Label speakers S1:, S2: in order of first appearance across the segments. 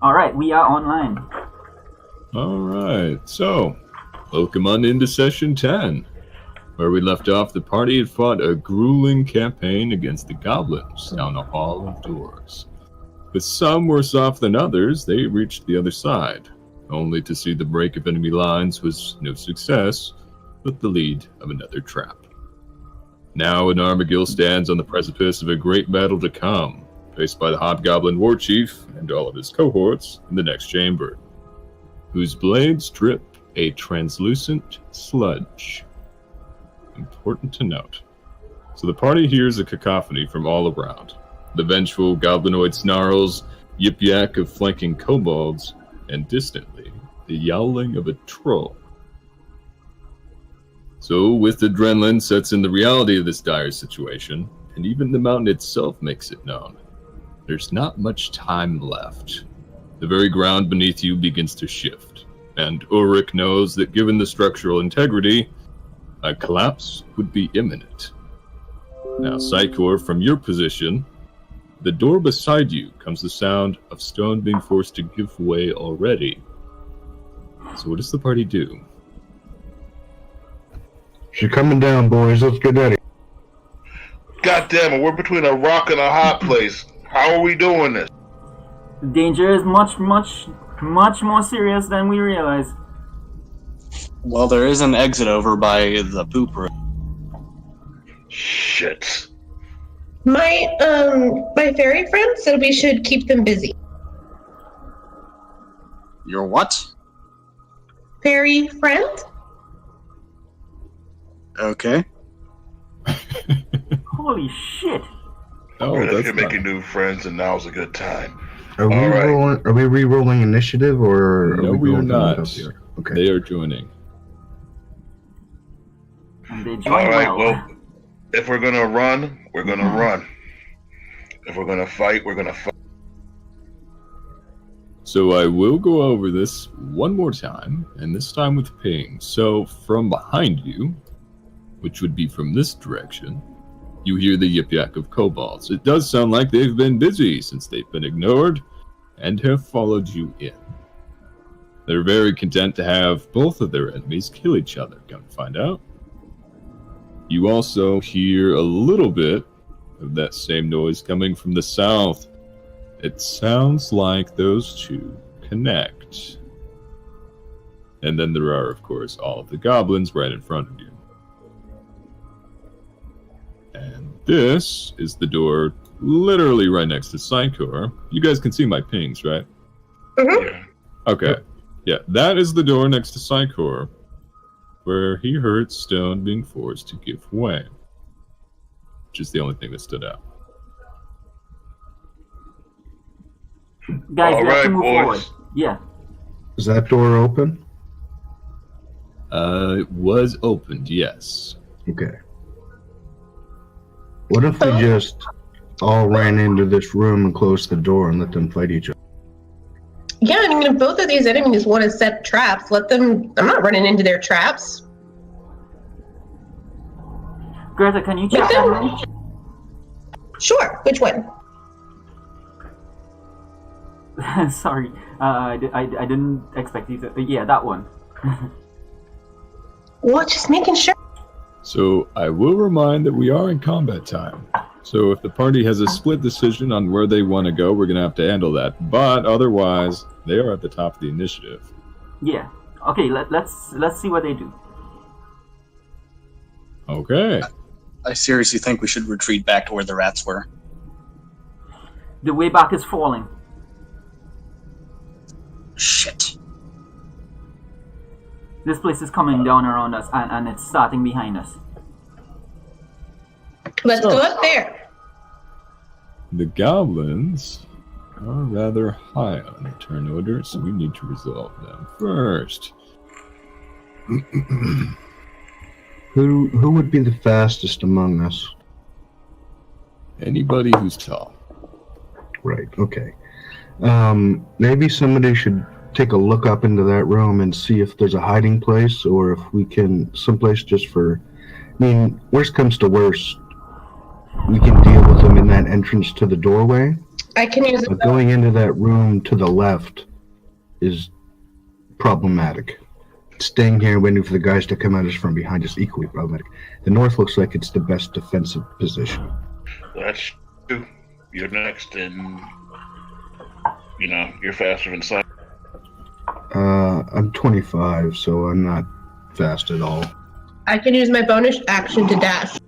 S1: Alright, we are online.
S2: Alright, so, welcome on into session 10. Where we left off, the party had fought a grueling campaign against the goblins down a hall of doors. With some worse off than others, they reached the other side, only to see the break of enemy lines was no success, but the lead of another trap. Now an Armagill stands on the precipice of a great battle to come, faced by the Hobgoblin War Chief and all of his cohorts in the next chamber, whose blades drip a translucent sludge. Important to note. So the party hears a cacophony from all around. The vengeful goblinoid snarls, yip-yak of flanking kobolds, and distantly, the yowling of a troll. So, with adrenaline sets in the reality of this dire situation, and even the mountain itself makes it known. There's not much time left. The very ground beneath you begins to shift, and Ulrich knows that given the structural integrity, a collapse would be imminent. Now, Psychor, from your position, the door beside you comes the sound of stone being forced to give way already. So what does the party do?
S3: She's coming down, boys. Let's get ready.
S4: God damn it, we're between a rock and a hot place. How are we doing this?
S1: The danger is much more serious than we realize.
S5: Well, there is an exit over by the poop room.
S4: Shit.
S6: My fairy friend said we should keep them busy.
S5: Your what?
S6: Fairy friend?
S5: Okay.
S1: Holy shit.
S2: Oh,
S4: Right, if
S2: that's
S4: you're
S2: not...
S4: making new friends, and now's a good time.
S3: Are we rolling? Are we re-rolling initiative, or
S2: No,
S3: are
S2: we are
S3: going
S2: not.
S3: up here? Okay.
S2: They are joining.
S1: And they join
S4: Alright,
S1: well.
S4: well, if we're gonna run, we're gonna run. If we're gonna fight, we're gonna fight.
S2: So I will go over this one more time, and this time with ping. So from behind you, which would be from this direction, you hear the yip-yak of kobolds. It does sound like they've been busy since they've been ignored and have followed you in. They're very content to have both of their enemies kill each other, come to find out. You also hear a little bit of that same noise coming from the south. It sounds like those two connect. And then there are, of course, all of the goblins right in front of you. And this is the door literally right next to Psychor. You guys can see my pings, right?
S6: Mm-hmm.
S4: Yeah.
S2: Okay. Yeah, that is the door next to Psychor, where he heard stone being forced to give way. Which is the only thing that stood out.
S1: Guys, we have to
S4: Alright,
S1: move
S4: boys.
S1: forward. Yeah.
S3: Is that door open?
S2: It was opened, yes.
S3: Okay. What if we just all ran into this room and closed the door and let them fight each other?
S6: Yeah, I mean, if both of these enemies want to set traps, let them. I'm not running into their traps.
S1: Greta, can you check that room?
S6: Sure. Which one?
S1: Sorry, I didn't expect you to... yeah, that one.
S6: Well, just making sure.
S2: So I will remind that we are in combat time. So if the party has a split decision on where they want to go, we're going to have to handle that. But otherwise, they are at the top of the initiative.
S1: Yeah. Okay, let's see what they do.
S2: Okay.
S5: I seriously think we should retreat back to where the rats were.
S1: The way back is falling.
S5: Shit.
S1: This place is coming down around us, and it's starting behind us.
S6: Let's go up there.
S2: The goblins are rather high on their turn order, so we need to resolve them first.
S3: Who would be the fastest among us?
S2: Anybody who's tall.
S3: Right. Okay. Maybe somebody should take a look up into that room and see if there's a hiding place, or if we can someplace just for. I mean, worst comes to worst, we can deal with them in that entrance to the doorway.
S6: I can use
S3: But going into that room to the left is problematic. Staying here and waiting for the guys to come at us from behind is equally problematic. The north looks like it's the best defensive position.
S4: That's true. You're next, and you're faster than sight.
S3: I'm 25, so I'm not fast at all.
S6: I can use my bonus action to dash.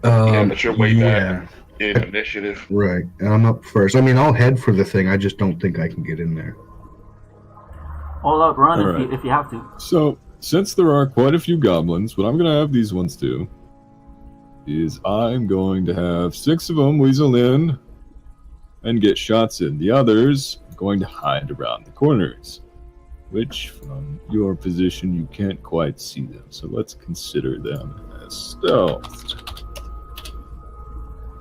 S4: But you're way back in initiative.
S3: Right, and I'm up first. I mean, I'll head for the thing. I just don't think I can get in there.
S1: All out run
S2: All right.
S1: if you have to.
S2: So, since there are quite a few goblins, what I'm going to have these ones do is I'm going to have 6 of them weasel in and get shots in. The others are going to hide around the corners, which from your position you can't quite see them. So let's consider them as stealth.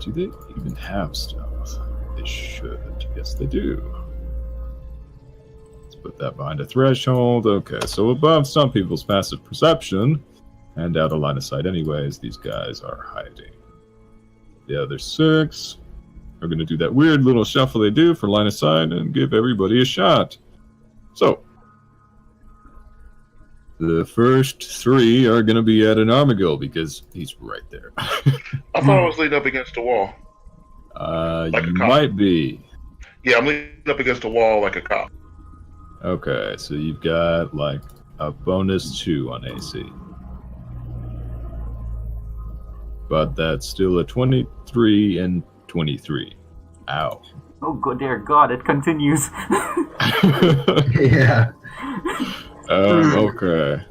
S2: Do they even have stealth? They should. Yes, they do. Let's put that behind a threshold. Okay, so above some people's passive perception and out of line of sight anyways, these guys are hiding. The other 6 are going to do that weird little shuffle they do for line of sight and give everybody a shot. So, the first 3 are going to be at an Armagil because he's right there.
S4: I thought I was leaning up against a wall. Like
S2: You
S4: a cop.
S2: might be.
S4: Yeah, I'm leaning up against a wall like a cop.
S2: Okay, so you've got like a bonus 2 on AC. But that's still a 23 and 23. Ow.
S1: Oh, good dear God, it continues.
S3: Yeah.
S2: Okay.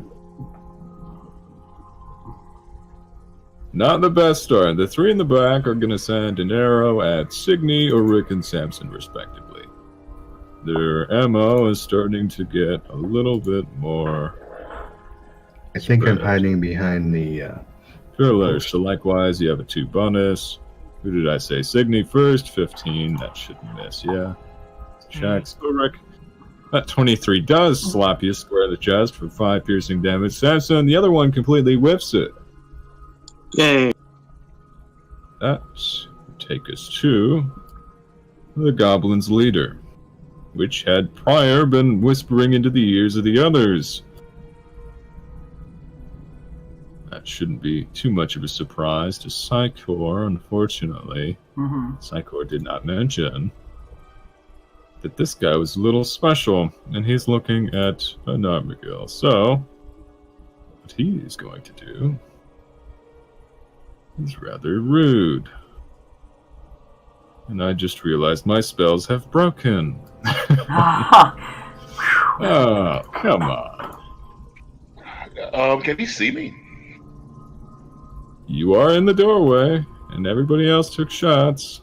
S2: Not the best start. The 3 in the back are going to send an arrow at Signy, Ulrich, and Samson, respectively. Their ammo is starting to get a little bit more
S3: I think I'm
S2: spread.
S3: hiding behind the...
S2: Pillars. So likewise, you have a 2 bonus. Who did I say? Signy first, 15. That shouldn't miss, yeah. Checks. Ulrich. That 23 does slap you square in the chest for 5 piercing damage. Samson, the other one completely whiffs it.
S5: Yay.
S2: That would take us to the Goblin's leader, which had prior been whispering into the ears of the others. That shouldn't be too much of a surprise to Psychor, unfortunately.
S1: Mm-hmm.
S2: Psychor did not mention that this guy was a little special, and he's looking at an Armagil. So, what he is going to do is rather rude. And I just realized my spells have broken. Oh, come on.
S4: Can he see me?
S2: You are in the doorway, and everybody else took shots.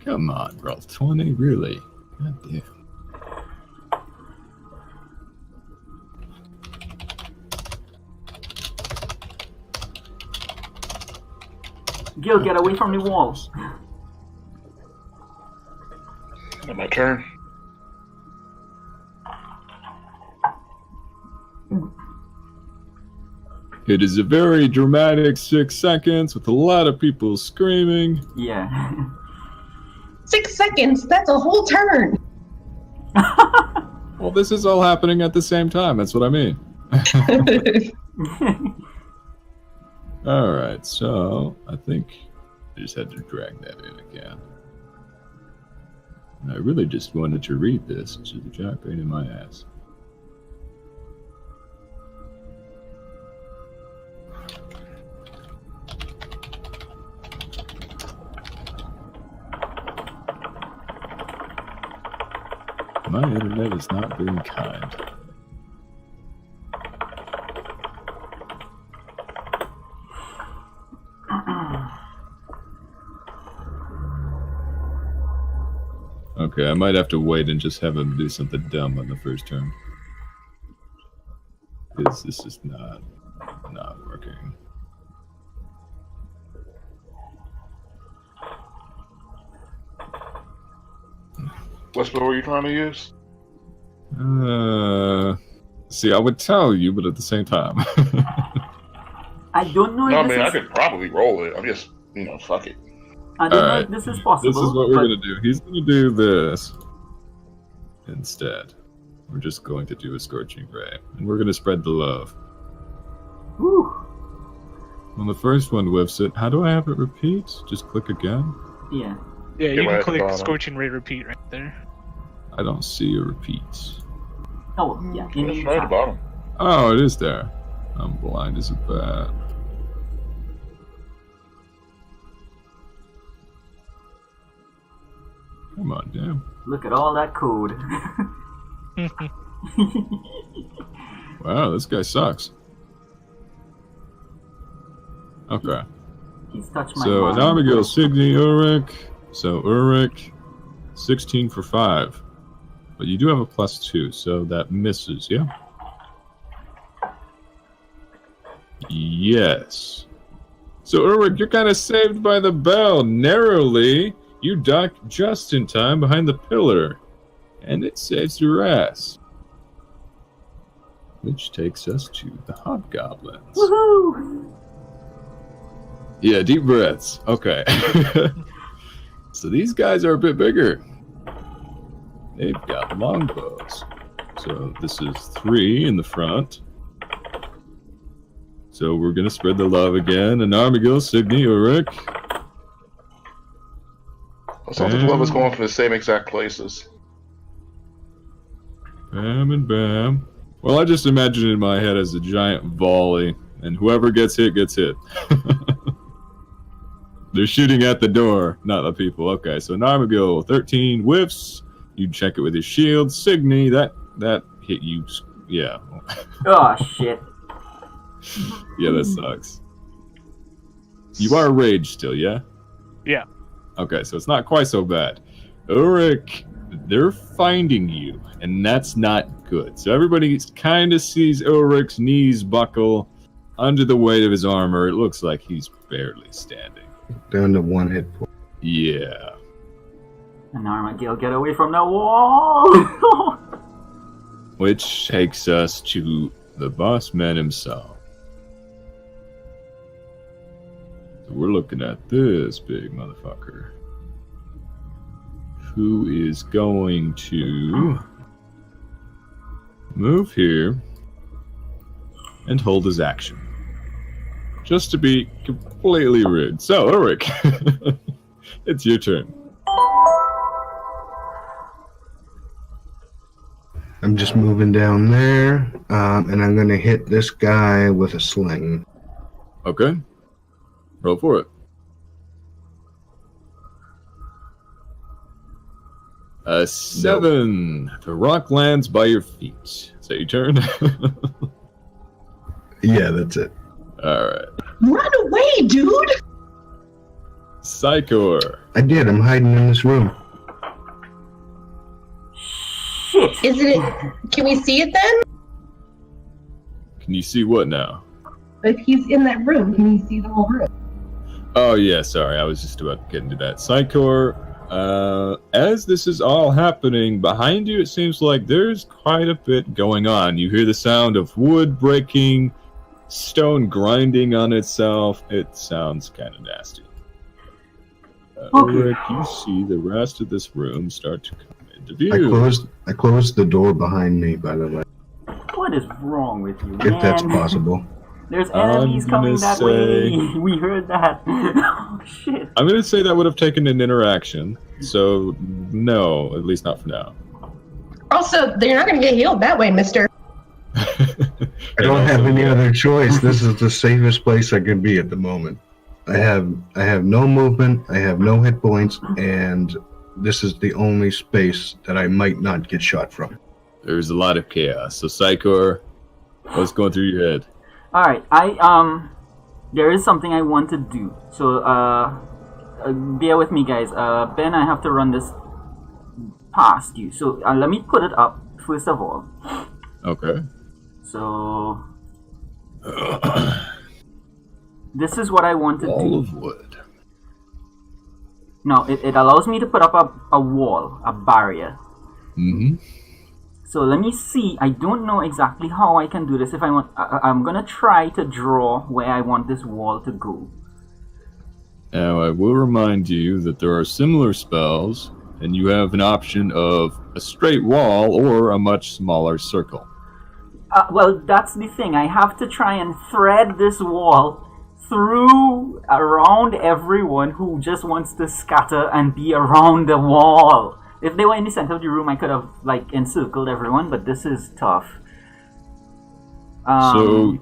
S2: Come on, roll 20, really? God damn.
S1: Gil, get away from the walls.
S4: My turn.
S2: It is a very dramatic 6 seconds with a lot of people screaming.
S1: Yeah.
S6: 6 seconds. That's a whole turn.
S2: Well, this is all happening at the same time. That's what I mean. Alright, so I think I just had to drag that in again. And I really just wanted to read this, which is a giant pain in my ass. My internet is not being kind. Okay, I might have to wait and just have him do something dumb on the first turn. Because this is not working.
S4: What spell were you trying to use?
S2: See, I would tell you, but at the same time.
S1: I don't know
S4: No,
S1: if
S4: I mean, I
S1: this is...
S4: could probably roll it. I'm just, fuck it.
S1: I don't know
S2: Alright.
S1: if this is possible.
S2: This is what we're
S1: but-
S2: going to do. He's going to do this instead. We're just going to do a Scorching Ray. And we're going to spread the love.
S1: Whew.
S2: When the first one whiffs it, how do I have it repeat? Just click again?
S1: Yeah.
S7: Yeah, you
S4: right
S7: can
S4: at the
S7: click
S4: bottom.
S7: Scorching Ray repeat right there.
S2: I don't see a repeat.
S1: Oh, yeah. In
S4: It's
S1: the
S4: right at the
S1: chat.
S4: bottom.
S2: Oh, it is there. I'm blind as a bat. Come on, damn.
S1: Look at all that code.
S2: Wow, this guy sucks. Okay.
S1: He's touched my
S2: So,
S1: mind.
S2: Abigail, Signy, Ulrich. So, Ulrich, 16 for 5. But you do have a +2, so that misses, yeah? Yes. So, Ulrich, you're kind of saved by the bell. Narrowly, you duck just in time behind the pillar. And it saves your ass. Which takes us to the hobgoblins.
S1: Woohoo!
S2: Yeah, deep breaths. Okay. So these guys are a bit bigger. They've got longbows. So this is 3 in the front. So we're going to spread the love again. And Armigil, Signy, Ulrich.
S4: Sounds like love is going for the same exact places.
S2: Bam and bam. Well, I just imagine it in my head as a giant volley. And whoever gets hit, gets hit. They're shooting at the door, not the people. Okay, so Narmagil, 13 whiffs. You check it with your shield. Signy, that hit you. Yeah.
S1: Oh, shit.
S2: Yeah, that sucks. You are raged still, yeah?
S7: Yeah.
S2: Okay, so it's not quite so bad. Ulrich, they're finding you, and that's not good. So everybody kind of sees Ulrich's knees buckle under the weight of his armor. It looks like he's barely standing.
S3: Down to 1 hit point.
S2: Yeah.
S1: And Armadillo, get away from the wall!
S2: Which takes us to the boss man himself. So we're looking at this big motherfucker. Who is going to move here and hold his action. Just to be completely rude. So, Ulrich, it's your turn.
S3: I'm just moving down there, and I'm going to hit this guy with a sling.
S2: Okay. Roll for it. A 7. The rock lands by your feet. Is that your turn?
S3: Yeah, that's it.
S2: Alright.
S6: Run away, dude!
S2: Psychor.
S3: I did. I'm hiding in this room.
S1: Shit!
S6: Isn't it? Can we see it then?
S2: Can you see what now?
S6: If he's in that room, can you see the whole room?
S2: Oh, yeah, sorry. I was just about to get into that. Psychor, as this is all happening, behind you it seems like there's quite a bit going on. You hear the sound of wood breaking, stone grinding on itself. It sounds kind of nasty. Ulrich, you see the rest of this room start to come into view.
S3: I closed the door behind me, by the way,
S1: What is wrong with you,
S3: if that's
S1: man?
S3: possible.
S1: There's enemies
S2: I'm
S1: coming
S2: gonna
S1: that
S2: say-
S1: way. We heard that. Oh, shit.
S2: I'm going to say that would have taken an interaction, so no, at least not for now.
S6: Also, they're not going to get healed that way, mister.
S3: I don't have any other choice. This is the safest place I can be at the moment. I have no movement, I have no hit points, and this is the only space that I might not get shot from.
S2: There's a lot of chaos. So, Psychor, what's going through your head?
S1: Alright, there is something I want to do. So, bear with me, guys. Ben, I have to run this past you. So, let me put it up, first of all.
S2: Okay.
S1: So, this is what I want to
S2: Wall
S1: do.
S2: of wood.
S1: No, it allows me to put up a wall, a barrier.
S2: Mm-hmm.
S1: So let me see. I don't know exactly how I can do this. If I want, I'm gonna try to draw where I want this wall to go.
S2: Now, I will remind you that there are similar spells, and you have an option of a straight wall or a much smaller circle.
S1: Well, that's the thing. I have to try and thread this wall through around everyone who just wants to scatter and be around the wall. If they were in the center of the room, I could have like encircled everyone, but this is tough.
S2: So,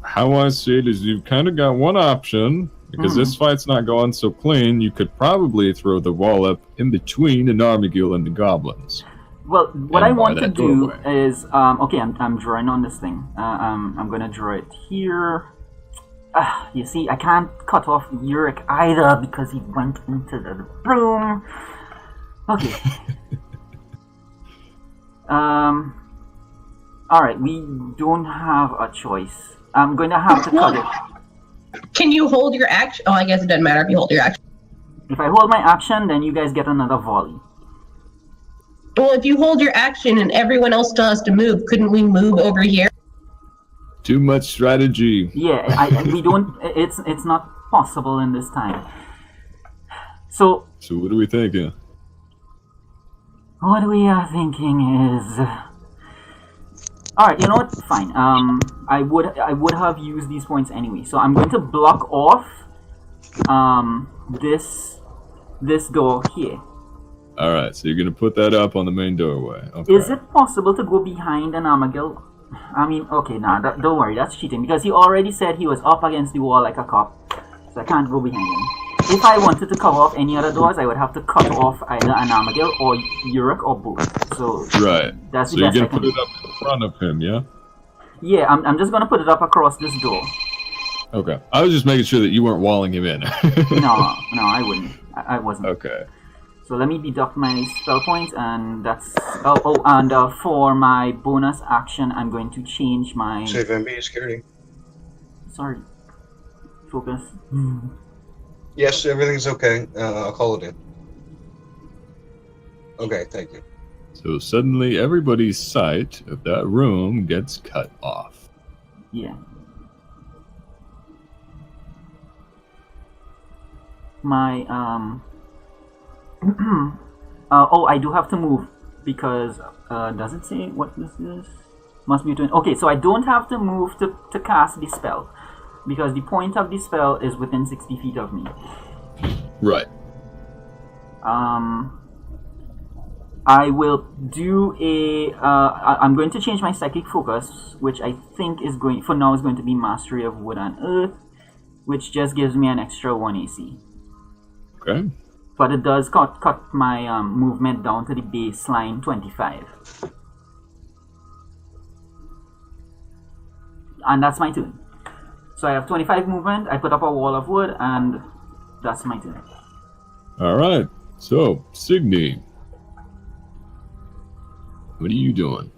S2: how I see it is you've kind of got one option, because this fight's not going so clean, you could probably throw the wall up in between an Armigul and the goblins.
S1: Well, what I want to do
S2: doorway.
S1: is, okay, I'm drawing on this thing. I'm gonna draw it here. You see, I can't cut off Yurik either because he went into the room. Okay. Alright, we don't have a choice. I'm going to have to cut it.
S6: Can you hold your action? Oh, I guess it doesn't matter if you hold your action.
S1: If I hold my action, then you guys get another volley.
S6: Well, if you hold your action and everyone else still has to move, couldn't we move over here?
S2: Too much strategy.
S1: Yeah, we don't. It's not possible in this time. So
S2: what are we thinking?
S1: what we are thinking is, all right. You know what? Fine. I would have used these points anyway. So I'm going to block off this door here.
S2: All right, so you're gonna put that up on the main doorway. Okay.
S1: Is it possible to go behind an Armigul? I mean, okay, nah, don't worry, that's cheating because he already said he was up against the wall like a cop, so I can't go behind him. If I wanted to cover off any other doors, I would have to cut off either an Armigul or Yurik or both. So
S2: Right.
S1: that's the
S2: So you're
S1: best I
S2: gonna
S1: can
S2: put
S1: do.
S2: it up in front of him, yeah?
S1: Yeah, I'm just gonna put it up across this door.
S2: Okay. I was just making sure that you weren't walling him in.
S1: No, I wouldn't. I wasn't.
S2: Okay.
S1: So let me deduct my spell points, and that's and for my bonus action, I'm going to change my.
S3: Save MB security.
S1: Sorry. Focus.
S3: Yes, everything's okay. I'll call it in. Okay, thank you.
S2: So suddenly everybody's sight of that room gets cut off.
S1: Yeah. My I do have to move because does it say what this is? Must be doing. Okay, so I don't have to move to cast the spell because the point of the spell is within 60 feet of me.
S2: Right.
S1: I will do a. I'm going to change my psychic focus, which I think is going for now is going to be mastery of wood and earth, which just gives me an extra 1 AC.
S2: Okay.
S1: But it does cut my movement down to the baseline 25. And that's my turn. So I have 25 movement, I put up a wall of wood, and that's my turn.
S2: Alright. So, Signy. What are you doing?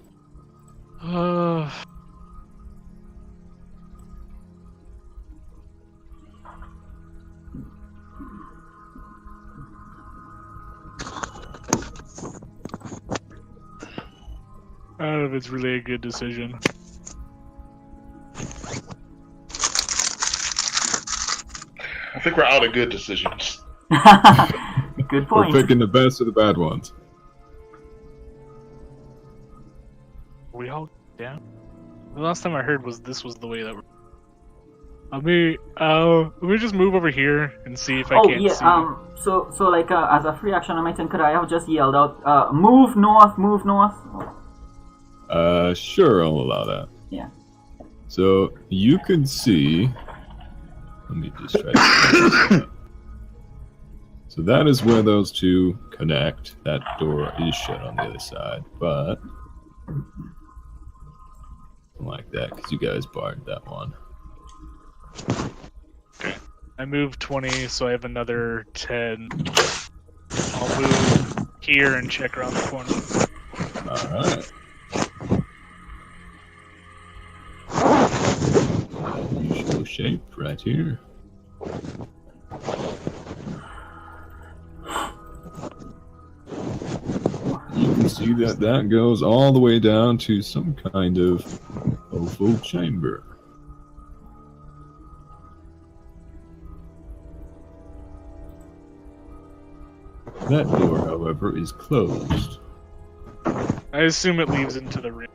S7: I don't know if it's really a good decision.
S4: I think we're out of good decisions.
S1: Good
S2: We're
S1: point.
S2: picking the best of the bad ones.
S7: We all down? The last time I heard was this was the way that we're. Let me just move over here and see if I can't see.
S1: So like as a free action on my turn, could I have just yelled out, move north, move north?
S2: Sure, I'll allow that.
S1: Yeah.
S2: So, you can see... Let me just try to... So that is where those two connect. That door is shut on the other side, but... like that, because you guys barred that one.
S7: Okay. I moved 20, so I have another 10. I'll move here and check around the corner.
S2: Alright. Usual shape right here. You can see see that that goes all the way down to some kind of oval chamber. That door, however, is closed.
S7: I assume it leads into the room.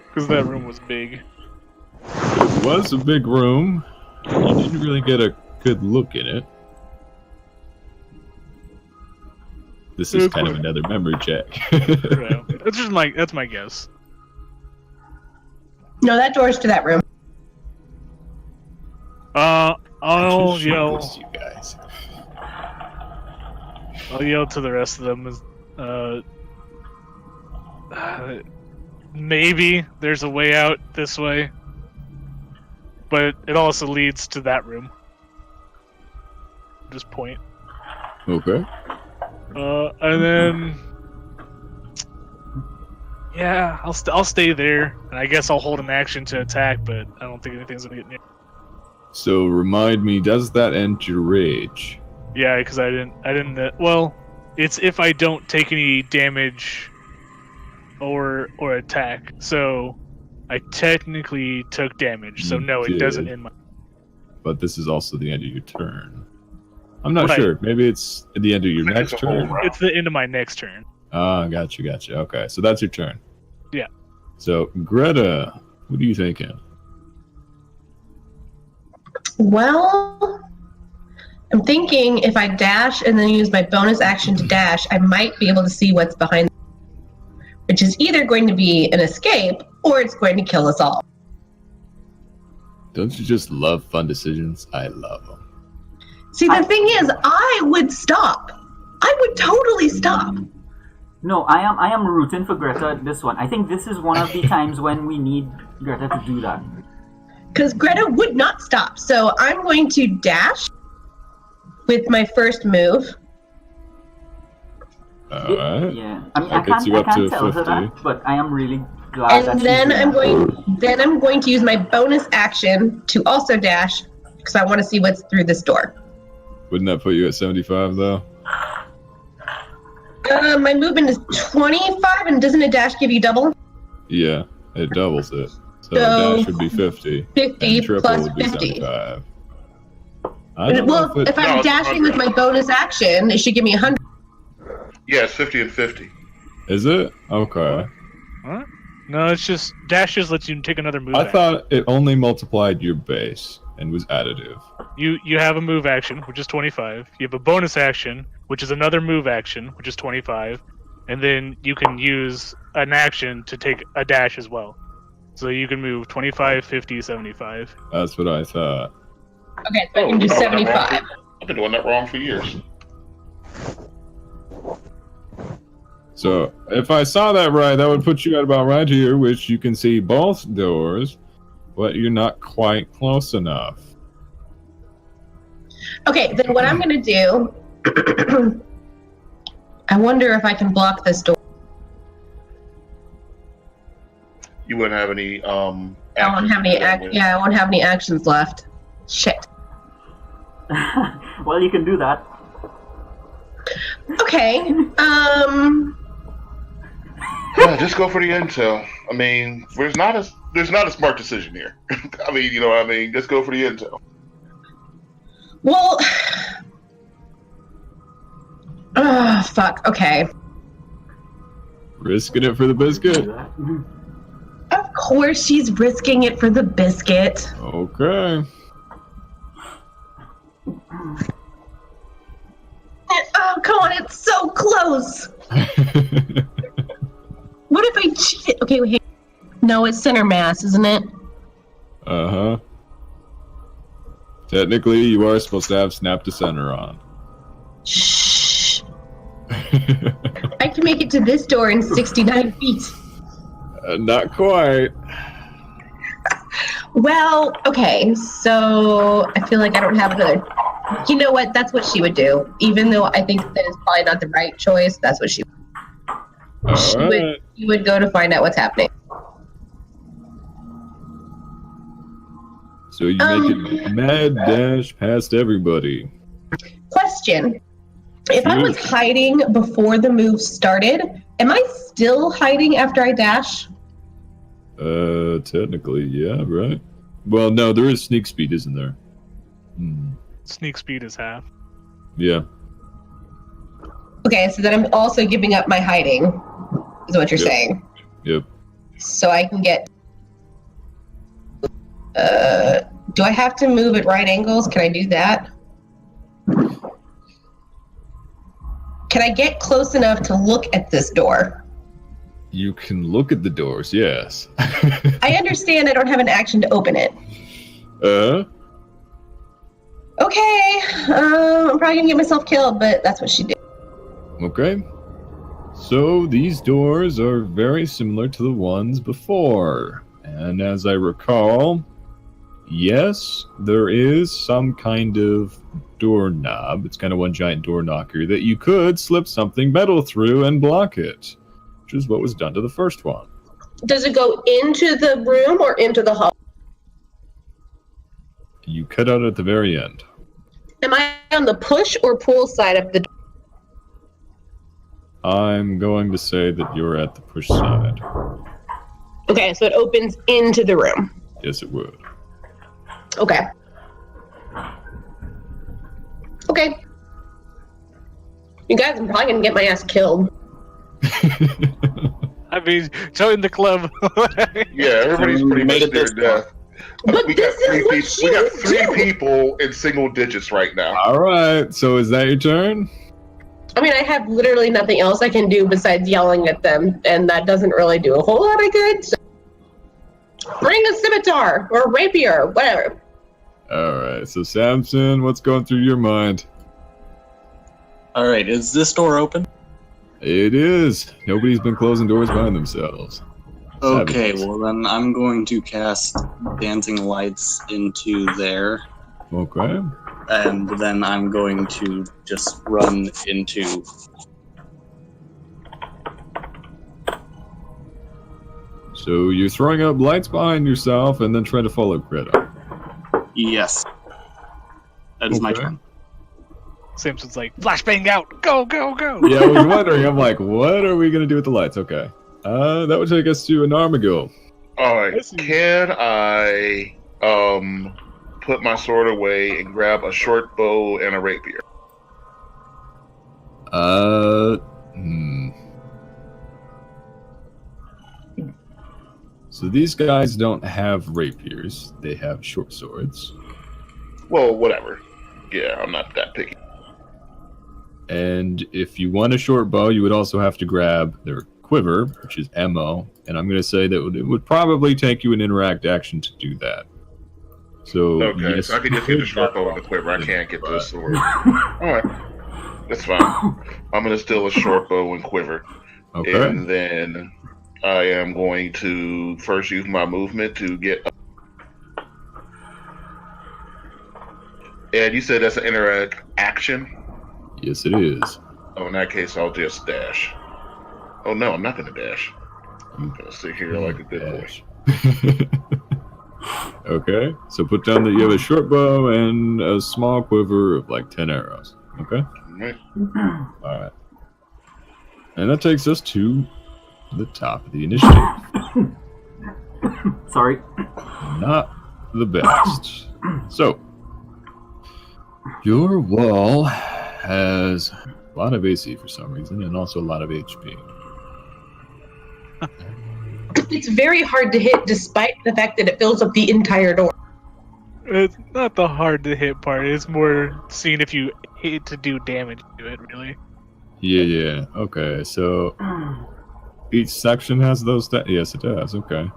S7: Because that room was big.
S2: It was a big room. You didn't really get a good look in it. This is kind of another memory check.
S7: Right. That's my guess.
S6: No, that door's to that room.
S7: I'll
S2: Just
S7: yell.
S2: shameless, you guys.
S7: I'll yell to the rest of them. Maybe there's a way out this way, but it also leads to that room. Just point.
S2: Okay.
S7: And then, yeah, I'll stay there, and I guess I'll hold an action to attack, but I don't think anything's gonna get near.
S2: So remind me, does that end your rage?
S7: Yeah, because I didn't. Well, it's if I don't take any damage or attack. So I technically took damage. So
S2: You
S7: no, it
S2: did.
S7: doesn't end my.
S2: But this is also the end of your turn. I'm not
S7: Right.
S2: sure. Maybe it's at the end of your
S4: I think
S2: next
S4: it's a whole
S2: turn.
S4: round.
S7: It's the end of my next turn.
S2: Ah, gotcha. Okay, so that's your turn.
S7: Yeah.
S2: So, Greta, what are you thinking?
S6: Well, I'm thinking if I dash and then use my bonus action to dash, I might be able to see what's behind, which is either going to be an escape or it's going to kill us all.
S2: Don't you just love fun decisions? I love them.
S6: See, the thing is, I would stop. I would totally stop.
S1: No, I am rooting for Greta at this one. I think this is one of the times when we need Greta to do that.
S6: Because Greta would not stop. So I'm going to dash with my first move.
S2: Alright.
S1: Yeah, I mean,
S2: That gets you
S1: I
S2: up
S1: can't
S2: to
S1: tell her
S2: 50.
S1: that, but I am really glad that
S6: And
S1: she's
S6: then
S1: doing
S6: I'm going to use my bonus action to also dash because I want to see what's through this door.
S2: Wouldn't that put you at 75, though?
S6: My movement is 25, and doesn't a dash give you double?
S2: Yeah, it doubles it. So
S6: So,
S2: dash would be 50.
S6: 50
S2: and triple
S6: plus
S2: would be
S6: 50.
S2: 75. I don't know
S6: Well,
S2: if
S6: if
S2: it...
S6: I'm
S4: No, it's
S6: dashing with
S4: 100.
S6: my bonus action, it should give me 100.
S4: Yeah, it's 50 and 50.
S2: Is it? Okay.
S7: Huh? No, it's just dash just lets you take another move.
S2: I
S7: action.
S2: thought it only multiplied your base and was additive.
S7: You have a move action, which is 25. You have a bonus action, which is another move action, which is 25, and then you can use an action to take a dash as well. So you can move 25, 50, 75.
S2: That's what I thought.
S6: Okay, so I can do
S4: Oh, I've been doing that wrong
S6: 75.
S4: I've been doing that wrong for years.
S2: So, if I saw that right, that would put you at about right here, which you can see both doors, but you're not quite close enough.
S6: Okay, then what I'm going to do, I wonder if I can block this door.
S4: You wouldn't have any
S6: I won't have any I won't have any actions left. Shit.
S1: well, you can do that.
S6: Okay.
S4: Yeah, just go for the intel. I mean, there's not a smart decision here. I mean, you know what I mean? Just go for the intel.
S6: Well. Oh, fuck. Okay.
S2: Risking it for the biscuit?
S6: Of course she's risking it for the biscuit.
S2: Okay.
S6: Oh, come on, it's so close. What if I cheat? Okay, wait. No, it's center mass, isn't it?
S2: Uh-huh. Technically, you are supposed to have snap to center on.
S6: Shh. I can make it to this door in 69 feet.
S2: Not quite.
S6: Well, okay, so I feel like I don't have another. You know what? That's what she would do. Even though I think that is probably not the right choice, that's what she
S2: Alright.
S6: she would go to find out what's happening.
S2: So you make it mad dash past everybody.
S6: Question. If I was hiding before the move started, am I still hiding after I dash?
S2: Technically, yeah, right. Well, no, there is sneak speed, isn't there?
S7: Sneak speed is half.
S2: Yeah.
S6: Okay, so then I'm also giving up my hiding, is what you're saying.
S2: Yep.
S6: So I can get... do I have to move at right angles? Can I do that? Can I get close enough to look at this door?
S2: You can look at the doors, yes.
S6: I understand I don't have an action to open it. Okay, I'm probably gonna get myself killed, but that's what she did.
S2: Okay. So these doors are very similar to the ones before. And as I recall, yes, there is some kind of doorknob. It's kind of one giant door knocker that you could slip something metal through and block it, which is what was done to the first one.
S6: Does it go into the room or into the hall?
S2: You cut out at the very end.
S6: Am I on the push or pull side of the door?
S2: I'm going to say that you're at the push side.
S6: Okay, so it opens into the room.
S2: Yes, it would.
S6: Okay. Okay. You guys, I'm probably gonna get my ass killed.
S7: I mean, join the club.
S4: Yeah, everybody's pretty
S5: Made
S4: much
S5: it
S4: near
S5: this
S4: death.
S6: But
S4: We
S6: this
S4: got three
S6: is what
S4: people.
S6: she
S4: We got
S6: would
S4: three
S6: do.
S4: people in single digits right now.
S2: All right, so is that your turn?
S6: I mean, I have literally nothing else I can do besides yelling at them, and that doesn't really do a whole lot of good. So bring a scimitar or a rapier, whatever.
S2: All right, so Samson, what's going through your mind?
S5: All right, is this door open?
S2: It is. Nobody's been closing doors behind themselves.
S5: Okay,
S2: Savages.
S5: well then I'm going to cast dancing lights into there,
S2: Okay.
S5: and then I'm going to just run into.
S2: So you're throwing up lights behind yourself and then trying to follow Greta.
S5: Yes, that is my
S2: Okay.
S5: turn.
S7: Samson's like, flashbang out, go, go, go.
S2: Yeah, I was wondering. I'm like, what are we gonna do with the lights? Okay. That would take us to an Armago.
S4: All right,
S7: Listen.
S4: can I put my sword away and grab a short bow and a rapier?
S2: So these guys don't have rapiers. They have short swords.
S4: Well, whatever. Yeah, I'm not that picky.
S2: And if you want a short bow, you would also have to grab their quiver, which is ammo. And I'm going to say that it would probably take you an interact action to do that. So,
S4: Okay,
S2: yes,
S4: so I can just get the short bow and the quiver. I can't get the sword. All right, that's fine. I'm gonna steal a short bow and quiver,
S2: Okay.
S4: and then I am going to first use my movement to get. And you said that's an interact action.
S2: Yes, it is.
S4: Oh, in that case, I'll just dash. Oh no, I'm not gonna dash. I'm gonna sit here like a good boy.
S2: Dash. Okay, so put down that you have a short bow and a small quiver of like 10 arrows. Okay?
S4: All right.
S2: Alright. And that takes us to the top of the initiative.
S1: Sorry.
S2: Not the best. So, your wall has a lot of AC for some reason and also a lot of HP.
S6: It's very hard to hit despite the fact that it fills up the entire door.
S7: It's not the hard to hit part. It's more seeing if you hit to do damage to it, really.
S2: Yeah. Okay, so each section has those yes, it does. Okay.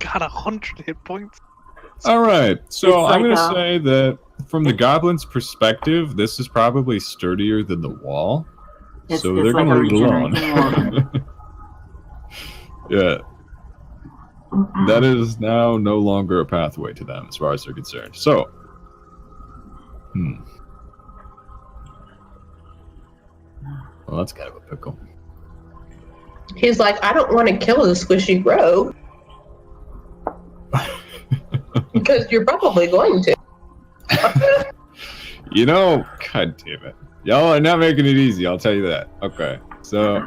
S7: Got 100 hit points.
S2: All right, so
S1: It's
S2: I'm
S1: like,
S2: going to say that from the goblin's perspective, this is probably sturdier than the wall. So they're
S1: like
S2: going
S1: a
S2: to leave it alone.
S1: regenerating wall.
S2: Yeah. That is now no longer a pathway to them as far as they're concerned. So, well, that's kind of a pickle.
S6: He's like, I don't want to kill the squishy rogue. Because you're probably going to.
S2: You know, god damn it. Y'all are not making it easy, I'll tell you that. Okay, so...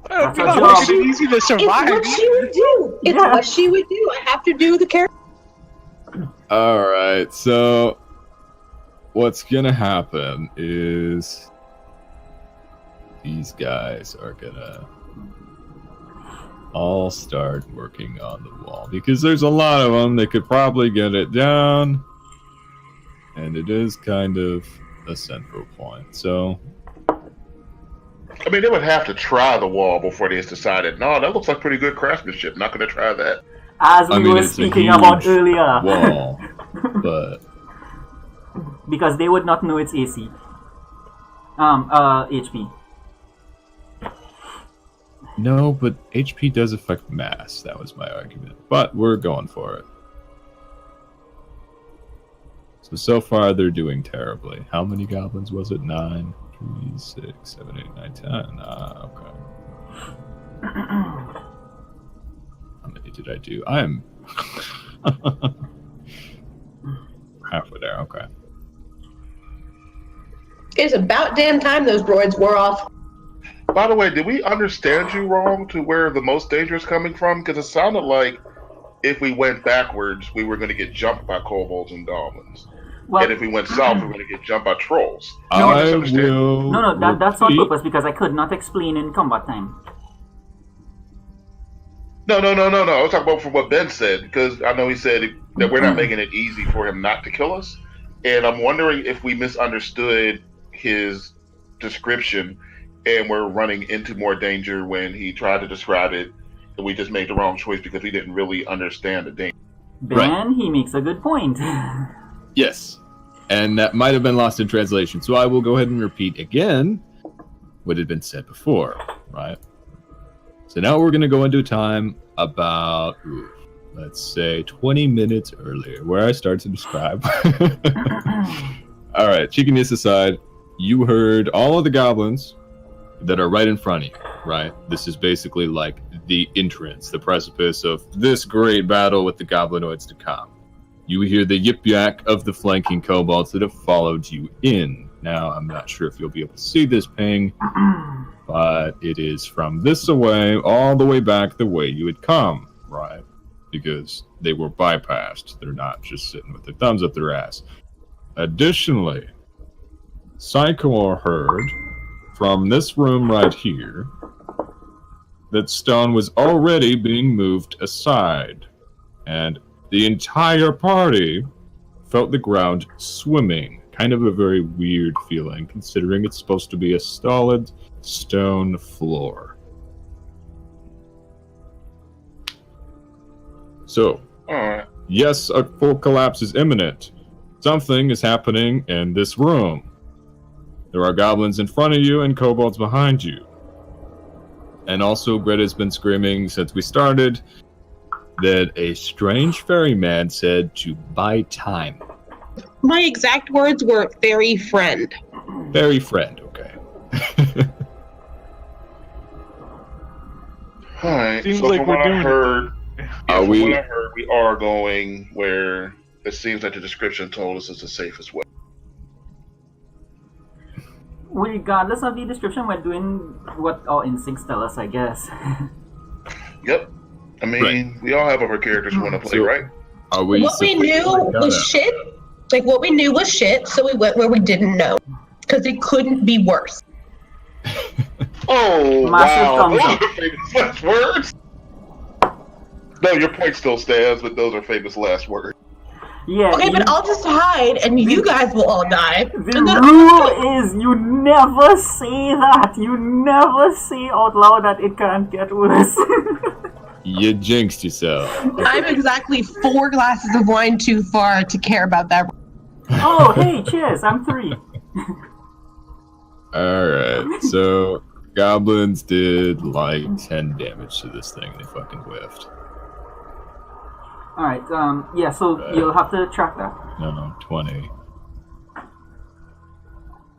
S1: That's
S7: You're
S1: our
S7: not
S1: job.
S7: making it easy to
S6: It's
S7: survive.
S6: what she would do. It's
S1: Yeah.
S6: what she would do. I have to do the character.
S2: Alright, so... What's gonna happen is... These guys are gonna... all start working on the wall. Because there's a lot of them, they could probably get it down. And it is kind of a central point, so...
S4: I mean, they would have to try the wall before they decided, no, that looks like pretty good craftsmanship. Not going to try that.
S1: As
S2: I
S1: we
S2: mean,
S1: were
S2: it's a
S1: speaking about
S2: huge
S1: earlier.
S2: wall, but...
S1: Because they would not know it's AC. HP.
S2: No, but HP does affect mass. That was my argument. But we're going for it. So far they're doing terribly. How many goblins was it? 9, 3, 6, 7, 8, 9, 10. Okay. How many did I do? I'm halfway there. Okay.
S6: It's about damn time those droids wore off.
S4: By the way, did we understand you wrong to where the most danger is coming from? Because it sounded like if we went backwards, we were going to get jumped by kobolds and goblins.
S1: Well,
S4: And if we went south, we were going to get jumped by trolls.
S2: I
S4: misunderstand.
S2: will.
S1: no, that's on
S2: repeat-
S1: purpose because I could not explain in combat time.
S4: No. I was talking about from what Ben said, because I know he said that we're not making it easy for him not to kill us. And I'm wondering if we misunderstood his description and we're running into more danger when he tried to describe it, and we just made the wrong choice because we didn't really understand the danger.
S1: Ben,
S2: Right.
S1: he makes a good point.
S2: Yes. And that might have been lost in translation. So I will go ahead and repeat again what had been said before, right? So now we're going to go into a time about, let's say, 20 minutes earlier, where I start to describe. All right, cheekiness aside, you heard all of the goblins that are right in front of you, right? This is basically like the entrance, the precipice of this great battle with the goblinoids to come. You hear the yip-yak of the flanking kobolds that have followed you in. Now, I'm not sure if you'll be able to see this ping, but it is from this away all the way back the way you had come, right? Because they were bypassed. They're not just sitting with their thumbs up their ass. Additionally, Sycamore heard from this room right here that stone was already being moved aside, and the entire party felt the ground swimming. Kind of a very weird feeling, considering it's supposed to be a solid stone floor. So,
S4: Alright.
S2: yes, a full collapse is imminent. Something is happening in this room. There are goblins in front of you and kobolds behind you. And also, Greta's been screaming since we started that a strange ferryman said to buy time.
S6: My exact words were "fairy friend."
S2: Fairy friend, okay.
S4: Alright,
S7: Seems
S4: so
S7: like
S4: from
S7: we're
S4: what I
S7: doing it.
S4: heard,
S2: Are we-
S4: what I heard, we are going where it seems like the description told us is the safest way.
S1: Regardless of the description, we're doing what our instincts tell us, I guess.
S4: Yep. I mean, we all have other characters who want to play,
S2: So-
S4: right?
S2: Are we
S6: What we knew was shit. Like, what we knew was shit, so we went where we didn't know. Because it couldn't be worse.
S4: Oh,
S1: Massive
S4: wow.
S1: thumbs
S4: Those
S1: up.
S4: are famous last words. No, your point still stands, but those are famous last words.
S1: Yeah.
S6: Okay, but I'll just hide, and you guys will all die.
S1: The
S6: And then
S1: rule is you never say that. You never say out loud that it can't get worse.
S2: You jinxed yourself.
S6: I'm exactly 4 glasses of wine too far to care about that.
S1: Oh, hey, cheers. I'm 3.
S2: Alright, so goblins did like 10 damage to this thing. They fucking whiffed.
S1: Alright, yeah, so you'll have to track that.
S2: No, 20.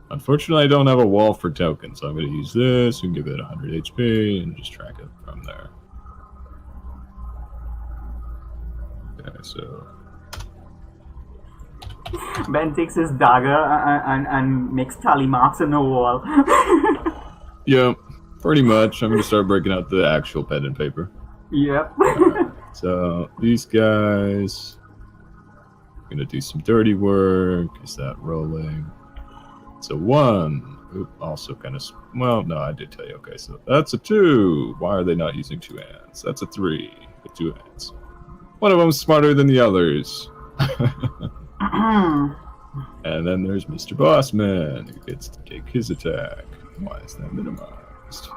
S2: Unfortunately, I don't have a wall for tokens, so I'm going to use this and give it 100 HP and just track it from there. Okay, so
S1: Ben takes his dagger and makes tally marks on the wall.
S2: Yeah, pretty much. I'm gonna start breaking out the actual pen and paper.
S1: Yep.
S2: So these guys gonna do some dirty work. Is that rolling? So 1. Oop, also kind of. Well, no, I did tell you. Okay, so that's a 2. Why are they not using 2 hands? That's a 3 with 2 hands. One of them's smarter than the others. And then there's Mr. Bossman, who gets to take his attack. Why is that minimized?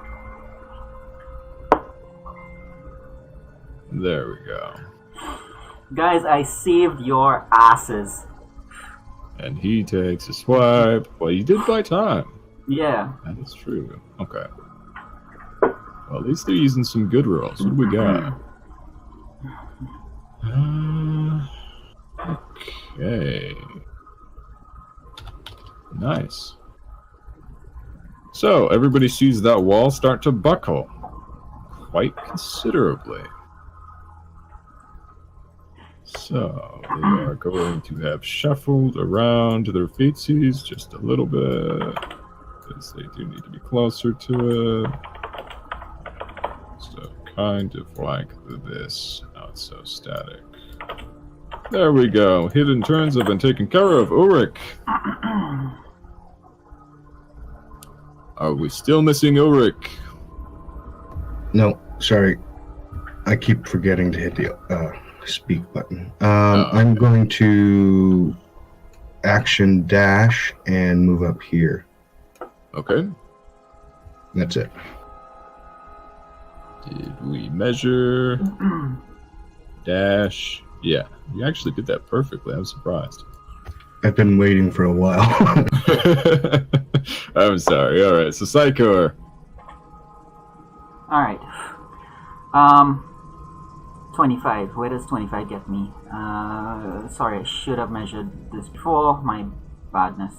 S2: There we go.
S1: Guys, I saved your asses.
S2: And he takes a swipe. Well, you did buy time.
S1: Yeah.
S2: That is true. Okay. Well, at least they're using some good rolls. What do we got? Okay. Nice. So, everybody sees that wall start to buckle. Quite considerably. So, they are going to have shuffled around their feetsies just a little bit. Because they do need to be closer to it. So, kind of like this. Not so static. There we go. Hidden turns have been taken care of. Ulrich. Are we still missing Ulrich?
S3: No, sorry. I keep forgetting to hit the speak button. I'm going to action dash and move up here.
S2: Okay.
S3: That's it.
S2: Did we measure? Dash. Yeah, you actually did that perfectly. I'm surprised.
S3: I've been waiting for a while.
S2: I'm sorry. All right, so Psychor.
S1: All right. 25. Where does 25 get me? Sorry, I should have measured this before. My badness.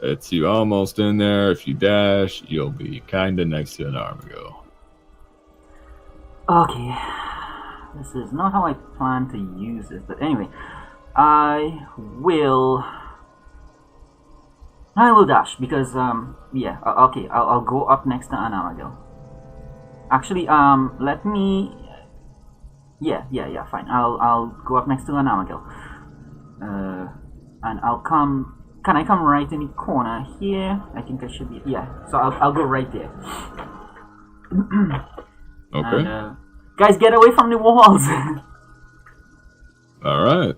S2: It's you almost in there. If you dash, you'll be kind of next to an Armago.
S1: Okay. This is not how I plan to use this, but anyway. I will dash because, yeah, okay, I'll go up next to an Armago. Actually, let me... Yeah, fine. I'll go up next to an Armago. And I'll come... Can I come right in the corner here? I think I should be... Yeah, so I'll go right there.
S2: Okay.
S1: And, guys, get away from the walls!
S2: Alright.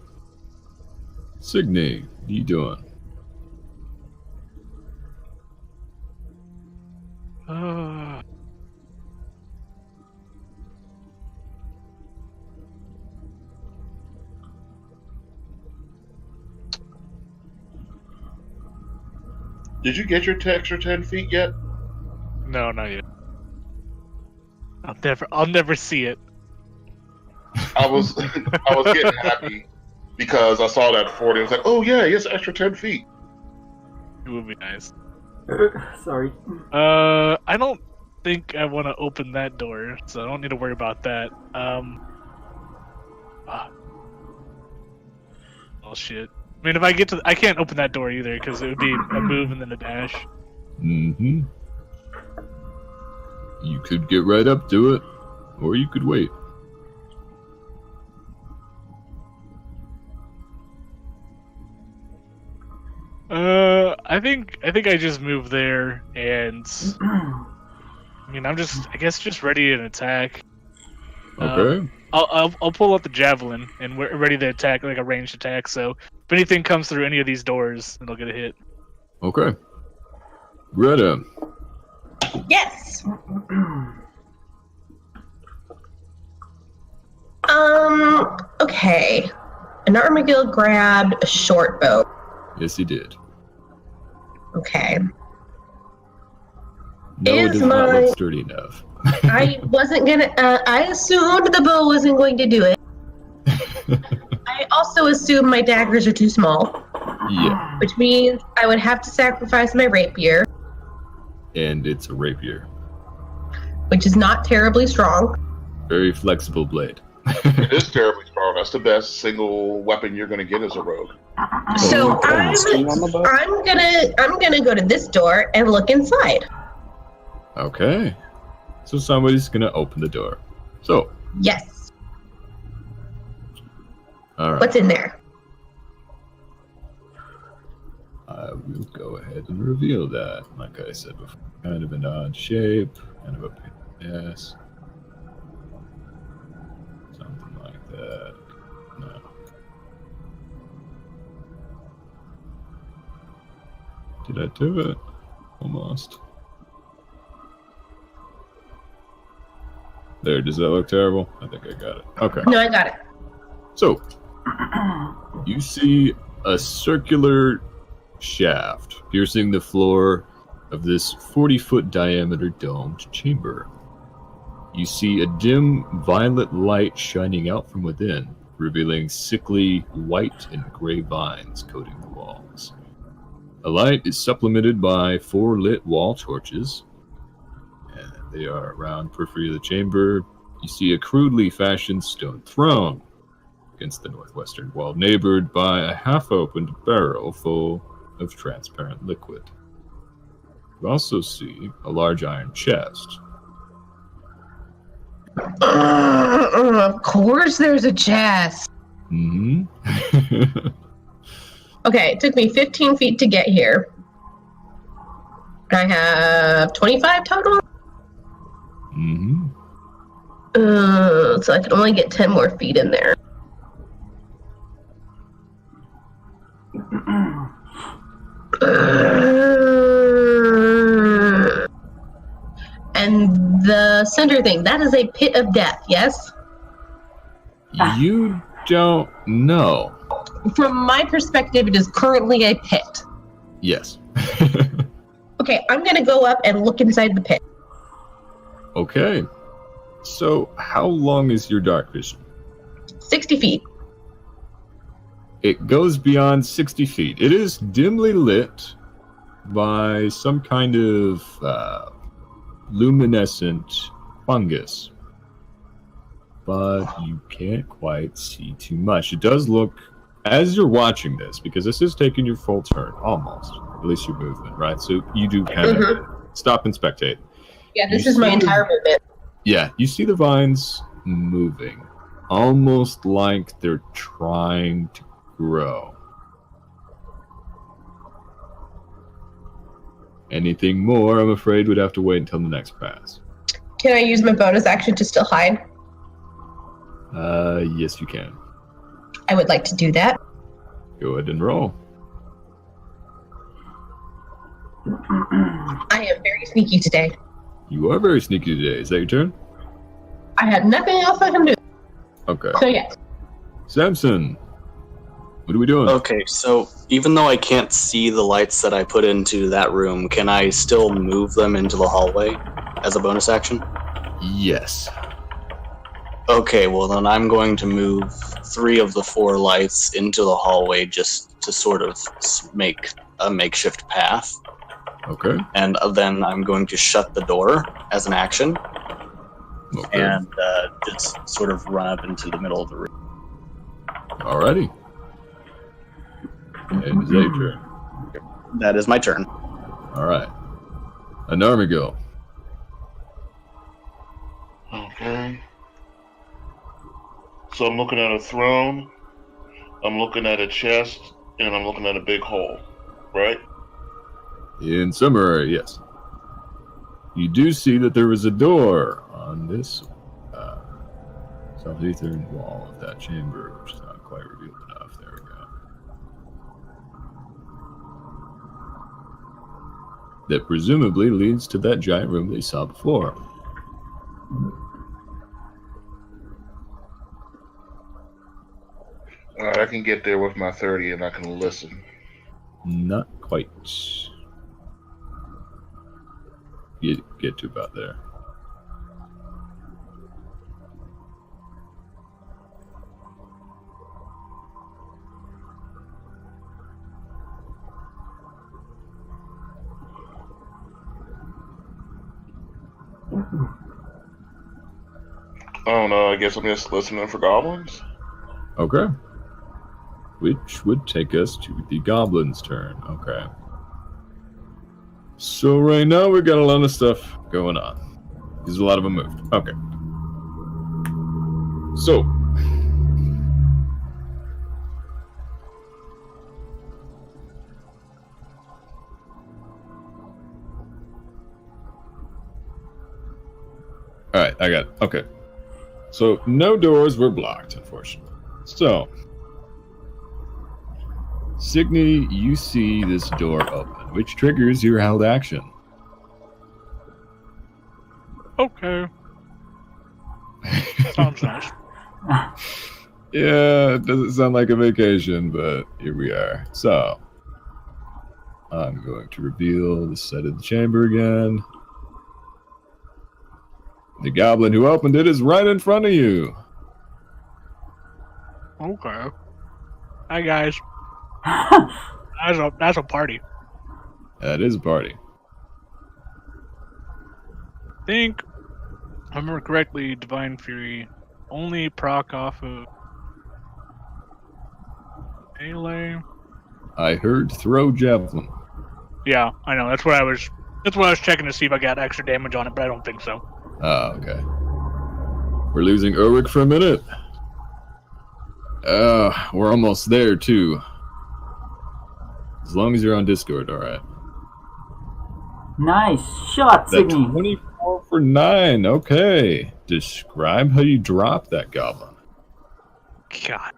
S2: Signe, what are you doing?
S4: Did you get your extra 10 feet yet?
S7: No, not yet. I'll never see it.
S4: I was getting happy because I saw that 40. I was like, oh yeah, he has extra 10 feet.
S7: It would be nice.
S1: Sorry.
S7: I don't think I want to open that door, so I don't need to worry about that. Oh shit. I mean, if I get to, I can't open that door either because it would be a move and then a dash.
S2: Mm-hmm. You could get right up to it, or you could wait.
S7: I think I just move there, and I mean, I guess just ready to attack.
S2: Okay.
S7: I'll pull out the javelin, and we're ready to attack, like a ranged attack. So if anything comes through any of these doors, it'll get a hit.
S2: Okay. Greta.
S6: Yes. Okay. An Armagill grabbed a short bow.
S2: Yes, he did.
S6: Okay.
S2: No, it
S6: Is
S2: does not
S6: my-
S2: look sturdy enough.
S6: I wasn't gonna. I assumed the bow wasn't going to do it. I also assumed my daggers are too small,
S2: Yeah,
S6: which means I would have to sacrifice my rapier,
S2: and it's a rapier.
S6: which is not terribly strong.
S2: Very flexible blade.
S4: It is terribly strong. That's the best single weapon you're going to get as a rogue.
S6: So I'm gonna go to this door and look inside.
S2: Okay. So somebody's gonna open the door. So,
S6: Yes.
S2: alright.
S6: What's in there?
S2: I will go ahead and reveal that. Like I said before, kind of an odd shape, kind of a pain in the ass. Something like that. No. Did I do it? Almost. There, does that look terrible? I think I got it. Okay.
S6: No, I got it.
S2: So, you see a circular shaft piercing the floor of this 40-foot diameter domed chamber. You see a dim violet light shining out from within, revealing sickly white and gray vines coating the walls. The light is supplemented by 4 lit wall torches, and they are around the periphery of the chamber. You see a crudely fashioned stone throne against the northwestern wall, neighbored by a half-opened barrel full of transparent liquid. You also see a large iron chest.
S6: Of course there's a chest.
S2: Mm-hmm.
S6: Okay, it took me 15 feet to get here. I have 25 total?
S2: Mm-hmm.
S6: So I can only get 10 more feet in there. And the center thing, that is a pit of death, yes?
S2: You don't know.
S6: From my perspective, it is currently a pit.
S2: Yes.
S6: Okay, I'm gonna go up and look inside the pit.
S2: Okay. So, how long is your dark vision?
S6: 60 feet.
S2: It goes beyond 60 feet. It is dimly lit by some kind of luminescent fungus. But you can't quite see too much. It does look, as you're watching this, because this is taking your full turn, almost. At least your movement, right? So you do kind of stop and spectate.
S6: Yeah, this is my entire movement.
S2: Yeah, you see the vines moving, almost like they're trying to grow. Anything more, I'm afraid, would have to wait until the next pass.
S6: Can I use my bonus action to still hide?
S2: Yes, you can.
S6: I would like to do that.
S2: Go ahead and roll.
S6: I am very sneaky today.
S2: You are very sneaky today. Is that your turn?
S6: I have nothing else I can do.
S2: Okay.
S6: So yes.
S2: Samson, what are we doing?
S5: Okay, so even though I can't see the lights that I put into that room, can I still move them into the hallway as a bonus action?
S2: Yes.
S5: Okay, well then I'm going to move 3 of the 4 lights into the hallway just to sort of make a makeshift path.
S2: Okay.
S5: And then I'm going to shut the door as an action
S2: Okay.
S5: and just sort of run up into the middle of the room.
S2: Alrighty. And is that your turn?
S5: That is my turn.
S2: Alright. Anarmigo.
S4: Okay. So I'm looking at a throne, I'm looking at a chest, and I'm looking at a big hole, right?
S2: In summary, yes. You do see that there is a door on this southeastern wall of that chamber, which is not quite revealed enough. There we go. That presumably leads to that giant room that you saw before.
S4: Alright, I can get there with my 30 and I can listen.
S2: Not quite. Get to about there.
S4: I don't know. I guess I'm just listening for goblins.
S2: Okay. Which would take us to the goblin's turn. Okay. So right now we got a lot of stuff going on. There's a lot of them moved. Okay. So. Alright, I got it. Okay. So no doors were blocked, unfortunately. So. Signy, you see this door open, which triggers your held action.
S7: Okay. Sounds nice.
S2: Yeah, it doesn't sound like a vacation, but here we are. So, I'm going to reveal the side of the chamber again. The goblin who opened it is right in front of you.
S7: Okay. Hi, guys. That's a party.
S2: That is a party.
S7: I think, if I remember correctly, Divine Fury only proc off of melee.
S2: I heard throw javelin.
S7: Yeah, I know. That's what I was checking to see if I got extra damage on it, but I don't think so.
S2: Oh, okay. We're losing Ulrich for a minute. We're almost there, too. As long as you're on Discord, alright.
S1: Nice shot,
S2: That
S1: Signy.
S2: 24 for 9, okay. Describe how you drop that goblin.
S7: God,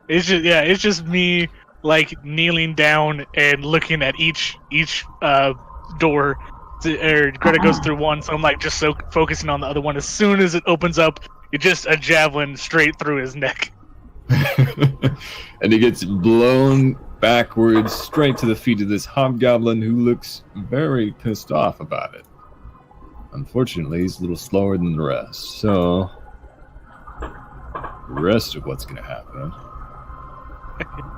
S7: it's just me like kneeling down and looking at each door. Greta goes through one, so I'm like just so focusing on the other one. As soon as it opens up, it's just a javelin straight through his neck.
S2: And he gets blown backwards straight to the feet of this hobgoblin who looks very pissed off about it. Unfortunately, he's a little slower than the rest, so the rest of what's going to happen.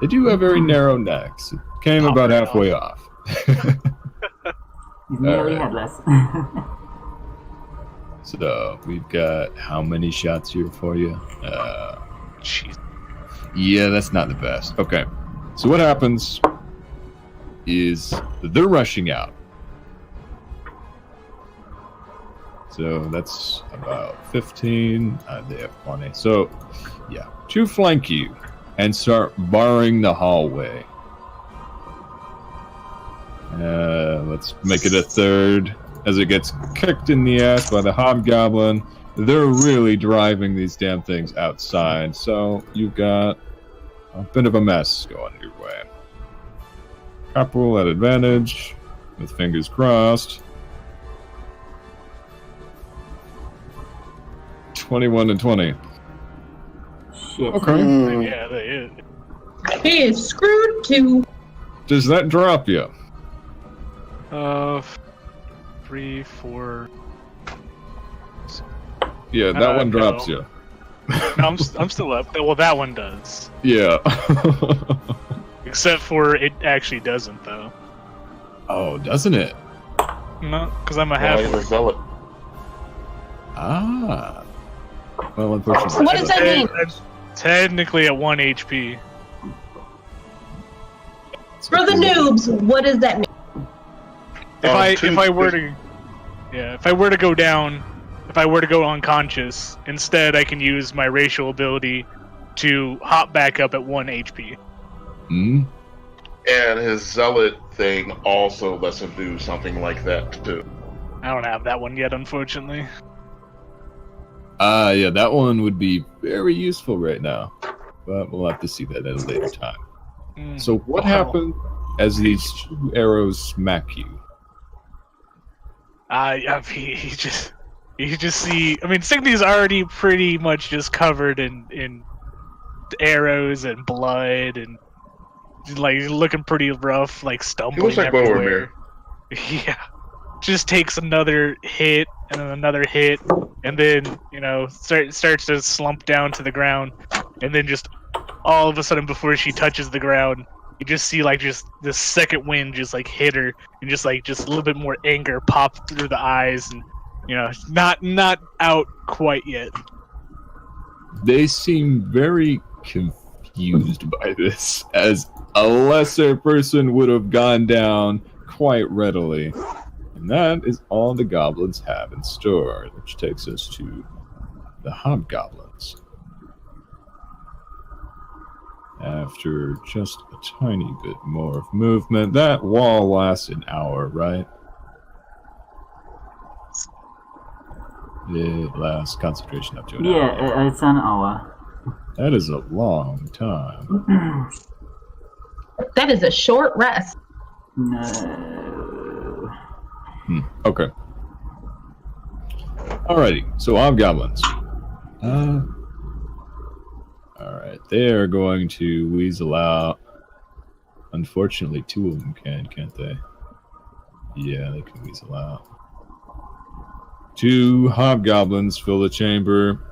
S2: They do have very narrow necks. It came about halfway off.
S1: He's nearly
S2: Alright.
S1: headless.
S2: So, we've got how many shots here for you?
S7: Jeez.
S2: Yeah, that's not the best. Okay. So what happens is they're rushing out. So that's about 15. They have 20. So, yeah. 2 flank you and start barring the hallway. Let's make it a third. As it gets kicked in the ass by the hobgoblin, they're really driving these damn things outside. So you've got a bit of a mess going your way. Couple at advantage, with fingers crossed. 21 and 20.
S1: Shit.
S2: Okay.
S7: Yeah, they is.
S6: He is screwed too.
S2: Does that drop you?
S7: 3, 4.
S2: Yeah, that one drops
S7: no.
S2: you.
S7: No, I'm still up. Well, that one does.
S2: Yeah.
S7: Except for it actually doesn't, though.
S2: Oh, doesn't it?
S7: No, because I'm a
S4: Yeah,
S7: half.
S4: he's a zealot.
S2: Ah. Well, unfortunately.
S6: What does that mean?
S7: That's technically at 1 HP.
S6: For the noobs, what does that mean?
S7: If I were to go down, if I were to go unconscious, instead I can use my racial ability to hop back up at 1 HP.
S2: Hmm?
S4: And his zealot thing also lets him do something like that too.
S7: I don't have that one yet, unfortunately.
S2: Yeah, that one would be very useful right now. But we'll have to see that at a later time. So what happened as these 2 arrows smack you?
S7: You just see. I mean, Signy's already pretty much just covered in arrows and blood and like looking pretty rough, like stumbling
S4: He looks like
S7: everywhere. Yeah, just takes another hit and then another hit, and then starts to slump down to the ground, and then just all of a sudden, before she touches the ground, you just see like just the second wind just like hit her, and just a little bit more anger pop through the eyes, and not out quite yet.
S2: They seem very confused by this, as a lesser person would have gone down quite readily. And that is all the goblins have in store, which takes us to the hobgoblins. After just a tiny bit more of movement, that wall lasts an hour, right? It lasts concentration up to an hour.
S1: Yeah, it's an hour.
S2: That is a long time.
S6: That is a short rest.
S1: No.
S2: Okay. Alrighty, so hobgoblins. Alright, they are going to weasel out. Unfortunately, 2 of them can't they? Yeah, they can weasel out. 2 hobgoblins fill the chamber.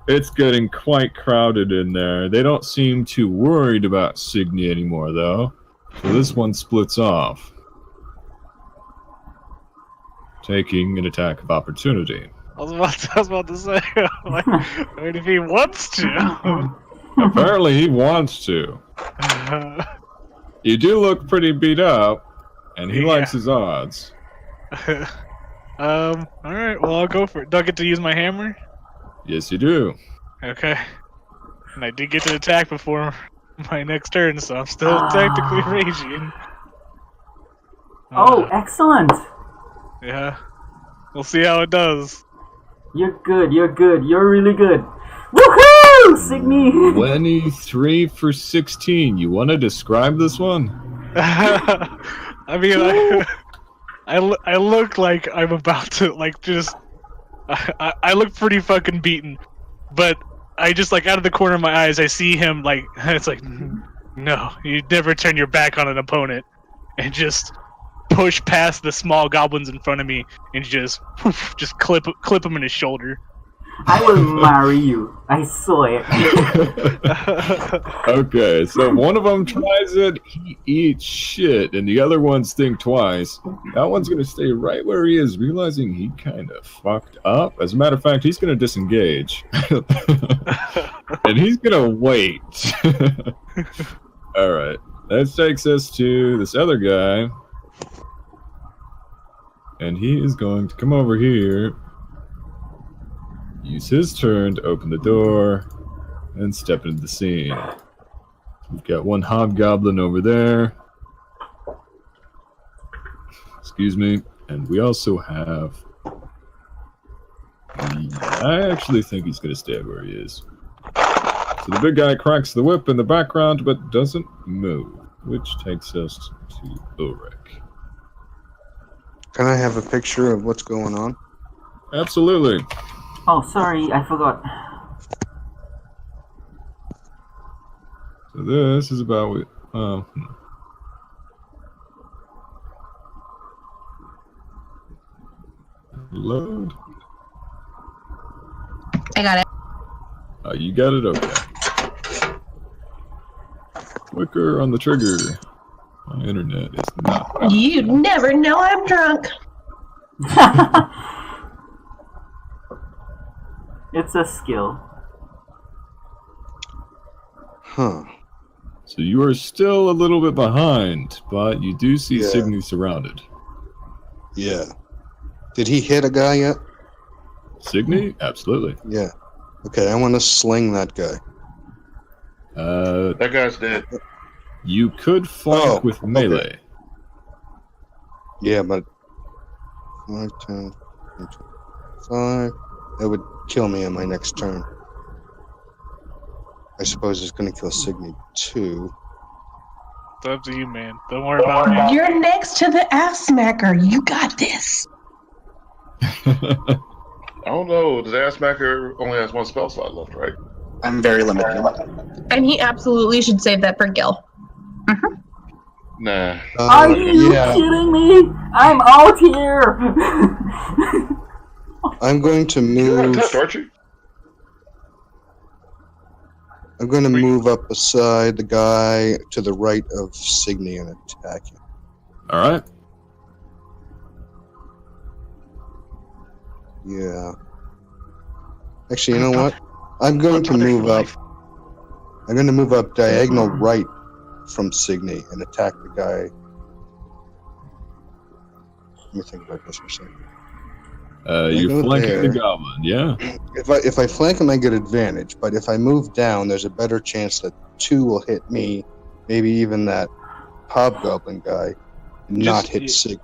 S2: It's getting quite crowded in there. They don't seem too worried about Signy anymore, though. So this one splits off, taking an attack of opportunity.
S7: I was about to say, like, I mean, if he wants to.
S2: Apparently he wants to. You do look pretty beat up, and he likes his odds.
S7: Alright, well, I'll go for it. Do I get to use my hammer?
S2: Yes, you do.
S7: Okay. And I did get to attack before my next turn, so I'm still technically raging.
S1: Oh, excellent!
S7: Yeah. We'll see how it does.
S1: You're good, you're really good. Woohoo! Signy!
S2: 23 for 16. You want to describe this one?
S7: I mean, I look like I'm about to, like, just... I look pretty fucking beaten. But I just, like, out of the corner of my eyes, I see him, like... It's like, no, you never turn your back on an opponent. And just push past the small goblins in front of me and just clip him in his shoulder.
S1: I will marry you. I swear.
S2: Okay, so one of them tries it, he eats shit, and the other one's think twice. That one's gonna stay right where he is, realizing he kind of fucked up. As a matter of fact, he's gonna disengage. And he's gonna wait. Alright, that takes us to this other guy. And he is going to come over here, use his turn to open the door, and step into the scene. We've got one hobgoblin over there. Excuse me. And we also have... I actually think he's going to stay where he is. So the big guy cracks the whip in the background, but doesn't move, which takes us to Ulrich.
S8: Can I have a picture of what's going on?
S2: Absolutely.
S1: Oh, sorry, I forgot.
S2: So this is about... Load?
S6: I got it.
S2: You got it? Okay. Quicker on the trigger. My internet is not...
S6: You never know I'm drunk.
S1: It's a skill.
S8: Huh.
S2: So you are still a little bit behind, but you do see Signy surrounded.
S8: Yeah. Did he hit a guy yet?
S2: Signy? Absolutely.
S8: Yeah. Okay, I want to sling that guy.
S4: That guy's dead.
S2: You could flank with melee.
S8: Okay. Yeah, but 5, 10, 5. That would kill me on my next turn. I suppose it's going to kill Signy too.
S7: It's up to you, man. Don't worry about me.
S6: You're next to the ass smacker. You got this.
S4: I don't know. The ass smacker only has 1 spell slot left, right?
S5: I'm very limited.
S6: And he absolutely should save that for Gil.
S4: Nah.
S1: Are you kidding me? I'm out here!
S8: I'm going to
S4: You're
S8: move.
S4: untouched, aren't you?
S8: I'm going to move up beside the guy to the right of Signy and attack him.
S2: Alright.
S8: Yeah. Actually, you know what? I'm going to move up. I'm going to move up diagonal right from Signy and attack the guy. Let me think about this for a second.
S2: You're flanking the goblin, yeah?
S8: If I flank him, I get advantage. But if I move down, there's a better chance that 2 will hit me, maybe even that hobgoblin guy, and not hit Signy.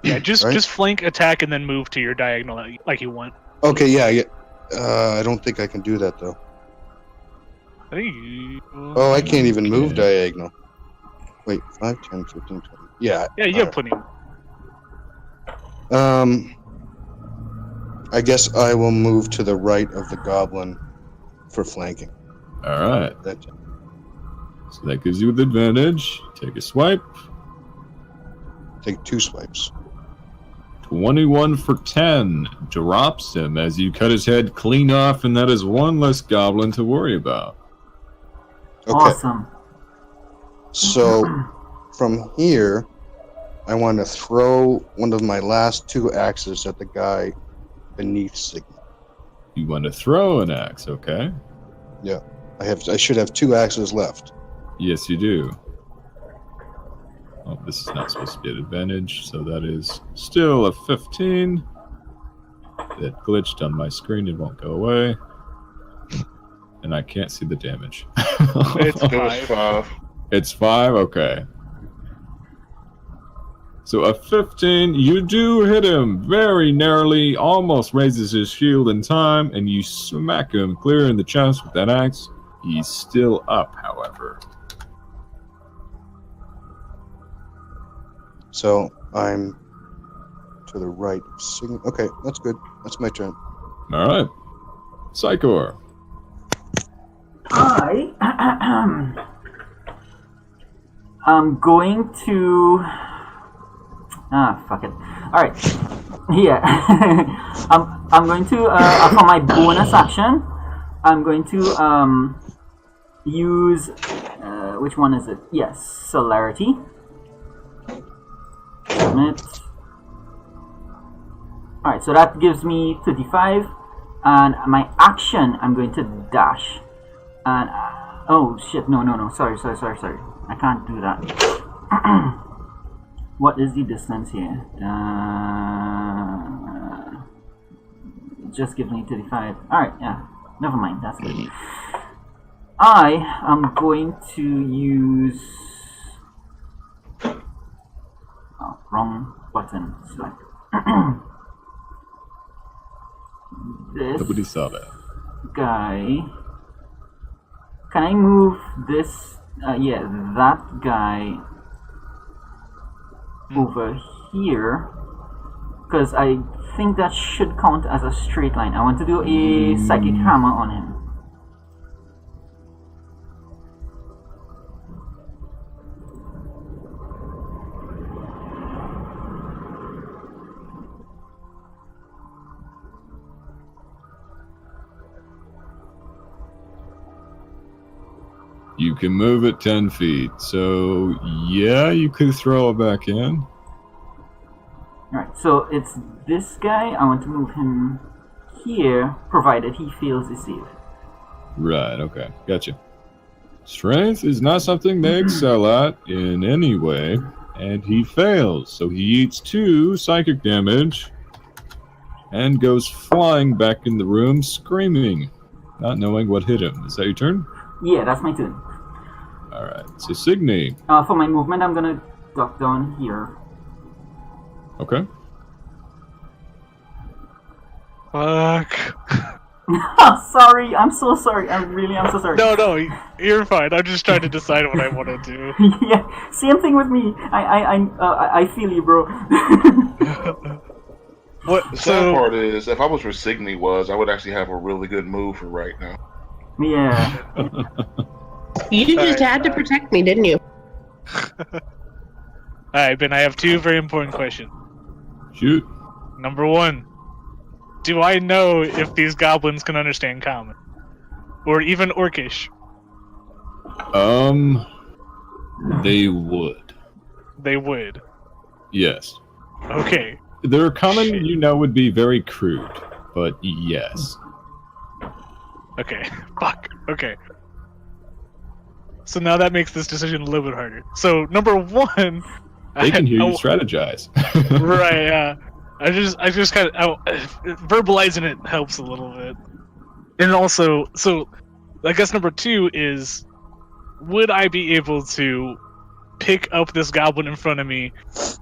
S7: Yeah, just
S8: Right?
S7: just flank, attack, and then move to your diagonal like you want.
S8: Okay, yeah. I don't think I can do that, though.
S7: I think you...
S8: Oh, I can't even move diagonal. Wait, 5, 10, 15, 20. Yeah.
S7: Yeah, you have plenty.
S8: I guess I will move to the right of the goblin for flanking.
S2: Alright. So that gives you the advantage. Take a swipe.
S8: Take 2 swipes.
S2: 21 for 10. Drops him as you cut his head clean off, and that is one less goblin to worry about.
S8: Okay.
S1: Awesome.
S8: So, from here, I want to throw one of my last 2 axes at the guy beneath Signy.
S2: You want to throw an axe, okay?
S8: Yeah. I should have 2 axes left.
S2: Yes, you do. Oh, this is not supposed to be an advantage, so that is still a 15. It glitched on my screen, it won't go away. And I can't see the damage.
S7: It's
S4: It was 5.
S2: It's 5? Okay. So a 15, you do hit him very narrowly, almost raises his shield in time, and you smack him clear in the chest with that axe. He's still up, however.
S8: So, I'm to the right of Signy. Okay, that's good. That's my turn.
S2: Alright. Psychor.
S1: I'm going to... fuck it. Alright. Yeah. I'm going to, for my bonus action, I'm going to, use, which one is it? Yes, Celerity. Submit. Alright, so that gives me 35, and my action, I'm going to dash. And, oh shit, no, sorry. I can't do that. What is the distance here? Just give me 35. Alright, yeah. Never mind, that's good. I am going to use... Oh, wrong button. Select. This
S2: Nobody saw that.
S1: guy... Can I move this... yeah, that guy... over here, because I think that should count as a straight line. I want to do a psychic hammer on him.
S2: You can move it 10 feet, so yeah, you could throw it back in.
S1: Alright, so it's this guy. I want to move him here, provided he fails the save.
S2: Right, okay, gotcha. Strength is not something they excel at in any way, and he fails, so he eats 2 psychic damage and goes flying back in the room screaming, not knowing what hit him. Is that your turn?
S1: Yeah, that's my turn.
S2: Alright, so Signy.
S1: For my movement, I'm gonna duck down here.
S2: Okay.
S7: Fuck.
S1: Sorry, I'm so sorry. I really am so sorry.
S7: No, you're fine. I'm just trying to decide what I want to do.
S1: Yeah, same thing with me. I feel you, bro.
S7: What?
S4: The sad part is, if I was where Signy was, I would actually have a really good move for right now.
S1: Yeah.
S6: You just had to protect me, didn't you?
S7: Alright, Ben, I have 2 very important questions.
S2: Shoot.
S7: Number 1, do I know if these goblins can understand Common? Or even Orcish?
S2: They would.
S7: They would.
S2: Yes.
S7: Okay.
S2: Their comment, would be very crude, but yes.
S7: Okay. Fuck. Okay. So now that makes this decision a little bit harder. So number one,
S2: They can hear you strategize.
S7: Right. Yeah. I just kind of verbalizing it helps a little bit, and also, so I guess number two is, would I be able to pick up this goblin in front of me,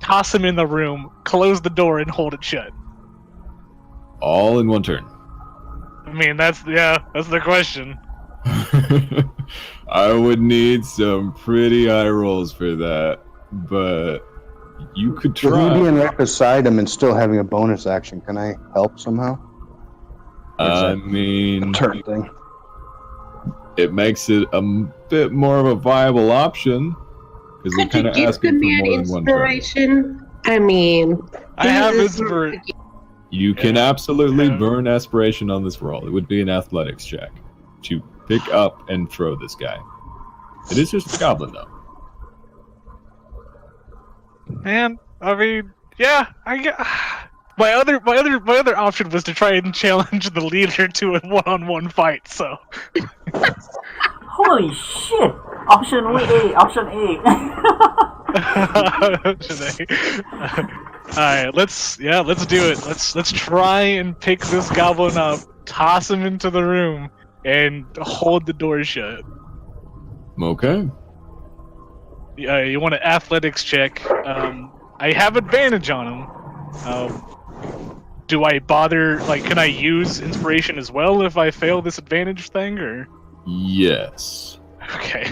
S7: toss him in the room, close the door, and hold it shut?
S2: All in one turn.
S7: I mean, that's the question.
S2: I would need some pretty high rolls for that, but you could
S8: With
S2: try.
S8: me being right beside him and still having a bonus action, can I help somehow?
S2: I mean,
S8: Turn thing.
S2: it makes it a bit more of a viable option because we're
S6: Could you
S2: kind of
S6: give the
S2: asking for
S6: man
S2: more than one turn.
S6: inspiration? I mean,
S7: I have
S6: this is-
S7: inspiration.
S2: You can absolutely
S7: Yeah.
S2: burn aspiration on this roll. It would be an athletics check to pick up and throw this guy. It is just a goblin, though.
S7: Man, I mean, yeah, I get. My other option was to try and challenge the leader to a one-on-one fight. So.
S1: Holy shit! Option A. Option A.
S7: Alright, let's do it. Let's try and pick this goblin up, toss him into the room, and hold the door shut.
S2: Okay.
S7: You want an athletics check? I have advantage on him. Do I bother? Like, can I use inspiration as well if I fail this advantage thing, or?
S2: Yes.
S7: Okay.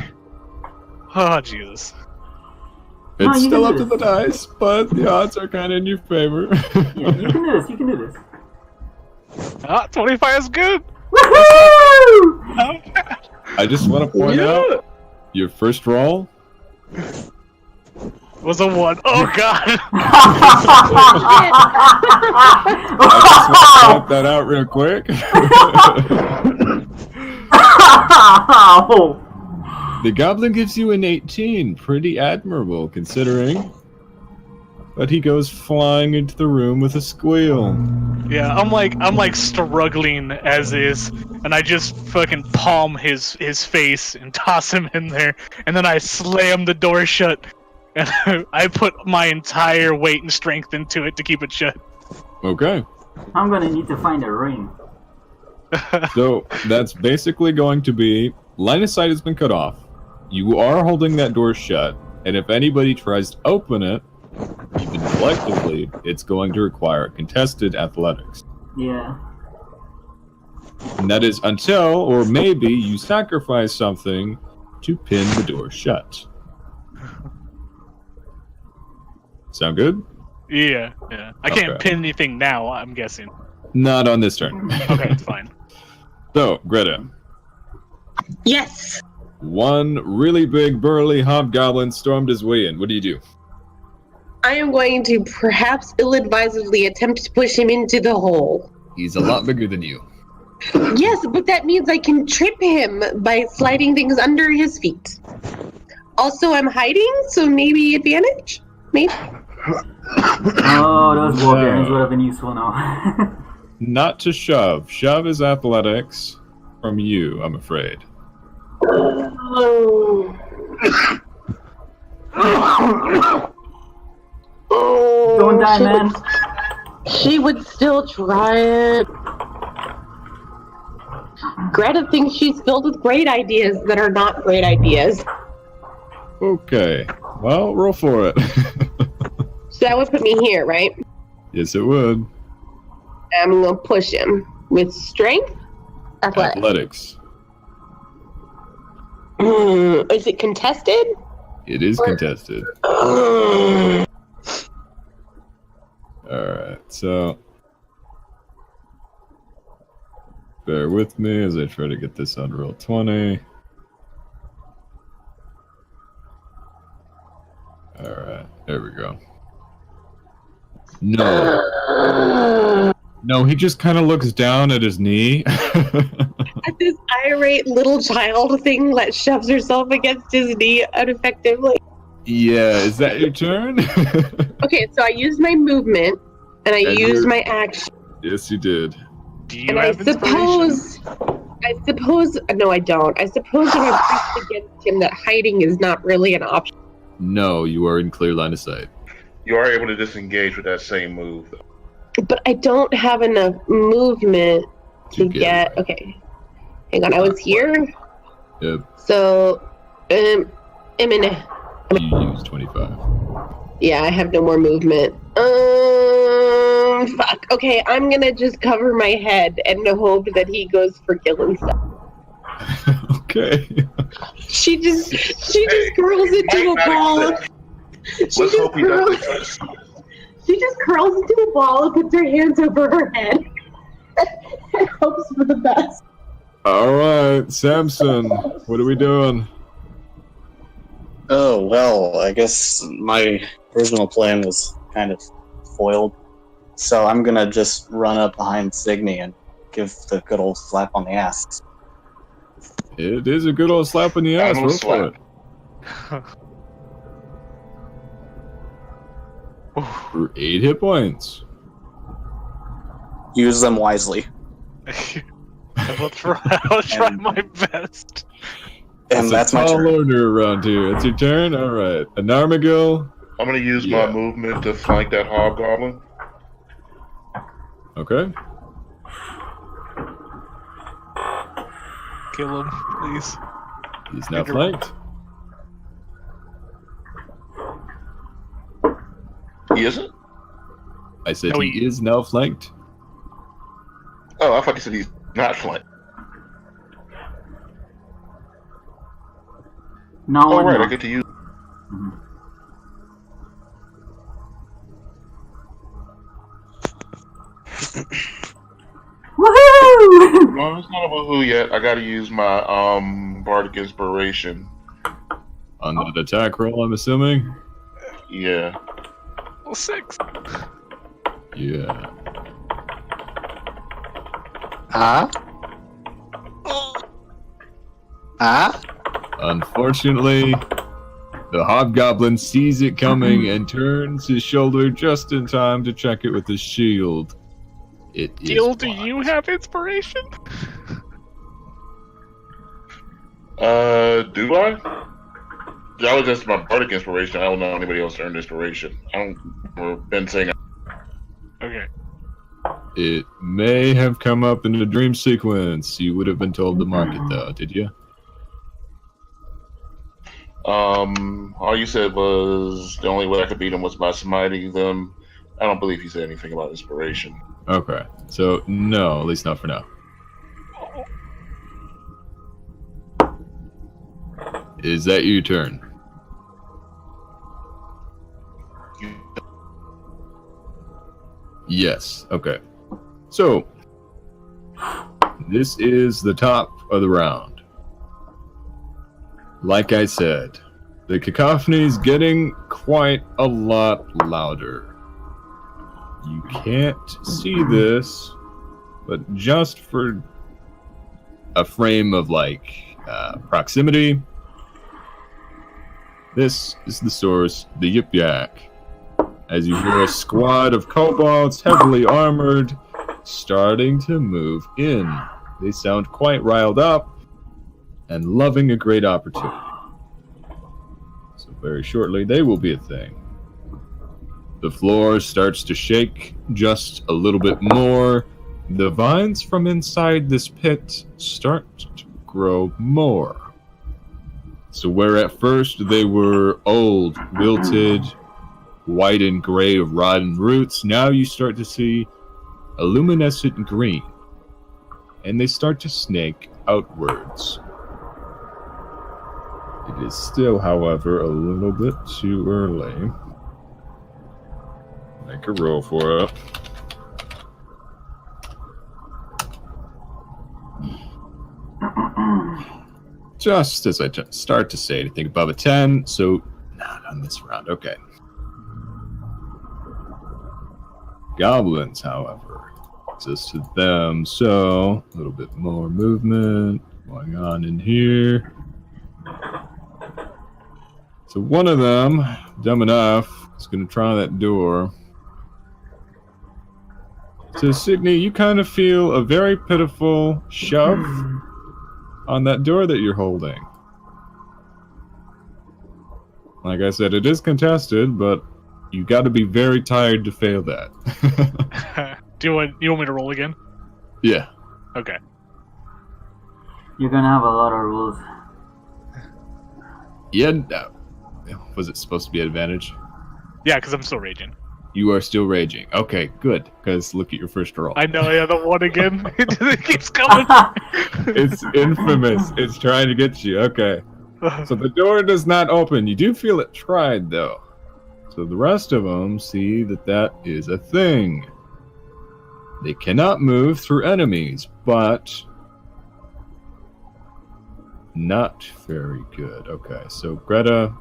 S7: Oh Jesus.
S1: No,
S2: It's
S1: you
S2: still
S1: can
S2: up
S1: do
S2: to the dice, but the odds are kind of in your favor.
S1: Yeah, you can do this. You can do this.
S7: 25 is good.
S1: Woohoo!
S2: I just want to point out your first roll.
S7: Was a 1. Oh God.
S2: I just want to point that out real quick. The goblin gives you an 18. Pretty admirable, considering. But he goes flying into the room with a squeal.
S7: Yeah, I'm like struggling as is, and I just fucking palm his face and toss him in there, and then I slam the door shut, and I put my entire weight and strength into it to keep it shut.
S2: Okay.
S1: I'm gonna need to find a ring.
S2: So that's basically going to be line of sight has been cut off. You are holding that door shut, and if anybody tries to open it, even collectively, it's going to require contested athletics.
S1: Yeah.
S2: And that is until, or maybe, you sacrifice something to pin the door shut. Sound good?
S7: Yeah. I can't
S2: Okay.
S7: pin anything now, I'm guessing.
S2: Not on this turn.
S7: Okay, it's fine.
S2: So, Greta,
S6: Yes.
S2: one really big burly hobgoblin stormed his way in. What do you do?
S6: I am going to perhaps ill-advisedly attempt to push him into the hole.
S2: He's a lot bigger than you.
S6: Yes, but that means I can trip him by sliding things under his feet. Also, I'm hiding, so maybe advantage? Maybe?
S1: Oh, those barbarians would have been useful now.
S2: Not to shove. Shove is athletics from you, I'm afraid.
S6: Oh.
S1: Don't die, man.
S6: She would still try it. Greta thinks she's filled with great ideas that are not great ideas.
S2: Okay. Well, roll for it.
S6: So that would put me here, right?
S2: Yes, it would.
S6: I'm gonna push him with strength.
S2: Athletics.
S6: Is it contested?
S2: It is contested.
S6: Uh,
S2: Alright, so bear with me as I try to get this on roll 20. Alright, there we go. No. No, he just kind of looks down at his knee.
S6: At this irate little child thing that shoves herself against his knee ineffectively.
S2: Yeah, is that your turn?
S6: Okay, so I used my movement And I
S2: And
S6: used
S2: you're-
S6: my action.
S2: Yes, you did.
S7: Do you
S6: And I
S7: have inspiration?
S6: suppose, no, I don't. I suppose if I pressed against him that hiding is not really an option.
S2: No, you are in clear line of sight.
S4: You are able to disengage with that same move. Though.
S6: But I don't have enough movement to get. Okay, hang on. I was here,
S2: Yep,
S6: so I'm in.
S2: you used 25.
S6: Yeah, I have no more movement. Fuck. Okay, I'm gonna just cover my head and hope that he goes for killing stuff.
S2: Okay.
S6: She just curls into a ball.
S4: Let's hope he doesn't.
S6: She just curls into a ball and puts her hands over her head and hopes for the best.
S2: All right, Samson, what are we doing?
S5: Oh, well, I guess my original plan was kind of foiled. So I'm gonna just run up behind Signy and give the good old slap on the ass.
S2: It is a good old slap in the ass.
S4: Animal
S2: Roll for it. For 8 hit points.
S5: Use them wisely.
S7: I'll try my best.
S5: And that's my
S2: tall
S5: turn.
S2: loner around here. It's your turn? All right. An Armagil.
S4: I'm going to use
S2: Yeah.
S4: my movement to flank that hobgoblin.
S2: Okay.
S7: Kill him, please.
S2: He's now flanked.
S4: He isn't?
S2: I said
S7: No,
S2: he is now flanked.
S4: Oh, I thought you said he's not flanked.
S1: No,
S4: Oh, right,
S1: no.
S4: I get to use.
S1: Mhm. Woohoo!
S4: No, it's not a woohoo yet. I got to use my bardic inspiration.
S2: On that attack roll, I'm assuming?
S4: Yeah.
S7: Well, 6.
S2: Yeah.
S5: Huh? Huh?
S2: Unfortunately, the hobgoblin sees it coming and turns his shoulder just in time to check it with his shield. It is
S7: Gil, do
S2: blocked.
S7: you have inspiration?
S4: Do I? That was just my bardic inspiration. I don't know anybody else earned inspiration. I don't remember Ben saying.
S7: Okay.
S2: It may have come up in the dream sequence. You would have been told to mark it, though, did you?
S4: All you said was the only way I could beat him was by smiting them. I don't believe he said anything about inspiration.
S2: Okay. So, no, at least not for now. Is that your turn? Yes. Okay. So, this is the top of the round. Like I said, the cacophony is getting quite a lot louder. You can't see this, but just for a frame of proximity, this is the source, the Yip Yak. As you hear a squad of kobolds, heavily armored, starting to move in. They sound quite riled up and loving a great opportunity. So very shortly, they will be a thing. The floor starts to shake just a little bit more. The vines from inside this pit start to grow more. So where at first they were old, wilted, white and gray of rotten roots, now you start to see a luminescent green. And they start to snake outwards. It is still, however, a little bit too early. Make a roll for it. Just as I start to say anything above a 10, so not on this round. Okay. Goblins, however, just to them, so a little bit more movement going on in here. So one of them, dumb enough, is going to try that door. So, Signy, you kind of feel a very pitiful shove on that door that you're holding. Like I said, it is contested, but you got to be very tired to fail that.
S7: Do you want me to roll again?
S2: Yeah.
S7: Okay.
S1: You're gonna have a lot of rules.
S2: Yeah. No. Was it supposed to be an advantage?
S7: Yeah, because I'm still raging.
S2: You are still raging. Okay, good. Because look at your first roll.
S7: I know, yeah, the one again. It keeps coming.
S2: It's infamous. It's trying to get you. Okay. So the door does not open. You do feel it tried, though. So the rest of them see that that is a thing. They cannot move through enemies, but not very good. Okay, so Greta,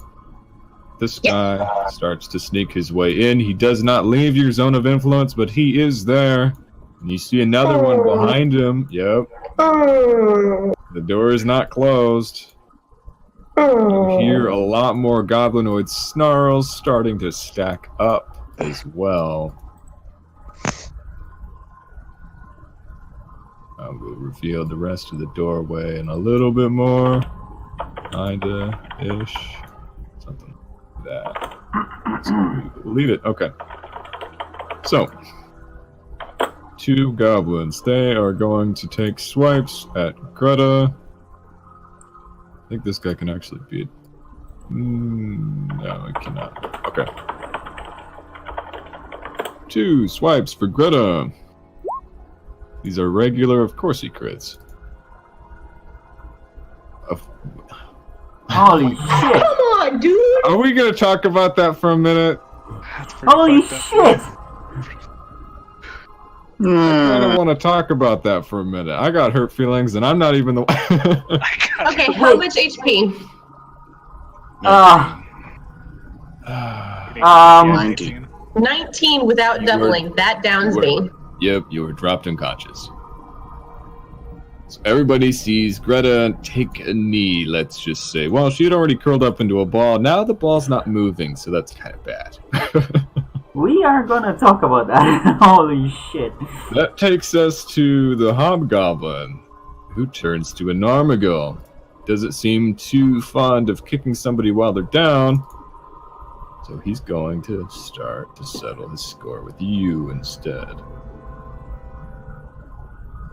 S2: this guy starts to sneak his way in. He does not leave your zone of influence, but he is there. And you see another one behind him. Yep. The door is not closed. You hear a lot more goblinoid snarls starting to stack up as well. I will reveal the rest of the doorway and a little bit more. Kinda-ish. Something like that. So leave it. Okay. So, 2 goblins. They are going to take swipes at Greta. I think this guy can actually beat. No, he cannot. Okay. 2 swipes for Greta. These are regular, of course he crits.
S1: Holy shit!
S6: Come on, dude!
S2: Are we gonna talk about that for a minute?
S7: That's pretty
S1: Holy
S7: fucked up.
S1: shit!
S2: I don't want to talk about that for a minute. I got hurt feelings, and I'm not even the.
S6: Okay, how much HP?
S5: 19.
S6: 19 without doubling. That downs me.
S2: Yep, you were dropped unconscious. So everybody sees Greta take a knee, let's just say. Well, she had already curled up into a ball. Now the ball's not moving, so that's kind of bad.
S1: We are gonna talk about that. Holy shit.
S2: That takes us to the Hobgoblin, who turns to an Armagal. Doesn't seem too fond of kicking somebody while they're down, so he's going to start to settle his score with you instead.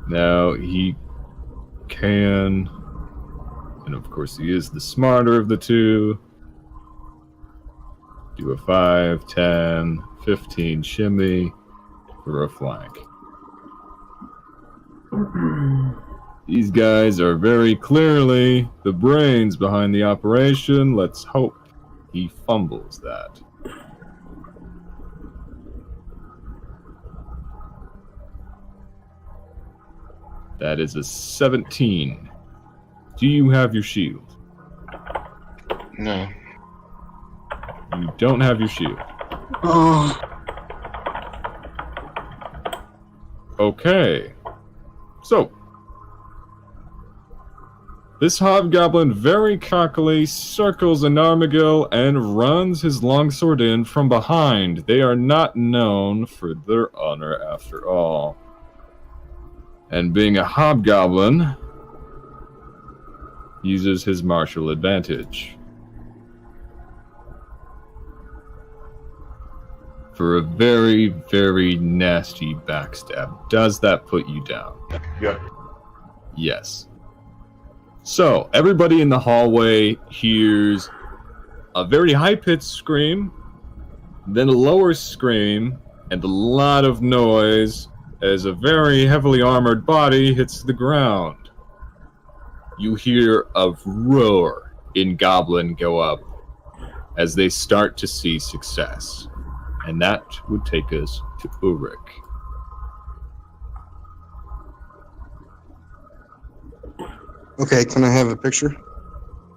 S2: Now he can, and of course he is the smarter of the two, do a 5, 10, 15 shimmy for a flank. These guys are very clearly the brains behind the operation. Let's hope he fumbles that. That is a 17. Do you have your shield?
S4: No.
S2: You don't have your shield.
S5: Oh.
S2: Okay. So, this hobgoblin very cockily circles an Armagal and runs his longsword in from behind. They are not known for their honor after all. And being a hobgoblin, uses his martial advantage. For a very, very nasty backstab. Does that put you down?
S4: Yep.
S2: Yes. So, everybody in the hallway hears a very high-pitched scream, then a lower scream, and a lot of noise as a very heavily armored body hits the ground. You hear a roar in Goblin go up as they start to see success. And that would take us to Ulrich.
S8: Okay, can I have a picture?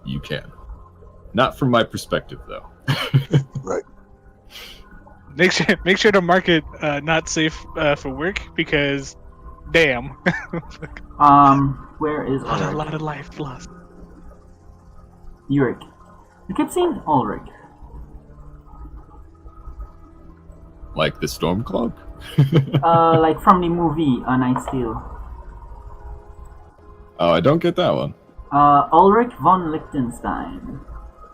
S2: You can. Not from my perspective, though.
S8: Right.
S7: Make sure to mark it not safe for work because, damn.
S1: Where is
S7: A
S1: Ulrich?
S7: lot of life lost.
S1: Ulrich. You keep saying Ulrich.
S2: Like the Stormcloak?
S1: Like from the movie A Knight's Tale.
S2: Oh, I don't get that one.
S1: Ulrich von Liechtenstein.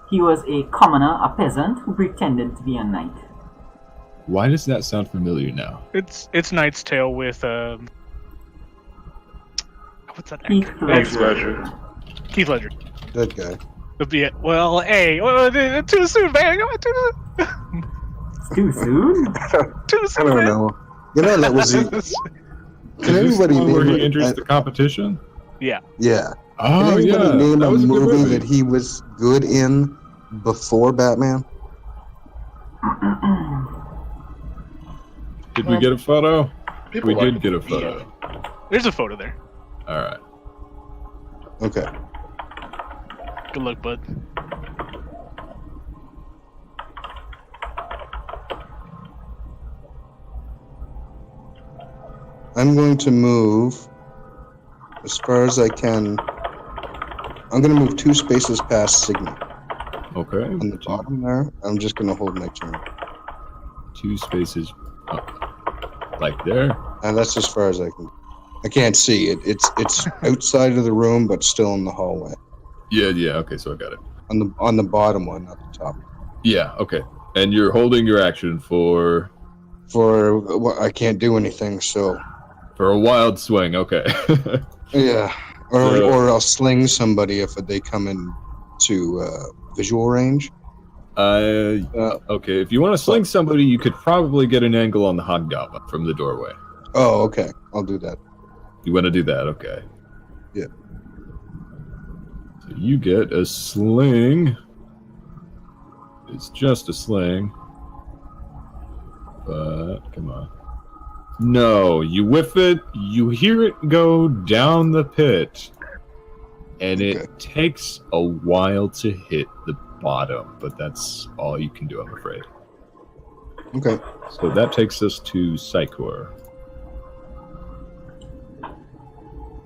S1: He was a commoner, a peasant, who pretended to be a knight.
S2: Why does that sound familiar now?
S7: It's Knight's Tale with what's that
S1: Keith
S7: actor?
S1: Ledger.
S7: Keith Ledger.
S8: That guy.
S7: Well, hey, too soon, man.
S1: Too soon?
S7: Too
S8: I
S7: soon,
S8: don't
S7: man.
S8: know. You know, that was the. Can
S2: Is this
S8: anybody
S2: the one where
S8: name
S2: he enters the competition?
S7: Yeah.
S8: Yeah.
S2: Oh,
S8: Can
S2: yeah.
S8: anybody name
S2: That
S8: a
S2: was a good
S8: movie
S2: movie.
S8: that he was good in before Batman?
S2: Did we get a photo?
S4: People
S2: We
S4: like
S2: did get a photo.
S7: There's a photo there.
S2: All right.
S8: Okay.
S7: Good luck, bud.
S8: I'm going to move as far as I can. I'm going to move 2 spaces past Sigma.
S2: Okay.
S8: On the bottom there, I'm just going to hold my turn.
S2: 2 spaces up. Like there?
S8: And that's as far as I can. I can't see it. It's outside of the room, but still in the hallway.
S2: Yeah. Okay, so I got it.
S8: On the bottom one, not the top.
S2: Yeah. Okay. And you're holding your action for
S8: I can't do anything, so
S2: a wild swing. Okay.
S8: yeah. Or
S2: So-
S8: or I'll sling somebody if they come in to visual range.
S2: Okay. If you want to sling somebody, you could probably get an angle on the hobgoblin from the doorway.
S8: Oh, okay. I'll do that.
S2: You want to do that? Okay.
S8: Yeah.
S2: So you get a sling. It's just a sling. But come on. No, you whiff it, you hear it go down the pit, and
S8: Okay.
S2: it takes a while to hit the bottom, but that's all you can do, I'm afraid.
S8: Okay.
S2: So that takes us to Psychor.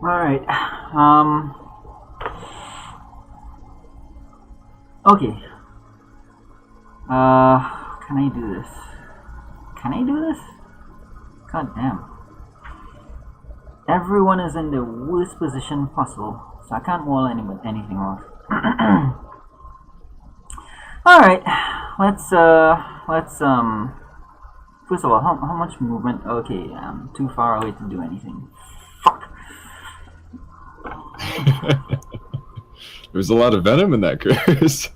S1: Alright. Okay. Can I do this? Can I do this? God damn. Everyone is in the worst position possible, so I can't wall anything off. Alright. Let's first of all, how much movement? Okay, I'm too far away to do anything. Fuck.
S2: There's a lot of venom in that curse.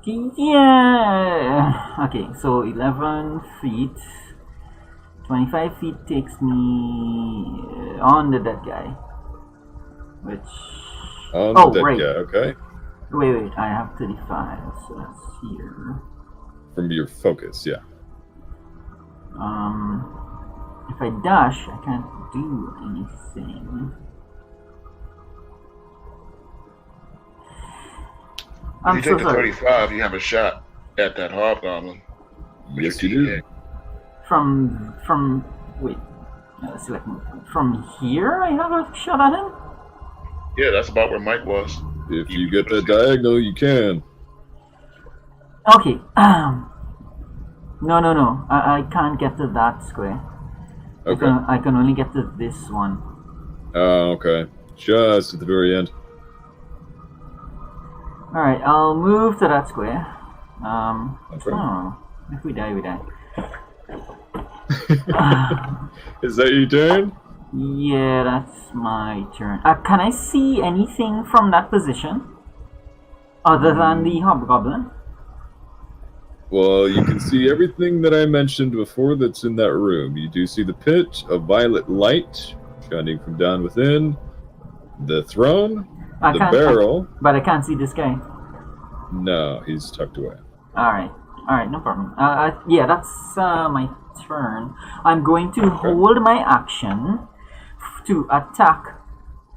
S1: Yeah. Okay, so 11 feet. 25 feet takes me on the dead guy. Which.
S2: On
S1: Oh,
S2: the dead
S1: right.
S2: guy, okay?
S1: Wait, I have 35, so that's here.
S2: From your focus, yeah.
S1: If I dash, I can't do anything.
S4: If
S1: I'm
S4: you
S1: so
S4: take the
S1: sorry.
S4: 35, you have a shot at that hobgoblin.
S2: Yes, you do.
S1: From wait, select move. From here, I have a shot at him.
S4: Yeah, that's about where Mike was.
S2: If you get that diagonal, you can.
S1: Okay. No. I can't get to that square.
S2: Okay.
S1: I can only get to this one.
S2: Oh, okay. Just at the very end.
S1: Alright, I'll move to that square.
S2: Okay.
S1: Oh, if we die, we die.
S2: Is that your turn?
S1: Yeah, that's my turn. Can I see anything from that position? Other than the hobgoblin?
S2: Well, you can see everything that I mentioned before that's in that room. You do see the pit, a violet light shining from down within, the throne, the barrel.
S1: But I can't see this guy.
S2: No, he's tucked away.
S1: Alright, no problem. Yeah, that's my turn. I'm going to hold my action to attack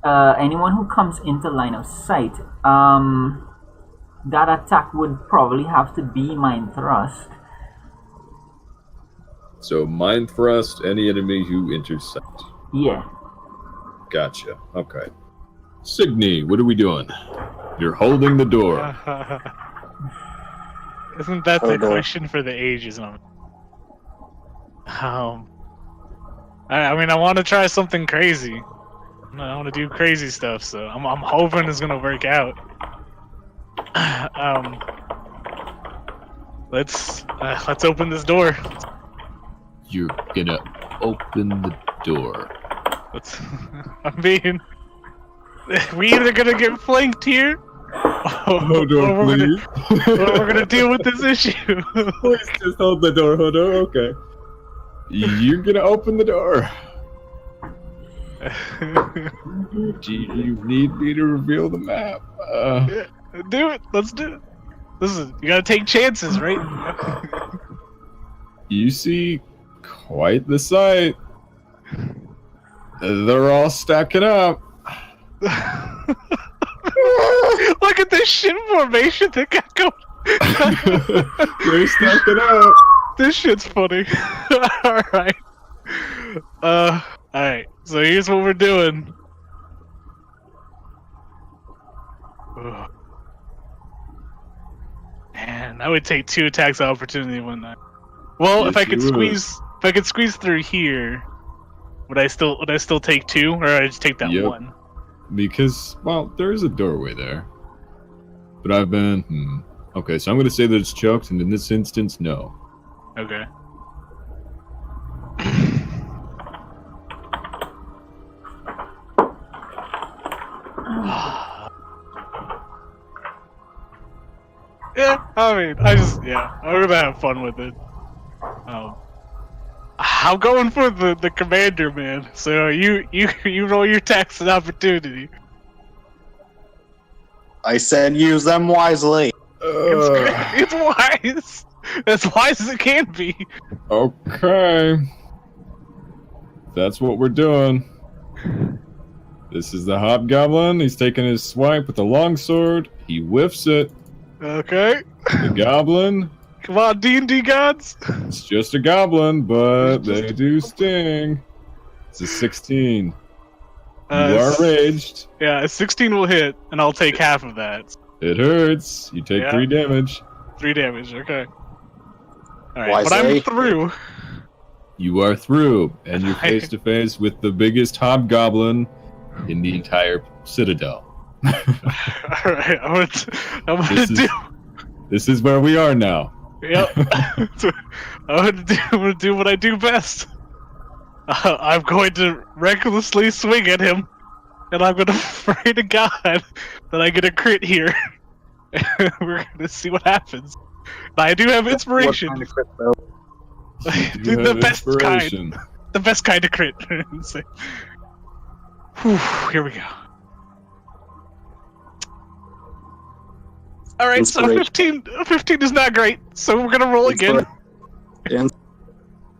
S1: anyone who comes into line of sight. That attack would probably have to be Mind Thrust.
S2: So, mind thrust, any enemy who enters sight.
S1: Yeah.
S2: Gotcha. Okay. Signy, what are we doing? You're holding the door.
S7: Isn't that the
S5: Hold on.
S7: question for the ages? I mean, I want to try something crazy. I want to do crazy stuff, so I'm hoping it's gonna work out. Let's open this door.
S2: You're gonna open the door.
S7: I mean, we either gonna get flanked here, or we're gonna deal with this issue.
S2: Please just hold the door, Hodor. Okay. You're gonna open the door. Do you need me to reveal the map?
S7: Yeah, do it. Let's do it. Listen, you gotta take chances, right?
S2: You see quite the sight. They're all stacking up.
S7: Look at this shit formation that got going.
S2: They're stacking up.
S7: This shit's funny. Alright. Alright. So here's what we're doing. Ugh. Man, I would take 2 attacks of opportunity, wouldn't I? Well,
S2: Yes,
S7: if I could
S2: you would.
S7: squeeze through here, would I still take 2, or would I just take that
S2: Yep.
S7: 1?
S2: Because, well, there is a doorway there. But I've been... Okay, so I'm going to say that it's choked, and in this instance, no.
S7: Okay. Yeah, I mean, I'm gonna have fun with it. I'm going for the commander, man. So you roll your tax and opportunity.
S5: I said use them wisely.
S7: It's wise. As wise as it can be.
S2: Okay. That's what we're doing. This is the hobgoblin. He's taking his swipe with the longsword. He whiffs it.
S7: Okay.
S2: The goblin.
S7: Come on, D&D gods.
S2: It's just a goblin, but they do sting. It's a 16. You are raged.
S7: Yeah, a 16 will hit, and I'll take half of that.
S2: It hurts. You take 3 damage.
S7: 3 damage, okay. Alright, but I'm through.
S2: You are through, and you're face to face with the biggest hobgoblin in the entire citadel.
S7: Alright, I'm gonna do...
S2: This is where we are now.
S7: Yep. I'm gonna do what I do best. I'm going to recklessly swing at him, and I'm gonna pray to God that I get a crit here. We're gonna see what happens. I do have inspiration.
S5: What kind of crit, though?
S7: The best kind. The best kind of crit. Whew, here we go. Alright, so 15 is not great, so we're gonna roll again.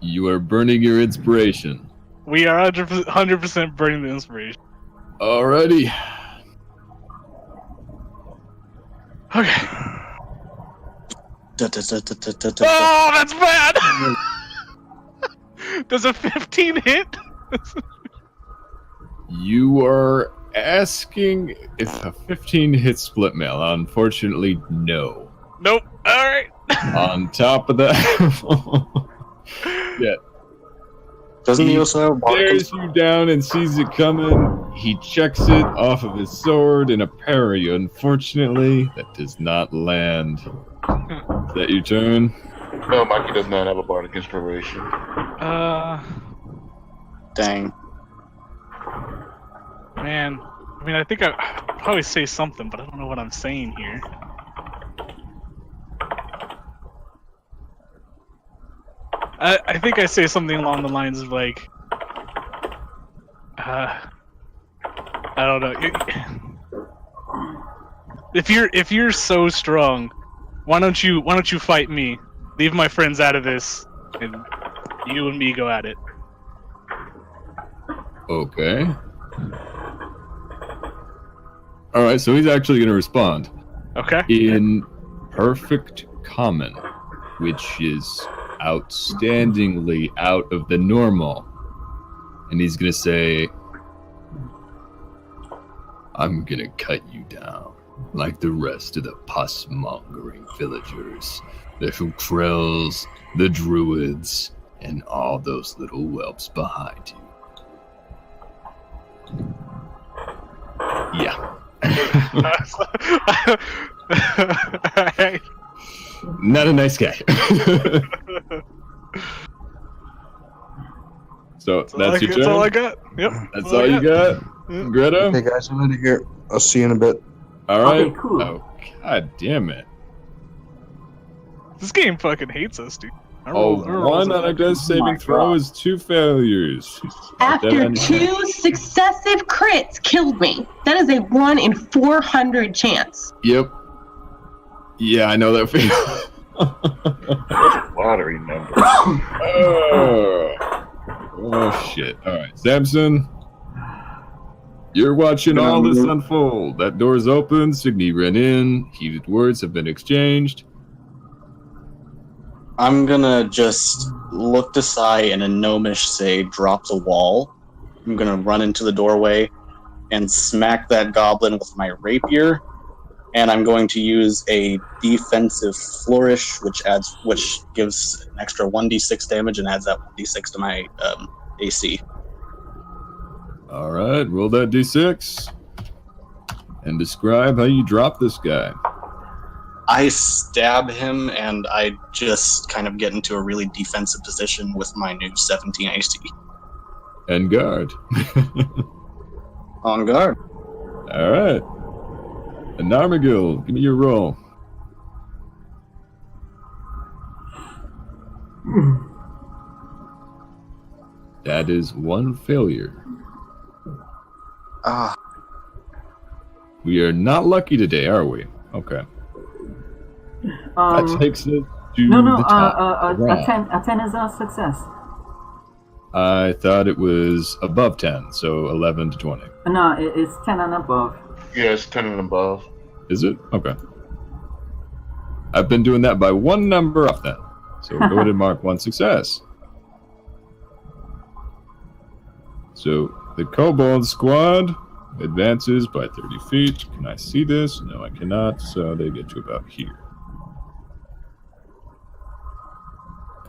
S2: You are burning your inspiration.
S7: We are 100% burning the inspiration.
S2: Alrighty.
S7: Okay. Oh, that's bad! Does a 15 hit?
S2: You are asking if a 15 hit split mail. Unfortunately, no.
S7: Nope. Alright.
S2: On top of that, yeah.
S5: Doesn't he also
S2: stares you down and sees it coming. He checks it off of his sword in a parry. Unfortunately, that does not land. Is that your turn?
S4: No, Mikey does not have a bardic inspiration.
S5: Dang.
S7: Man, I mean, I think I'd probably say something, but I don't know what I'm saying here. I think I say something along the lines of like, I don't know. If you're so strong, why don't you fight me? Leave my friends out of this, and you and me go at it.
S2: Okay. Alright, so he's actually going to respond.
S7: Okay.
S2: In perfect common, which is outstandingly out of the normal. And he's going to say, I'm going to cut you down like the rest of the pus-mongering villagers. The Hukrels, the Druids, and all those little whelps behind you. Yeah. Not a nice guy. So that's your turn?
S7: That's all I got. Yep.
S2: That's all you got? Greta?
S8: Okay, guys, I'm out of here. I'll see you in a bit.
S2: All right.
S1: Okay, cool.
S2: Oh, god damn it.
S7: This game fucking hates us, dude.
S2: One on a death saving throw is 2 failures.
S6: After 2 successive crits killed me. That is a 1 in 400 chance.
S2: Yep. Yeah, I know that feeling.
S4: Lottery number.
S2: Oh, shit. Alright, Samson. You're watching all this unfold. That door's open, Signy ran in, heated words have been exchanged.
S5: I'm gonna just look to Sai and in Gnomish say, drop the wall. I'm gonna run into the doorway and smack that goblin with my rapier. And I'm going to use a defensive flourish, which gives an extra 1d6 damage and adds that 1d6 to my AC.
S2: Alright, roll that d6. And describe how you drop this guy.
S5: I stab him, and I just kind of get into a really defensive position with my new 17 AC.
S2: And guard.
S5: On guard.
S2: Alright. And Armagil, give me your roll. That is 1 failure.
S5: Ah,
S2: We are not lucky today, are we? Okay. That takes it to
S1: No,
S2: the top.
S1: a 10 is a success.
S2: I thought it was above 10, so 11 to 20.
S1: No, it's 10 and above.
S4: Yeah, it's 10 and above.
S2: Is it? Okay. I've been doing that by 1 number up then. So go ahead and mark 1 success. So the Kobold Squad advances by 30 feet. Can I see this? No, I cannot. So they get to about here.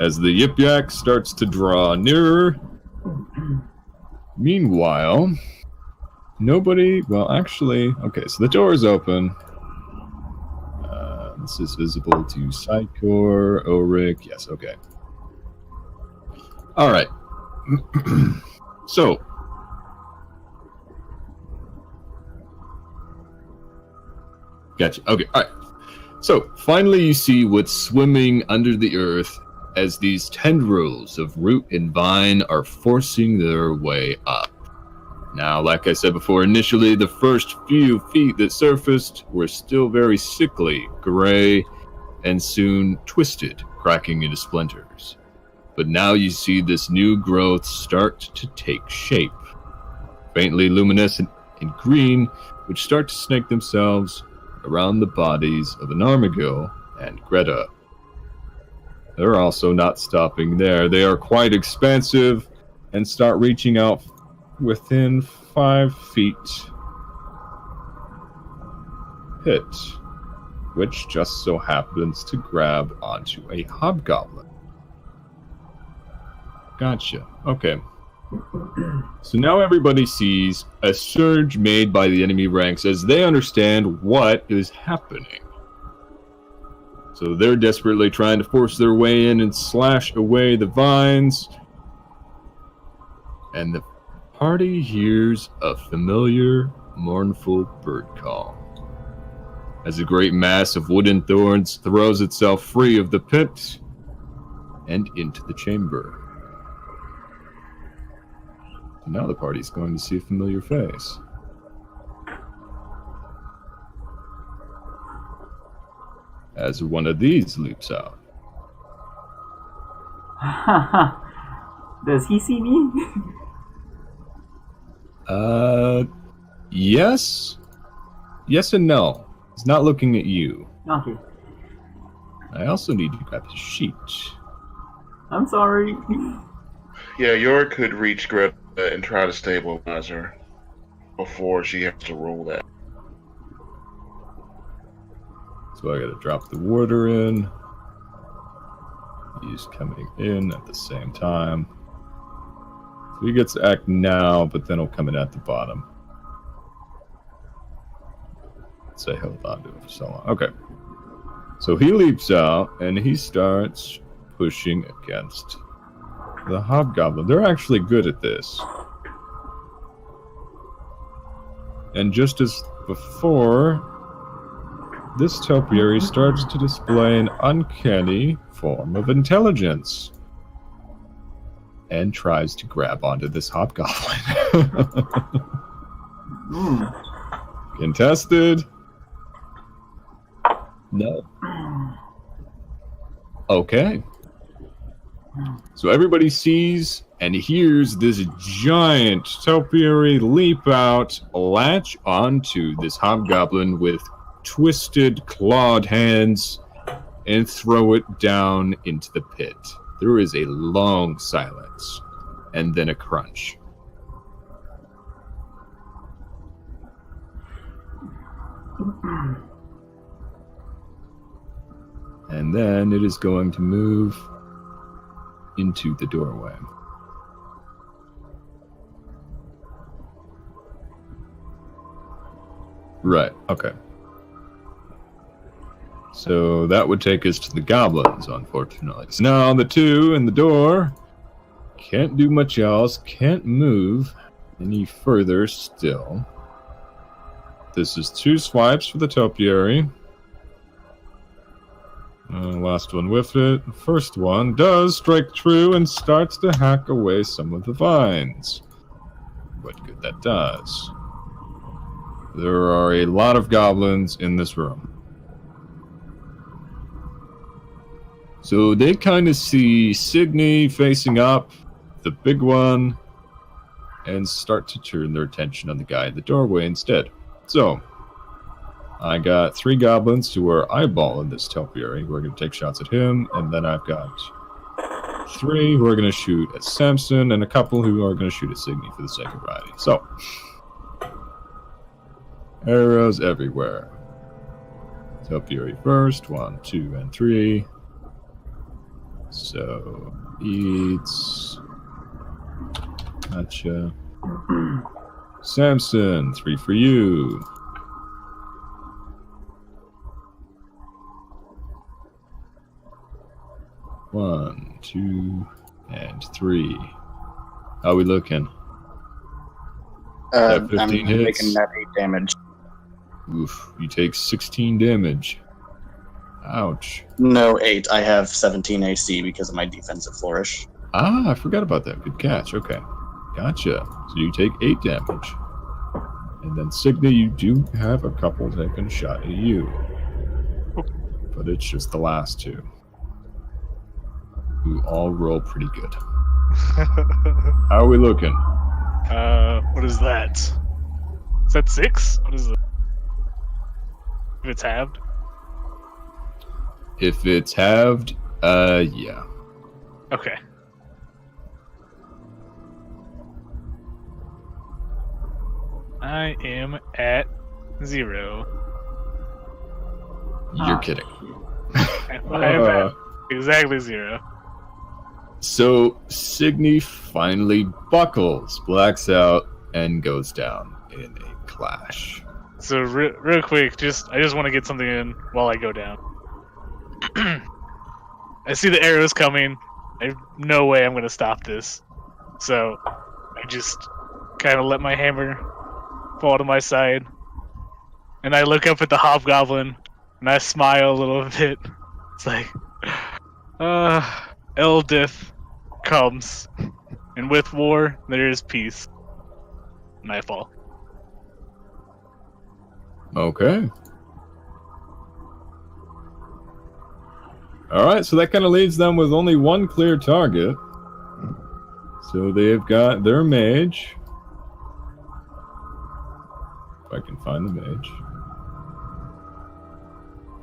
S2: As the Yip Yak starts to draw nearer. Meanwhile, nobody... Well, actually... Okay, so the door is open. This is visible to Psychor, Ulrich. Yes, okay. Alright. So... Gotcha. Okay, alright. So, finally you see what's swimming under the earth as these tendrils of root and vine are forcing their way up. Now, like I said before, initially the first few feet that surfaced were still very sickly, gray, and soon twisted, cracking into splinters. But now you see this new growth start to take shape. Faintly luminescent and green, which start to snake themselves around the bodies of Anarmagil and Greta. They're also not stopping there. They are quite expansive and start reaching out within 5 feet. Hit, which just so happens to grab onto a hobgoblin. Gotcha. Okay. So now everybody sees a surge made by the enemy ranks as they understand what is happening. So they're desperately trying to force their way in and slash away the vines. And the party hears a familiar, mournful bird call. As a great mass of wooden thorns throws itself free of the pit and into the chamber. Now the party's going to see a familiar face. As one of these leaps out.
S1: Does he see me?
S2: Yes. Yes and no. He's not looking at you.
S1: Okay.
S2: I also need to grab his sheet.
S1: I'm sorry.
S4: Yeah, York could reach Greta and try to stabilize her before she has to roll that.
S2: So I gotta drop the warder in. He's coming in at the same time. So he gets to act now, but then he'll come in at the bottom. Say hold on to it for so long. Okay. So he leaps out and he starts pushing against the hobgoblin. They're actually good at this. And just as before, this topiary starts to display an uncanny form of intelligence and tries to grab onto this hobgoblin. Contested. No. Okay. So everybody sees and hears this giant topiary leap out, latch onto this hobgoblin with twisted, clawed hands, and throw it down into the pit. There is a long silence, and then a crunch. And then it is going to move into the doorway. Right, okay. So that would take us to the goblins, unfortunately. So now the two in the door can't do much else, can't move any further still. This is 2 swipes for the topiary. Last one with it. First one does strike true and starts to hack away some of the vines. What good that does. There are a lot of goblins in this room. So they kind of see Signy facing up, the big one, and start to turn their attention on the guy in the doorway instead. So, I got 3 goblins who are eyeballing this topiary who are going to take shots at him, and then I've got 3 who are going to shoot at Samson, and a couple who are going to shoot at Signy for the sake of variety. So, arrows everywhere. Topiary first, 1, 2, and 3. So, eats. Gotcha. Samson, 3 for you. One, 2, and 3. How we looking?
S5: I'm
S2: 15 hits.
S5: making that 8 damage.
S2: Oof, you take 16 damage. Ouch.
S5: No, 8. I have 17 AC because of my defensive flourish.
S2: Ah, I forgot about that. Good catch. Okay. Gotcha. So you take 8 damage. And then Signy, you do have a couple taking a shot at you. But it's just the last 2. Who all roll pretty good. How are we looking?
S7: What is that? Is that 6? What is it? If it's halved?
S2: If it's halved, yeah.
S7: Okay. I am at 0.
S2: You're kidding.
S7: I am at exactly 0.
S2: So Signy finally buckles, blacks out, and goes down in a clash.
S7: So real quick, I just want to get something in while I go down. I see the arrows coming. I have no way I'm going to stop this. So I just kind of let my hammer fall to my side. And I look up at the hobgoblin and I smile a little bit. It's like, Eldith comes, and with war there is peace. And I fall.
S2: Okay. Alright, so that kind of leaves them with only one clear target. So they've got their mage. If I can find the mage.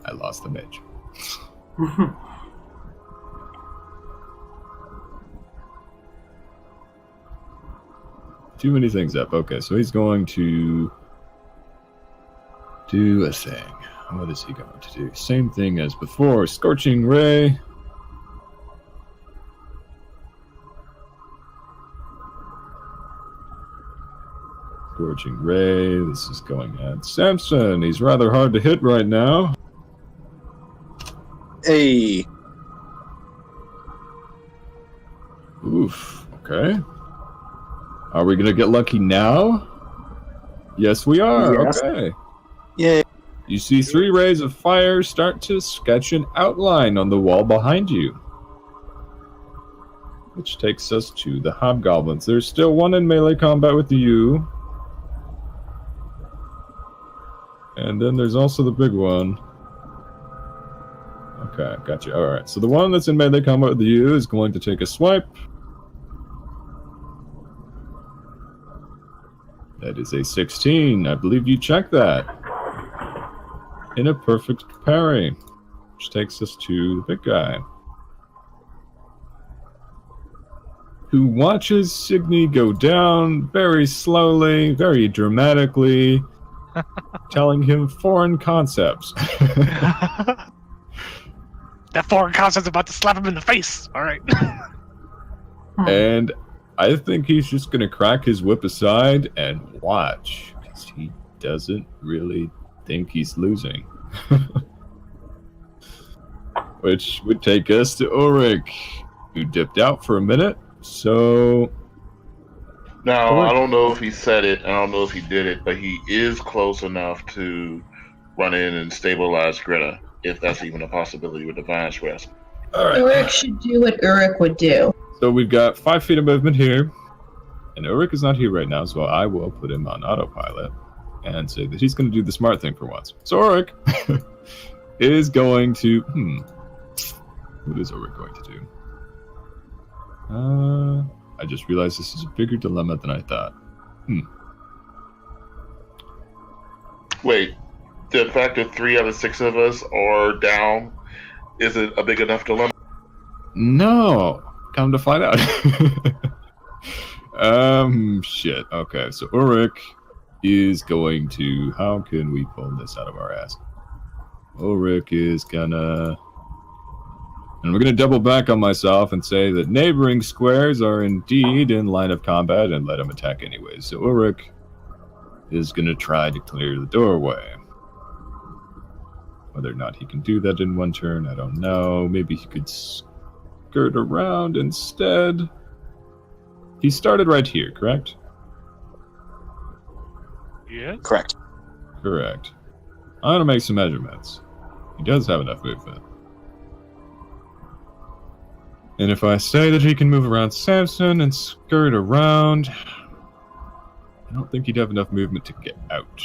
S2: I lost the mage. Too many things up. Okay, so he's going to do a thing. What is he going to do? Same thing as before. Scorching Ray. Scorching Ray. This is going at Samson. He's rather hard to hit right now.
S5: Hey.
S2: Oof. Okay. Are we gonna get lucky now? Yes, we are.
S5: Yes.
S2: Okay.
S5: Yay.
S2: You see 3 rays of fire start to sketch an outline on the wall behind you. Which takes us to the hobgoblins. There's still one in melee combat with you. And then there's also the big one. Okay, gotcha. Alright, so the one that's in melee combat with you is going to take a swipe. That is a 16. I believe you checked that. In a perfect parry. Which takes us to the big guy. Who watches Signy go down very slowly, very dramatically, telling him foreign concepts.
S7: That foreign concept's about to slap him in the face. All right.
S2: And I think he's just going to crack his whip aside and watch, because he doesn't really think he's losing. Which would take us to Ulrich, who dipped out for a minute. So...
S4: Now, I don't know if he said it, I don't know if he did it, but he is close enough to run in and stabilize Greta, if that's even a possibility with Divine Grasp.
S2: Alright.
S6: Ulrich should do what Ulrich would do.
S2: So we've got 5 feet of movement here. And Ulrich is not here right now, so I will put him on autopilot and say that he's going to do the smart thing for once. So Ulrich is going to... What is Ulrich going to do? I just realized this is a bigger dilemma than I thought.
S4: Wait, the fact that 3 out of 6 of us are down, is it a big enough dilemma?
S2: No! Come to find out. Shit. Okay, so Ulrich is going to... How can we pull this out of our ass? Ulrich is gonna... And we're going to double back on myself and say that neighboring squares are indeed in line of combat and let him attack anyways. So Ulrich is going to try to clear the doorway. Whether or not he can do that in one turn, I don't know. Maybe he could skirt around instead. He started right here, correct?
S7: Yeah.
S5: Correct.
S2: Correct. I'm going to make some measurements. He does have enough movement. And if I say that he can move around Samson and skirt around, I don't think he'd have enough movement to get out.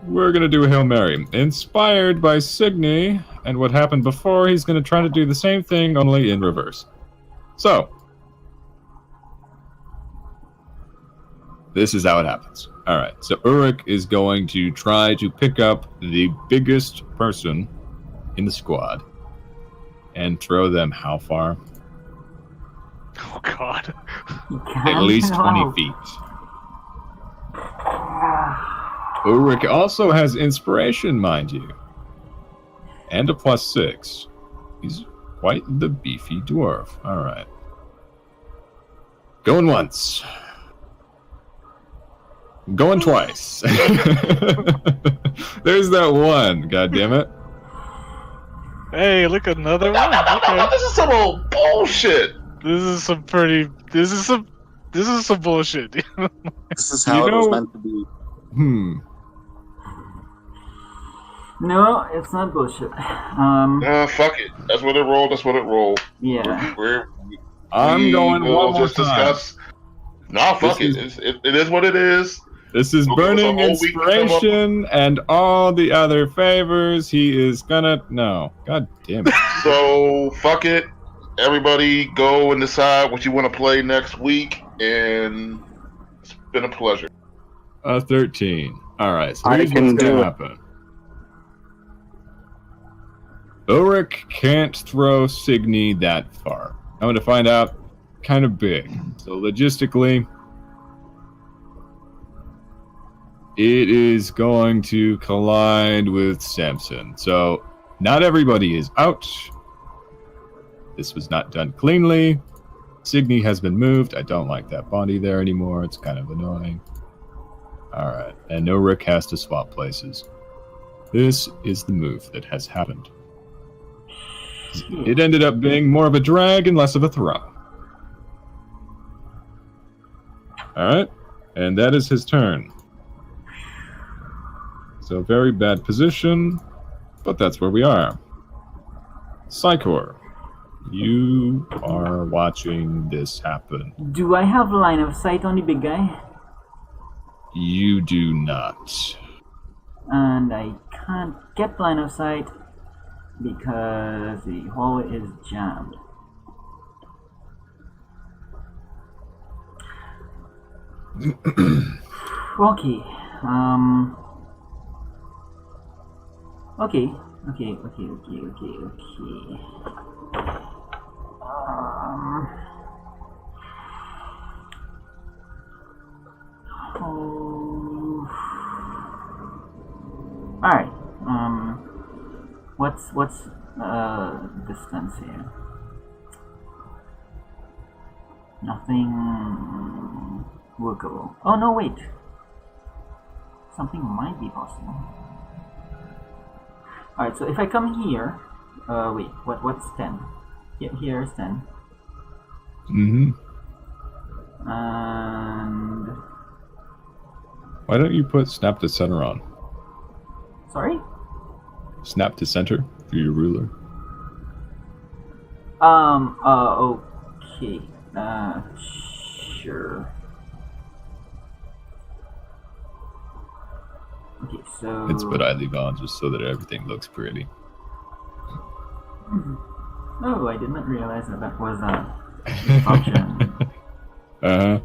S2: We're going to do a Hail Mary. Inspired by Signy and what happened before, he's going to try to do the same thing, only in reverse. So, this is how it happens. Alright, so Ulrich is going to try to pick up the biggest person in the squad and throw them how far?
S7: Oh God.
S2: At least 20 feet. Ulrich also has inspiration, mind you. And a +6. He's quite the beefy dwarf. Alright. Going once. Going twice. There's that one, goddammit.
S7: Hey, look, another one. Okay.
S4: This is some old bullshit.
S7: This is some pretty. This is some bullshit.
S5: This is how it was meant to be.
S1: No, it's not bullshit.
S4: Fuck it. That's what it rolled. That's what it rolled.
S1: Yeah.
S2: I'm going one more time.
S4: Nah, fuck it. It is what it is.
S2: This is burning inspiration and all the other favors. He is gonna... No. God damn it.
S4: So, fuck it. Everybody go and decide what you want to play next week. And it's been a pleasure.
S2: 13. Alright, so
S5: I
S2: here's
S5: can
S2: what's
S5: do
S2: gonna
S5: it.
S2: happen. Ulrich can't throw Signy that far. I'm going to find out kind of big. So logistically... It is going to collide with Samson. So, not everybody is out. This was not done cleanly. Signy has been moved. I don't like that body there anymore. It's kind of annoying. Alright, and no Rick has to swap places. This is the move that has happened. It ended up being more of a drag and less of a throw. Alright, and that is his turn. So very bad position, but that's where we are. Psychor, you are watching this happen.
S1: Do I have line of sight on the big guy?
S2: You do not.
S1: And I can't get line of sight because the hallway is jammed. Okay. Okay. Alright. What's distance here? Nothing workable. Oh no, wait. Something might be possible. Alright, so if I come here, wait, what's 10? Yeah, here's 10.
S2: Mm-hmm.
S1: And
S2: Why don't you put snap to center on?
S1: sorry?
S2: Snap to center for your ruler.
S1: Okay. Sure. Okay, so
S2: It's what I leave on just so that everything looks pretty.
S1: Oh, I did not realize that was a option.
S2: Uh-huh.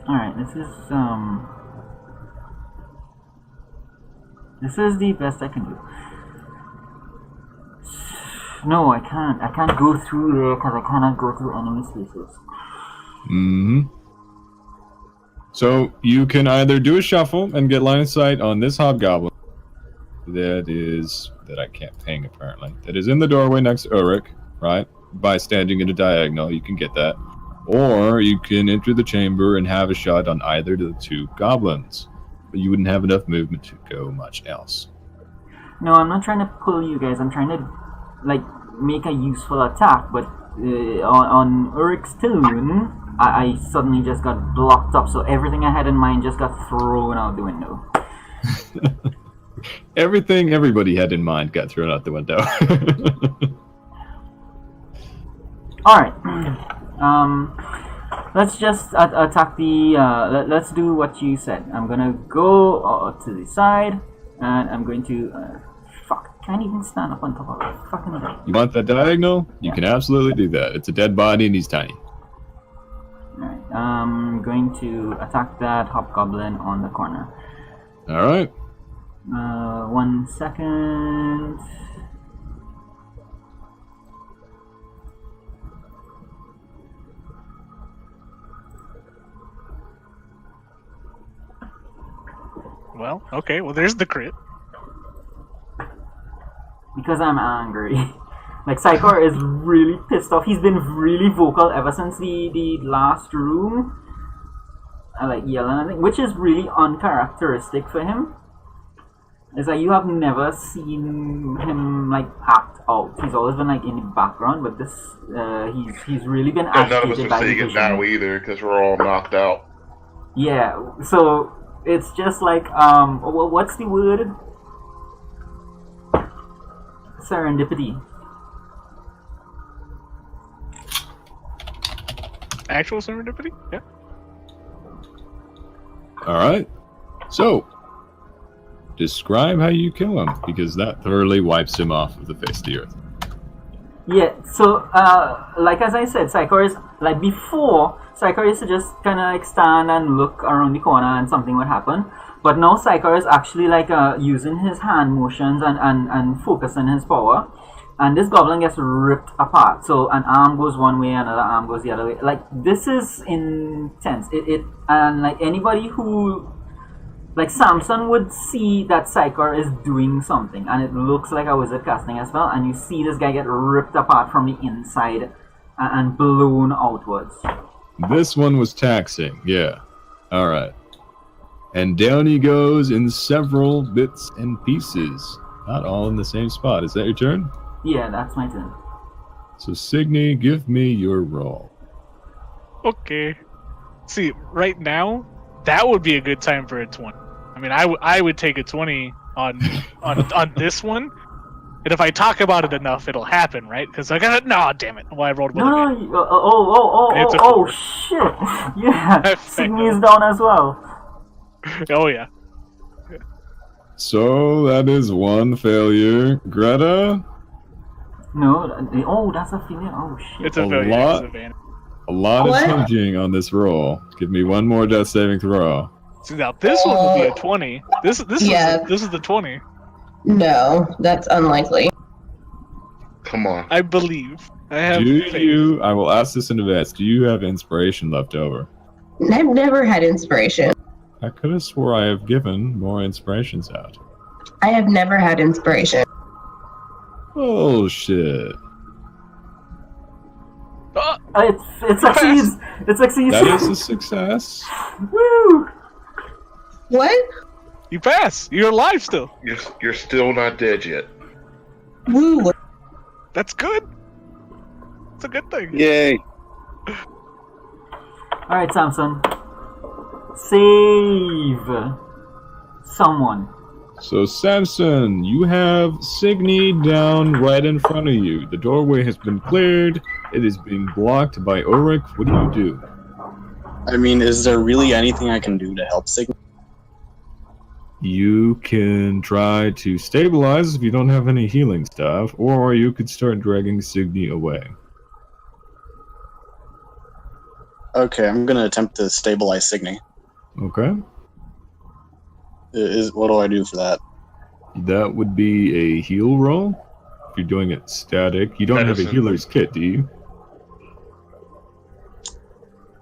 S1: Alright, this is the best I can do. No, I can't. I can't go through there because I cannot go through enemy spaces.
S2: Mm-hmm. So you can either do a shuffle and get line of sight on this hobgoblin that I can't ping apparently. That is in the doorway next to Ulrich, right? By standing in a diagonal, you can get that. Or you can enter the chamber and have a shot on either of the two goblins. But you wouldn't have enough movement to go much else.
S1: No, I'm not trying to pull you guys. I'm trying to, like, make a useful attack. But on Ulrich's tune, I suddenly just got blocked up. So everything I had in mind just got thrown out the window.
S2: Everything everybody had in mind got thrown out the window.
S1: Alright. Let's just attack the, let's do what you said. I'm gonna go to the side, and I'm going to, fuck, can't even stand up on top of it. Fucking guy.
S2: You want that diagonal? You
S1: Yeah.
S2: can absolutely do that. It's a dead body and he's tiny.
S1: Alright, I'm going to attack that hobgoblin on the corner.
S2: Alright.
S1: 1 second.
S7: Well, okay. Well, there's the crit.
S1: Because I'm angry. Like, Psychor is really pissed off. He's been really vocal ever since the last room. I like yelling at him, which is really uncharacteristic for him. It's like you have never seen him like act out. He's always been like in the background, but this he's really been
S4: And none of us
S1: agitated
S4: are
S1: by the
S4: seeing it
S1: vision.
S4: now either because we're all knocked out.
S1: Yeah, so it's just like what's the word? Serendipity.
S7: Actual serendipity? Yeah.
S2: Alright. So, describe how you kill him, because that thoroughly wipes him off of the face of the earth.
S1: Yeah, so like as I said, Psychor is like before. Psychor used to just kind of like stand and look around the corner and something would happen. But now Psychor is actually like using his hand motions and focusing his power. And this goblin gets ripped apart. So an arm goes one way, another arm goes the other way. Like, this is intense. And like anybody who like Samson would see that Psychor is doing something, and it looks like a wizard casting a spell, and you see this guy get ripped apart from the inside and blown outwards.
S2: This one was taxing, yeah. Alright. And down he goes in several bits and pieces. Not all in the same spot. Is that your turn?
S1: Yeah, that's my turn.
S2: So, Signy, give me your roll.
S7: Okay. See, right now, that would be a good time for a 20. I mean, I would take a 20 on this one. And if I talk about it enough, it'll happen, right? Because I got it. No, damn it. Well, I rolled one.
S1: No, oh, shit. Yeah, Signy's down as well.
S7: Oh, yeah.
S2: So, that is one failure. Greta?
S1: No, that's a failure. Oh, shit.
S7: It's a failure.
S2: lot.
S7: It's advantage.
S2: A lot
S6: What?
S2: of hinging on this roll. Give me one more death saving throw.
S7: See, now this one will be a 20. This
S6: Yeah.
S7: is the 20.
S6: No, that's unlikely.
S4: Come on.
S7: I believe. I have
S2: Do
S7: faith.
S2: you, I will ask this in advance, do you have inspiration left over?
S6: I've never had inspiration.
S2: I could have swore I have given more inspirations out.
S6: I have never had inspiration.
S2: Bullshit.
S1: It succeeds. It succeeds.
S2: That is a success.
S1: Woo!
S6: What?
S7: You pass. You're alive still.
S4: You're still not dead yet.
S6: Woo.
S7: That's good. It's a good thing.
S5: Yay.
S1: All right, Samson. Save someone.
S2: So, Samson, you have Signy down right in front of you. The doorway has been cleared. It is being blocked by Ulrich. What do you do?
S5: I mean, is there really anything I can do to help Signy?
S2: You can try to stabilize if you don't have any healing stuff, or you could start dragging Signy away.
S5: Okay, I'm gonna attempt to stabilize Signy.
S2: Okay.
S5: What do I do for that?
S2: That would be a heal roll. If you're doing it static. You don't have a
S4: Medicine.
S2: healer's kit, do you?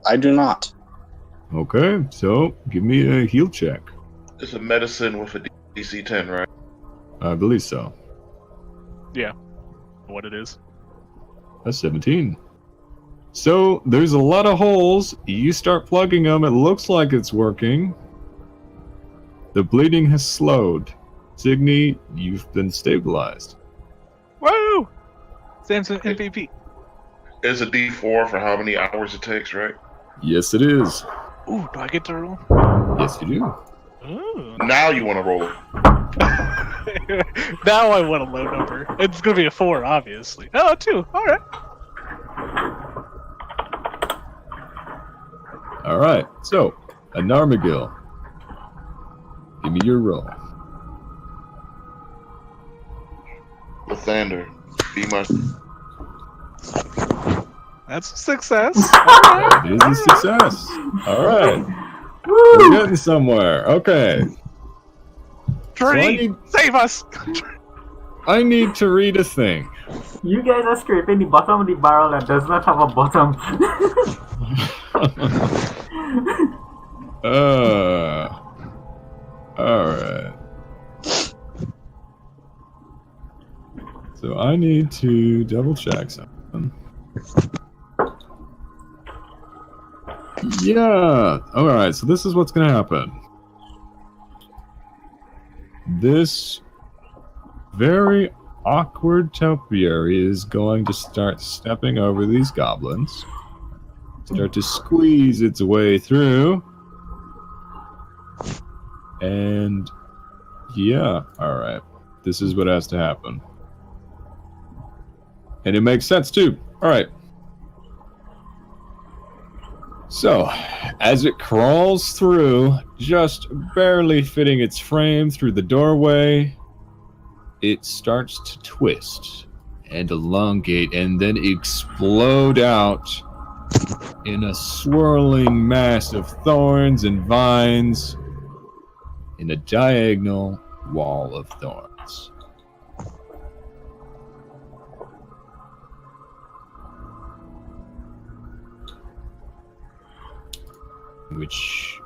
S5: I do not.
S2: Okay, so give me a heal check.
S4: It's a medicine with a DC 10, right?
S2: I believe so.
S7: What it is.
S2: That's 17. So, there's a lot of holes. You start plugging them. It looks like it's working. The bleeding has slowed. Signy, you've been stabilized.
S7: Woo! Samson MVP.
S4: It's a D4 for how many hours it takes, right?
S2: Yes, it is.
S7: Ooh, do I get to roll?
S2: Yes, you do.
S7: Ooh.
S4: Now you want to roll it.
S7: Now I want a low number. It's gonna be a 4, obviously. Oh, a 2. All right.
S2: All right. So, Anarmagil, give me your roll.
S4: Lathander, be my.
S7: That's a success.
S2: It is a success. All right. We're getting somewhere. Okay.
S7: Trinity, save us!
S2: I need to read a thing.
S1: You guys are scraping the bottom of the barrel that does not have a bottom.
S2: Alright. So I need to double check something. Yeah. Alright, so this is what's gonna happen. This very awkward topiary is going to start stepping over these goblins. Start to squeeze its way through. And yeah, alright. This is what has to happen. And it makes sense too. Alright. So, as it crawls through, just barely fitting its frame through the doorway, it starts to twist and elongate and then explode out in a swirling mass of thorns and vines in a diagonal wall of thorns. Which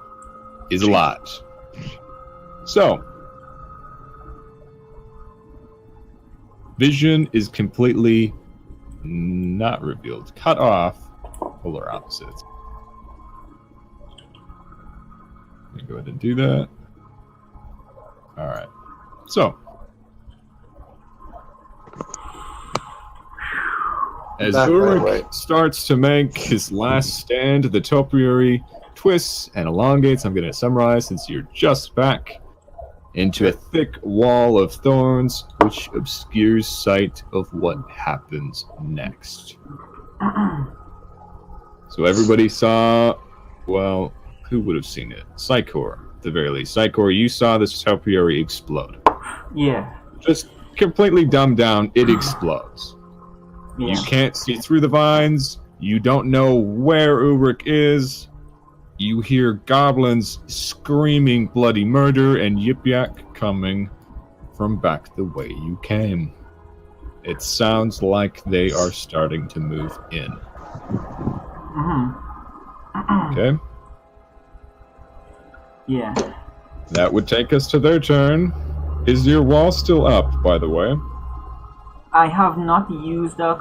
S2: is a lot. So, vision is completely not revealed. Cut off. Polar opposites. Let me go ahead and do that. Alright. So, as
S8: Back my way.
S2: Ulrich starts to make his last stand, the topiary twists and elongates. I'm going to summarize since you're just back. Into a thick wall of thorns, which obscures sight of what happens next. So everybody saw, well, who would have seen it? Psychor, at the very least. Psychor, you saw this topiary explode.
S1: Yeah.
S2: Just completely dumbed down, it explodes.
S1: Yeah.
S2: You can't see through the vines. You don't know where Ulrich is. You hear goblins screaming bloody murder and Yip-Yak coming from back the way you came. It sounds like they are starting to move in. Okay?
S1: Yeah.
S2: That would take us to their turn. Is your wall still up, by the way?
S1: I have not used the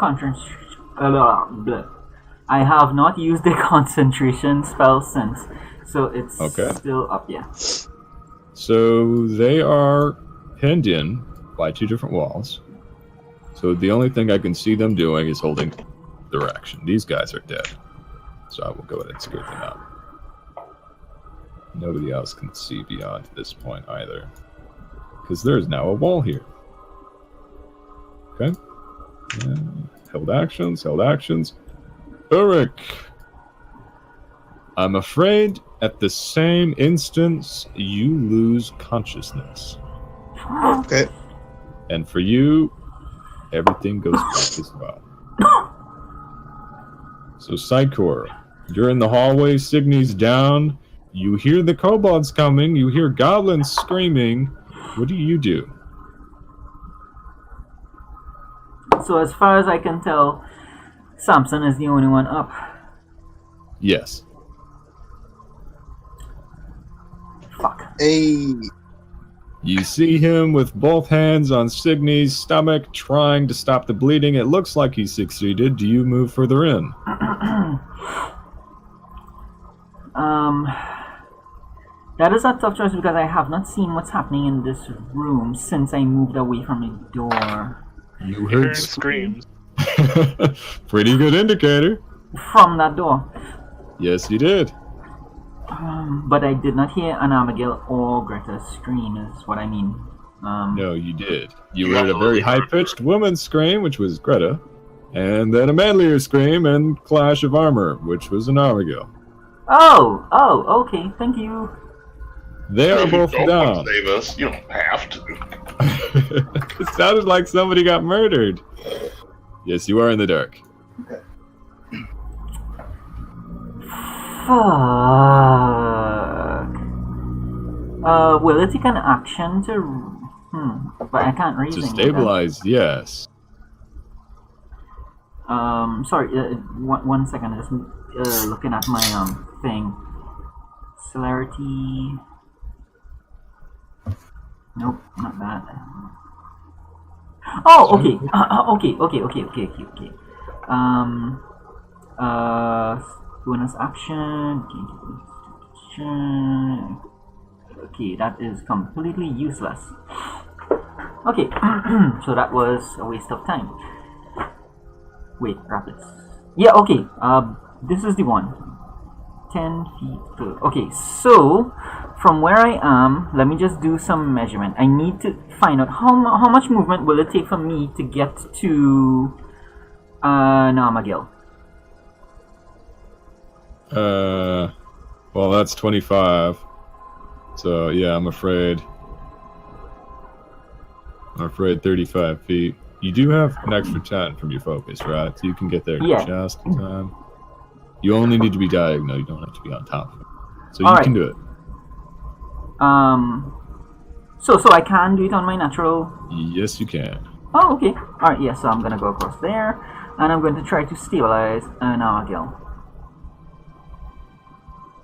S1: I have not used the concentration spell since, so it's still up, yeah.
S2: So they are pinned in by two different walls. So the only thing I can see them doing is holding their action. These guys are dead. So I will go ahead and scoot them out. Nobody else can see beyond this point either. Because there's now a wall here. Okay. Held actions, held actions. Ulrich! I'm afraid at the same instance you lose consciousness.
S8: Okay.
S2: And for you, everything goes back as well. So Psychor, you're in the hallway, Signy's down, you hear the kobolds coming, you hear goblins screaming. What do?
S1: So as far as I can tell, Samson is the only one up.
S2: Yes.
S1: Fuck.
S8: Hey.
S2: You see him with both hands on Signy's stomach, trying to stop the bleeding. It looks like he succeeded. Do you move further in?
S1: That is a tough choice because I have not seen what's happening in this room since I moved away from the door.
S2: You
S7: Heard
S2: heard
S7: screams.
S2: Pretty good indicator.
S1: From that door.
S2: Yes, you did.
S1: But I did not hear an Abigail or Greta scream, is what I mean.
S2: No, you did. You heard a very high-pitched woman's scream, which was Greta, and then a manlier scream and clash of armor, which was an Abigail.
S1: Oh, okay, thank you.
S2: They are both
S4: Don't
S2: down.
S4: save us. You don't have to.
S2: It sounded like somebody got murdered. Yes, you are in the dark.
S1: Fuck. Will it take an action to... but I can't read
S2: To
S1: anything.
S2: stabilize, yes.
S1: Sorry, one second, just looking at my, thing. Celerity... Nope, not that. Oh, okay. Okay. Bonus action. Okay, that is completely useless. Okay, so that was a waste of time. Wait, rapids. Yeah, okay. This is the one. 10 feet. Okay, so from where I am, let me just do some measurement. I need to find out how much movement will it take for me to get to Narmagil.
S2: Well, that's 25. So, yeah, I'm afraid 35 feet. You do have an extra 10 from your focus, right? So you can get there just in time. You only need to be diagonal. You don't have to be on top of it. So you can do it.
S1: So I can do it on my natural...
S2: Yes, you can.
S1: Oh, okay. Alright, yeah, so I'm gonna go across there, and I'm going to try to stabilize an Argyle.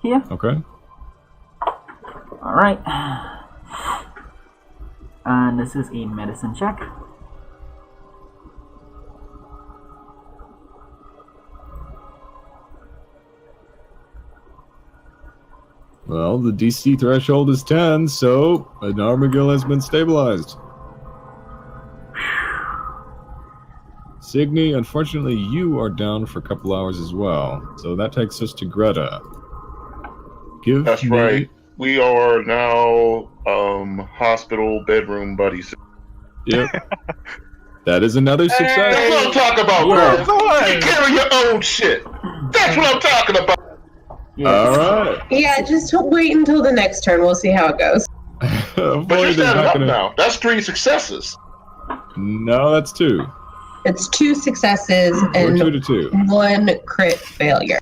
S1: Here.
S2: Okay.
S1: Alright. And this is a medicine check.
S2: Well, the DC threshold is 10, so an Armagil has been stabilized. Signy, unfortunately, you are down for a couple hours as well, so that takes us to Greta.
S4: That's right. We are now hospital bedroom buddies.
S2: Yep. That is another success.
S4: That's what I'm talking about,
S1: Yeah.
S4: girl. You carry your own shit. That's what I'm talking about.
S1: Yes.
S2: All right.
S6: Yeah, just wait until the next turn. We'll see how it goes.
S4: But you're
S2: Void is
S4: standing
S2: not
S4: up
S2: gonna...
S4: now. That's 3 successes.
S2: No, that's 2.
S6: It's 2 successes
S2: We're
S6: and
S2: 2 to 2.
S6: 1 crit failure.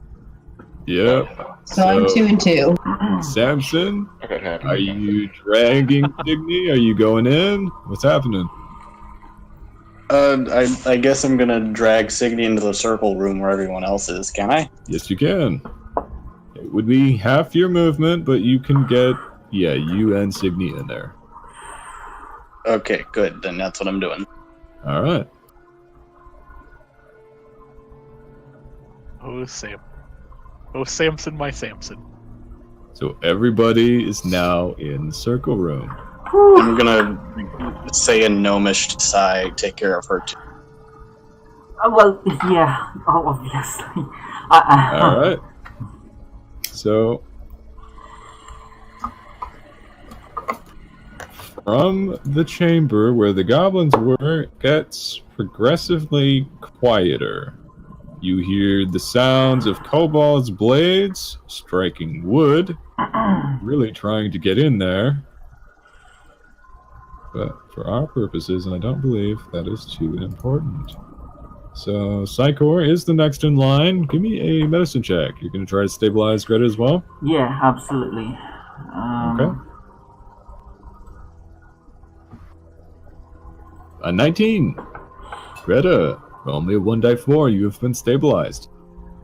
S2: Yep.
S6: So I'm 2 and 2.
S2: Samson,
S4: I got happy.
S2: are you dragging Signy? Are you going in? What's happening?
S5: I guess I'm gonna drag Signy into the circle room where everyone else is. Can I?
S2: Yes, you can. It would be half your movement, but you can get, you and Signy in there.
S5: Okay, good. Then that's what I'm doing.
S2: All right.
S7: Oh, Sam. Oh, Samson, my Samson.
S2: So everybody is now in the circle room.
S5: I'm gonna say in Gnomish to Sai, take care of her too.
S1: Well, yeah, obviously.
S2: All right. So from the chamber where the goblins were, it gets progressively quieter. You hear the sounds of kobolds' blades striking wood, really trying to get in there. But for our purposes, and I don't believe that is too important. So, Psychor is the next in line. Give me a medicine check. You're going to try to stabilize Greta as well?
S1: Yeah, absolutely.
S2: Okay. A 19. Greta, roll me a 1d4. You have been stabilized.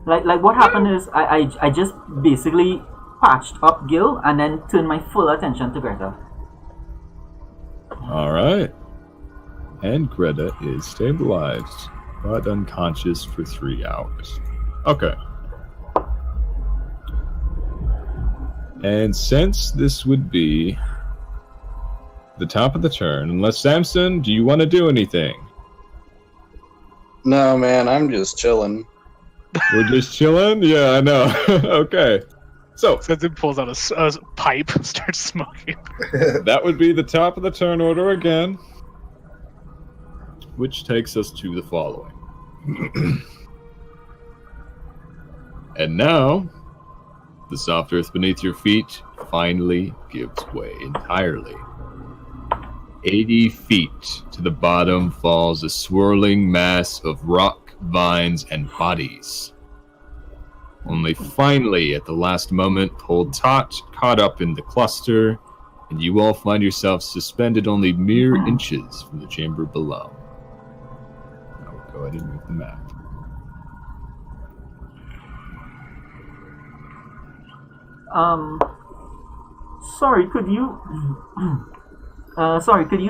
S1: Like what happened is I just basically patched up Gil and then turned my full attention to Greta.
S2: All right. And Greta is stabilized, but unconscious for 3 hours. Okay. And since this would be the top of the turn, unless Samson, do you want to do anything?
S5: No, man, I'm just chilling.
S2: We're just chilling? Yeah, I know. Okay. So,
S7: Samson pulls out a pipe and starts smoking.
S2: that would be the top of the turn order again, which takes us to the following. And now, the soft earth beneath your feet finally gives way entirely. 80 feet to the bottom falls a swirling mass of rock, vines, and bodies. Only finally, at the last moment, Old Tot caught up in the cluster, and you all find yourselves suspended only mere inches from the chamber below. Now we'll go ahead and move the map.
S1: Sorry, could you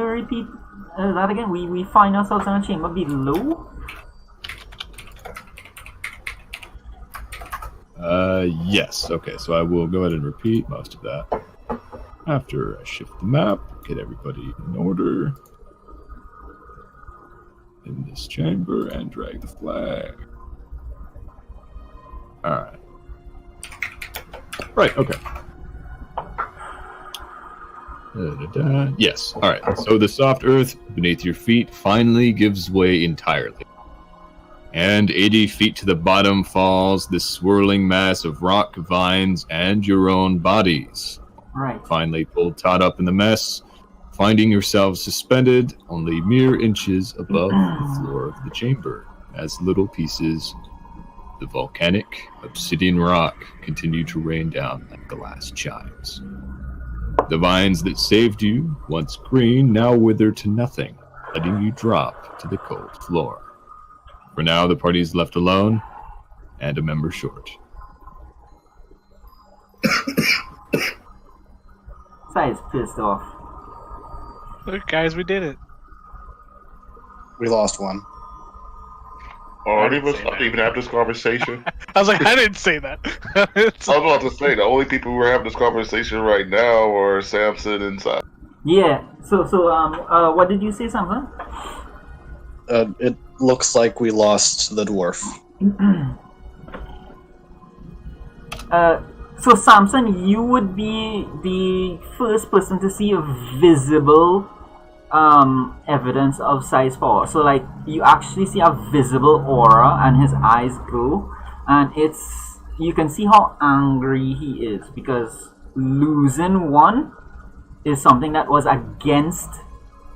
S1: repeat that again? We find ourselves in a chamber below?
S2: Yes. Okay, so I will go ahead and repeat most of that. After I shift the map, get everybody in order in this chamber, and drag the flag. Alright. Right, okay. Yes, alright. So the soft earth beneath your feet finally gives way entirely. And 80 feet to the bottom falls this swirling mass of rock, vines, and your own bodies.
S1: Right.
S2: Finally pulled Todd up in the mess, finding yourselves suspended only mere inches above the floor of the chamber, as little pieces of the volcanic obsidian rock continue to rain down like the last chimes. The vines that saved you, once green, now wither to nothing, letting you drop to the cold floor. For now, the party is left alone, and a member short.
S1: Sai is pissed off.
S7: Look, guys, we did it.
S5: We lost one.
S4: Already,
S7: didn't
S4: let's
S7: say
S4: not
S7: that.
S4: even have this conversation.
S7: I was like, I didn't say that. It's-
S4: I was about to say the only people who are having this conversation right now are Samson and Si.
S1: Yeah. So what did you say, Samson?
S5: It looks like we lost the dwarf.
S1: So Samson, you would be the first person to see a visible evidence of Sai's power. So like you actually see a visible aura and his eyes glow, and you can see how angry he is because losing one is something that was against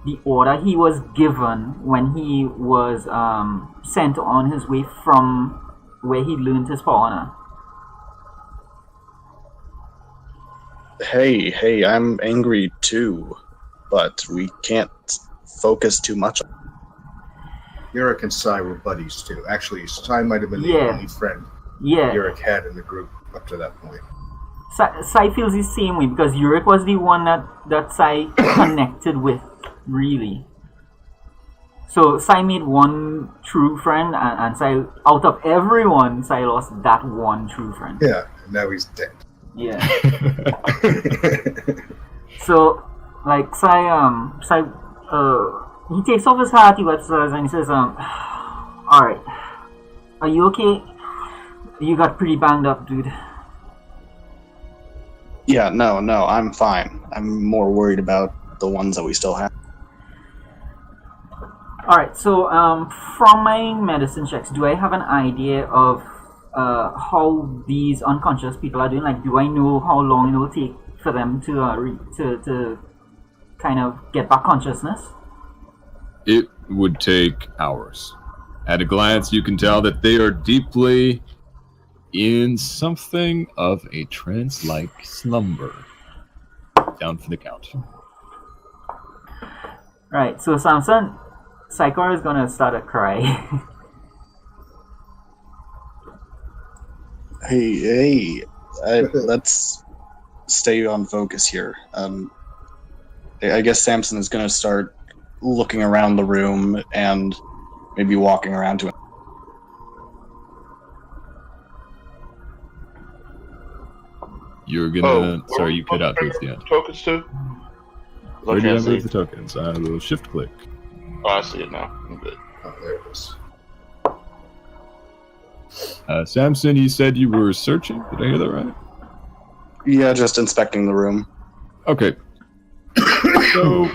S1: the order he was given when he was sent on his way from where he learned his power now.
S5: Hey, I'm angry too, but we can't focus too much.
S3: Yurik and Sai were buddies too. Actually, Sai might have been the
S1: Yeah.
S3: only friend
S1: Yeah.
S3: Yurik had in the group up to that point.
S1: Sai feels the same way because Yurik was the one that Sai connected with, really. So Sai made one true friend, and Sai, out of everyone, Sai lost that one true friend.
S3: Yeah, and now he's dead.
S1: Yeah. So, like, Sai, he takes off his hat, he wipes his eyes, and he says, alright, are you okay? You got pretty banged up, dude.
S5: Yeah, no, I'm fine. I'm more worried about the ones that we still have.
S1: Alright, so from my medicine checks, do I have an idea of how these unconscious people are doing? Like, do I know how long it will take for them to kind of get back consciousness?
S2: It would take hours. At a glance, you can tell that they are deeply in something of a trance-like slumber. Down for the count.
S1: Right, so Samson, Psychor is gonna start a cry.
S5: Hey, let's stay on focus here. I guess Samson is going to start looking around the room and maybe walking around to it.
S2: You're gonna... sorry, you cut out towards the end.
S4: Tokens too?
S2: Where
S4: I
S2: do you
S4: can't
S2: move
S4: see.
S2: the tokens? I will shift click.
S4: Oh, I see it now. I'm good.
S3: Oh, there it is.
S2: Samson, you said you were searching? Did I hear that right?
S5: Yeah, just inspecting the room.
S2: Okay. So,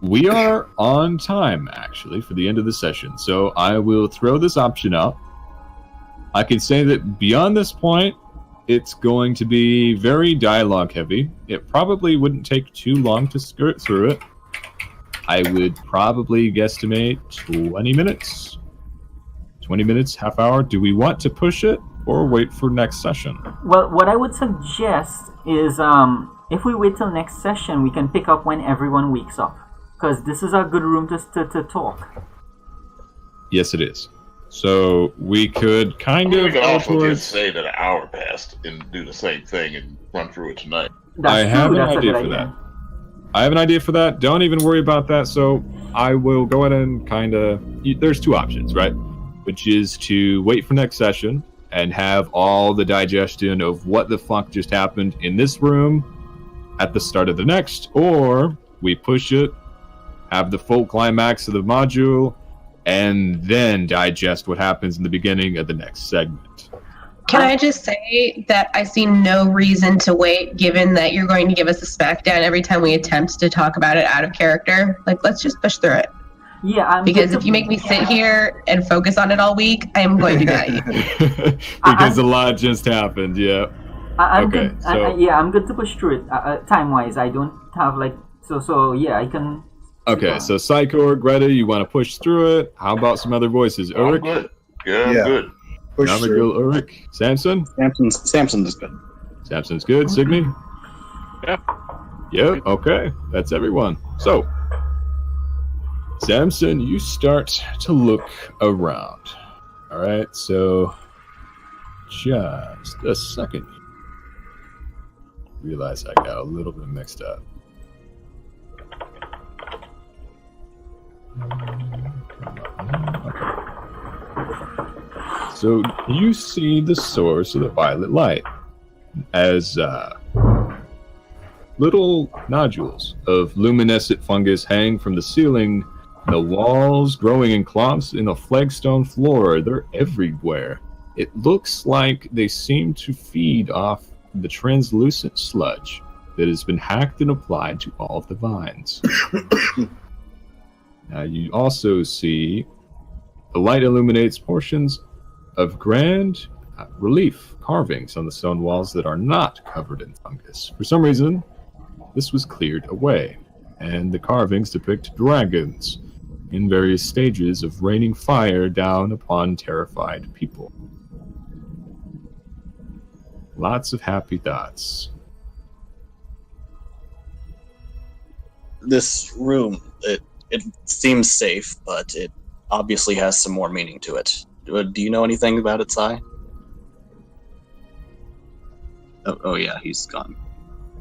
S2: we are on time, actually, for the end of the session. So, I will throw this option up. I can say that beyond this point, it's going to be very dialogue heavy. It probably wouldn't take too long to skirt through it. I would probably guesstimate 20 minutes. 20 minutes, half hour. Do we want to push it or wait for next session?
S1: Well, what I would suggest is if we wait till next session, we can pick up when everyone wakes up. Because this is a good room to talk.
S2: Yes, it is. So we could kind
S4: We
S2: of
S4: could
S2: go
S4: also
S2: towards...
S4: just say that an hour passed and do the same thing and run through it tonight.
S1: That's
S2: I have
S1: true,
S2: an
S1: that's a
S2: idea
S1: good
S2: for that. I have an idea for that. Don't even worry about that. So I will go ahead and kind of... There's two options, right? Which is to wait for next session and have all the digestion of what the fuck just happened in this room at the start of the next, or we push it, have the full climax of the module, and then digest what happens in the beginning of the next segment.
S6: Can I just say that I see no reason to wait, given that you're going to give us a smackdown every time we attempt to talk about it out of character? Like, let's just push through it.
S1: Yeah,
S6: Because if you make me sit here and focus on it all week, I am going to die.
S2: Because a lot just happened, yeah.
S1: I'm
S2: Okay,
S1: good.
S2: so-
S1: I'm good to push through it. Time-wise, I don't have like so. Yeah, I can.
S2: Okay, so Psychor, Greta, you want to push through it? How about some other voices?
S4: I'm
S2: Ulrich?
S4: good. Yeah, I'm
S3: Yeah.
S4: good.
S3: Push through.
S2: Namagal, Ulrich? Samson?
S5: Samson is good.
S2: Samson's good. Signy?
S7: Yeah.
S2: Yep, okay. That's everyone. So, Samson, you start to look around. Alright, so just a second. Realize I got a little bit mixed up. So you see the source of the violet light as little nodules of luminescent fungus hang from the ceiling. The walls growing in clumps in the flagstone floor, they're everywhere. It looks like they seem to feed off the translucent sludge that has been hacked and applied to all of the vines. Now you also see the light illuminates portions of grand relief carvings on the stone walls that are not covered in fungus. For some reason, this was cleared away, and the carvings depict dragons in various stages of raining fire down upon terrified people. Lots of happy thoughts.
S5: This room, it seems safe, but it obviously has some more meaning to it. Do you know anything about it, Sai? Oh yeah, he's gone.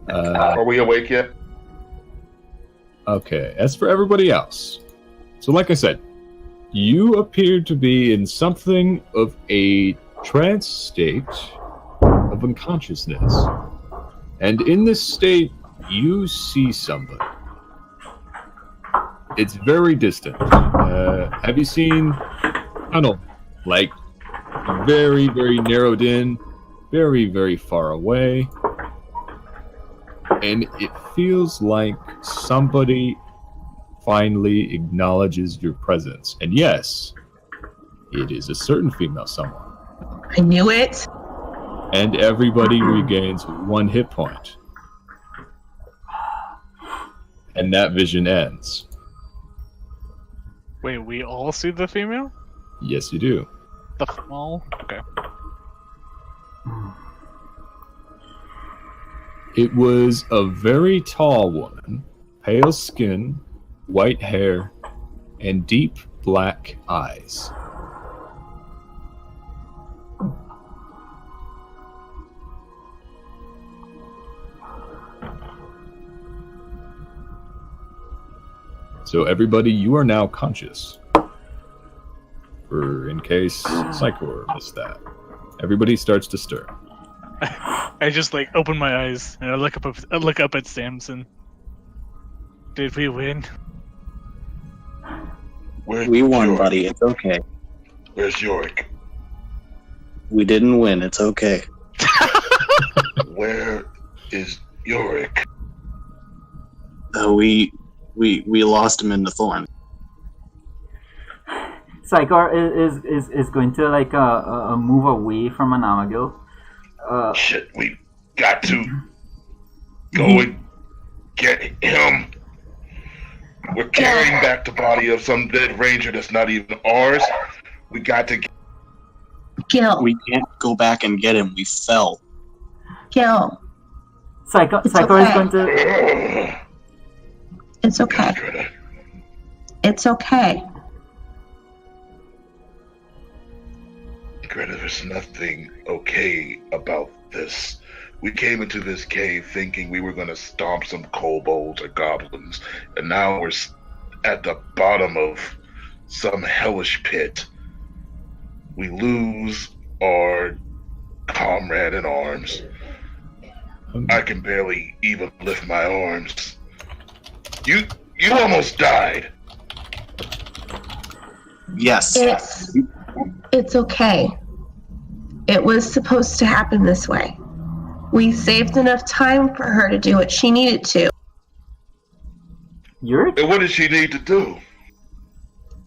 S4: Are we awake yet?
S2: Okay, as for everybody else, so like I said, you appear to be in something of a trance state of unconsciousness. And in this state, you see somebody. It's very distant. Have you seen tunnel? Like, very, very narrowed in, very, very far away. And it feels like somebody finally acknowledges your presence. And yes, it is a certain female someone.
S6: I knew it.
S2: And everybody regains 1 hit point. And that vision ends.
S7: Wait, we all see the female?
S2: Yes, you do.
S7: The small? Okay.
S2: It was a very tall woman, pale skin, white hair, and deep black eyes. So everybody, you are now conscious. For in case Psychor missed that. Everybody starts to stir.
S7: I just like open my eyes and I look up at Samson. Did we win?
S5: We won, buddy. It's okay.
S4: Where's Yorick?
S5: We didn't win. It's okay.
S4: Where is Yorick?
S5: We lost him in the thorn.
S1: Psychor is going to like move away from Anamagil.
S4: Shit, we got to go and get him. We're carrying back the body of some dead ranger that's not even ours. We got to
S6: Gil.
S5: We can't go back and get him. We fell.
S6: Gil.
S1: Psychor is going to...
S6: It's okay. It's okay.
S4: Greta, there's nothing okay about this. We came into this cave thinking we were going to stomp some kobolds or goblins, and now we're at the bottom of some hellish pit. We lose our comrade in arms. I can barely even lift my arms. You almost died.
S5: Yes.
S6: It's okay. It was supposed to happen this way. We saved enough time for her to do what she needed to.
S4: And what did she need to do?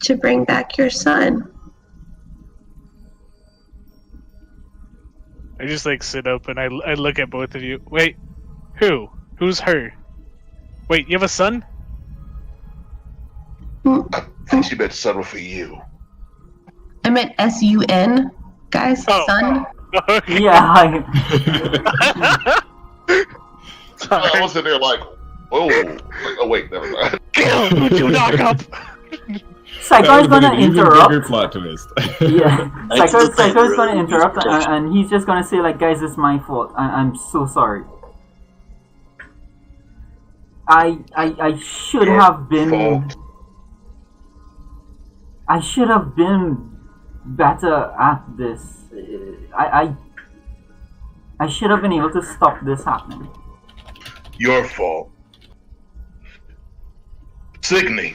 S6: To bring back your son.
S7: I just like sit up and I look at both of you. Wait, who? Who's her? Wait, you have a son?
S4: I think she meant son for you.
S6: I meant S-U-N, guys, son.
S7: Okay.
S1: Yeah.
S4: I was in there like, whoa. Oh, wait, never mind.
S7: Would you knock up?
S1: Psychor is going to interrupt.
S2: Bigger plot twist.
S1: Yeah. Psychor is going to interrupt and he's just going to say like, guys, it's my fault. I'm so sorry. I should have been...
S4: Fault.
S1: I should have been better at this. I should have been able to stop this happening.
S4: Your fault. Signy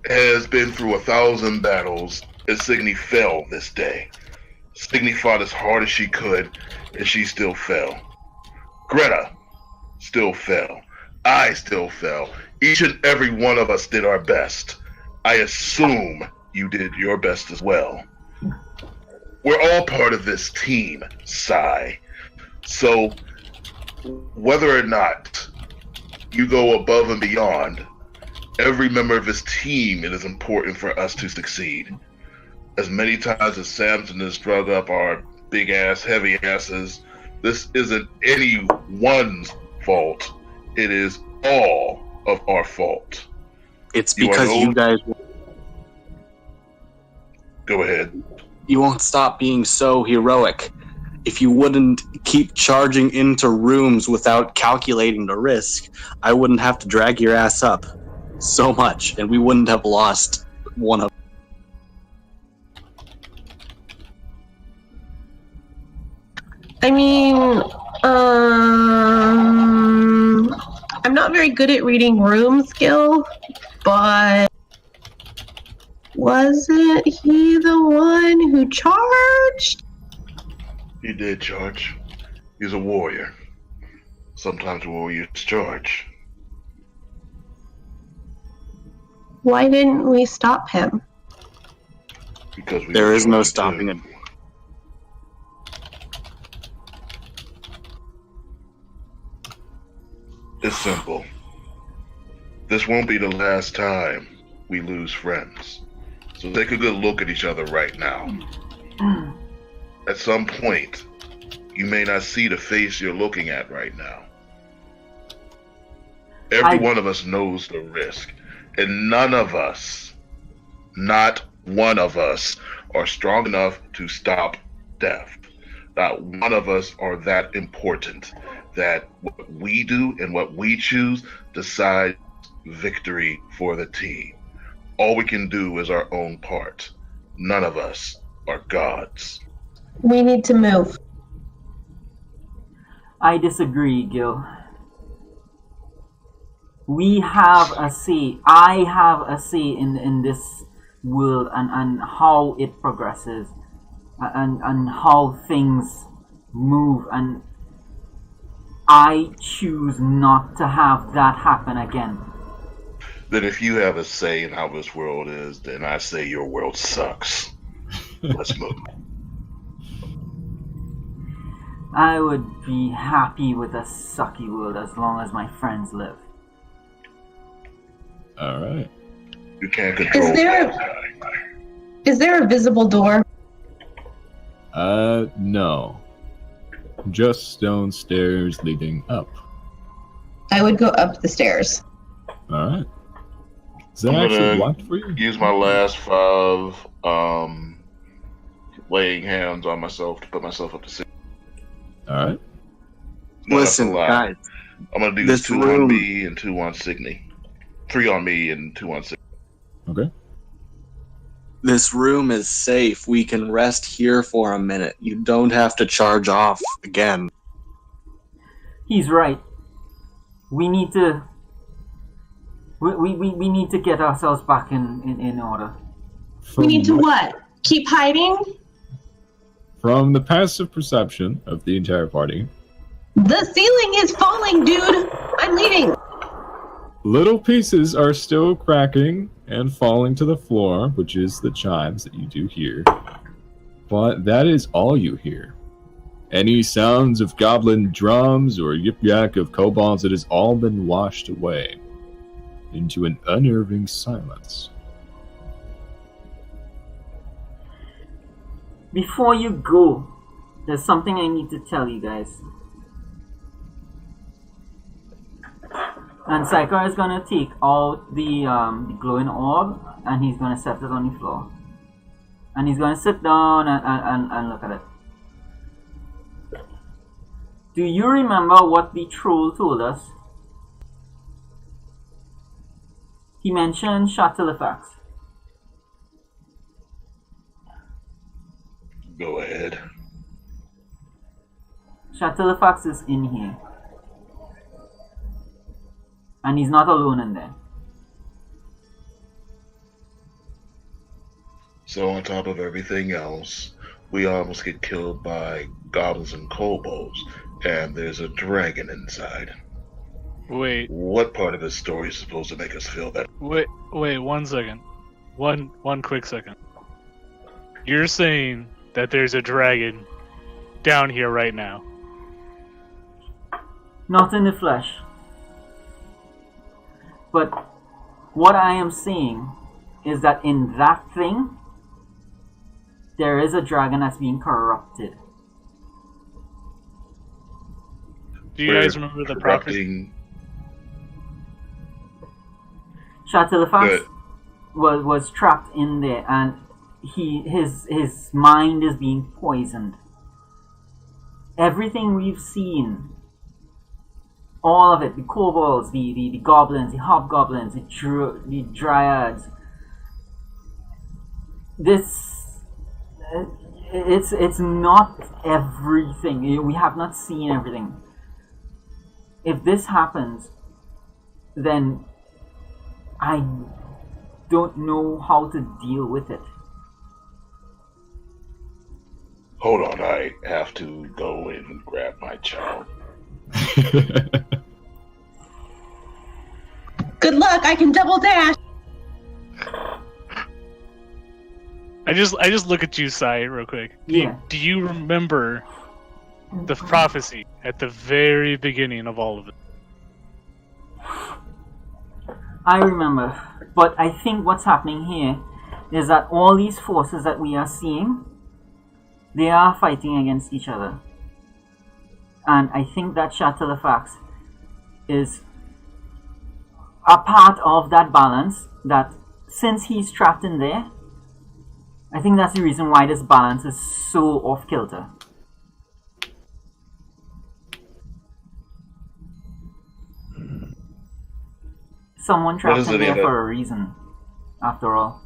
S4: has been through 1,000 battles, and Signy fell this day. Signy fought as hard as she could, and she still fell. Greta still fell. I still fell. Each and every one of us did our best. I assume you did your best as well. We're all part of this team, Sai. So, whether or not you go above and beyond, every member of his team, it is important for us to succeed. As many times as Samson has drug up our big ass, heavy asses, this isn't anyone's fault. It is all of our fault.
S5: It's because you guys...
S4: Go ahead.
S5: You won't stop being so heroic. If you wouldn't keep charging into rooms without calculating the risk, I wouldn't have to drag your ass up so much, and we wouldn't have lost one of...
S6: I mean, I'm not very good at reading room skill, but wasn't he the one who charged?
S4: He did charge. He's a warrior. Sometimes warriors charge.
S6: Why didn't we stop him?
S4: Because
S5: there is no stopping it.
S4: It's simple. This won't be the last time we lose friends. So take a good look at each other right now. At some point, you may not see the face you're looking at right now. Every one of us knows the risk. And none of us, not one of us, are strong enough to stop death. Not one of us are that important that what we do and what we choose decides victory for the team. All we can do is our own part. None of us are gods.
S6: We need to move.
S1: I disagree, Gil. We have a say. I have a say in this world and how it progresses and how things move, and I choose not to have that happen again.
S4: Then if you have a say in how this world is, then I say your world sucks. Let's move.
S1: I would be happy with a sucky world as long as my friends live.
S2: Alright.
S4: You can't control
S6: Is there a visible door?
S2: No. Just stone stairs leading up.
S6: I would go up the stairs.
S2: Alright. Is that actually blocked for you?
S4: Use my last 5 laying hands on myself to put myself up to 6.
S2: Alright.
S5: Listen, guys.
S4: I'm gonna do
S5: this
S4: 2
S5: room...
S4: on me and 2 on Signy. 3 on me and 2 on Signy.
S2: Okay.
S5: This room is safe. We can rest here for a minute. You don't have to charge off again.
S1: He's right. We need to... We need to get ourselves back in order.
S6: We need to what? Keep hiding?
S2: From the passive perception of the entire party,
S6: The ceiling is falling, dude! I'm leaving!
S2: little pieces are still cracking and falling to the floor, which is the chimes that you do hear. But that is all you hear. Any sounds of goblin drums or yip-yak of kobolds, it has all been washed away into an unnerving silence.
S1: Before you go, there's something I need to tell you guys. And Psycho is gonna take out the glowing orb and he's gonna set it on the floor. And he's gonna sit down and look at it. Do you remember what the troll told us? He mentioned Shatterlifax.
S4: Go ahead.
S1: Shutterfax is in here. And he's not alone in there.
S4: So on top of everything else, we almost get killed by goblins and kobolds, and there's a dragon inside.
S7: Wait,
S4: What part of this story is supposed to make us feel better?
S7: wait, 1 second. One quick second. You're saying that there's a dragon down here right now?
S1: Not in the flesh. But what I am saying is that in that thing, there is a dragon that's being corrupted.
S7: Do you guys remember the prophecy?
S1: Shutterfax was trapped in there, and his mind is being poisoned. Everything we've seen, all of it, the kobolds, the goblins, the hobgoblins, the dryads, it's not everything. We have not seen everything. If this happens, then I don't know how to deal with it.
S4: Hold on, I have to go in and grab my child.
S6: Good luck, I can double dash.
S7: I just look at you, Sai, real quick.
S1: Yeah.
S7: Do you remember the prophecy at the very beginning of all of it?
S1: I remember, but I think what's happening here is that all these forces that we are seeing, they are fighting against each other. And I think that Shutterfax is a part of that balance, that since he's trapped in there, I think that's the reason why this balance is so off kilter. Someone trapped in there for a reason, after all.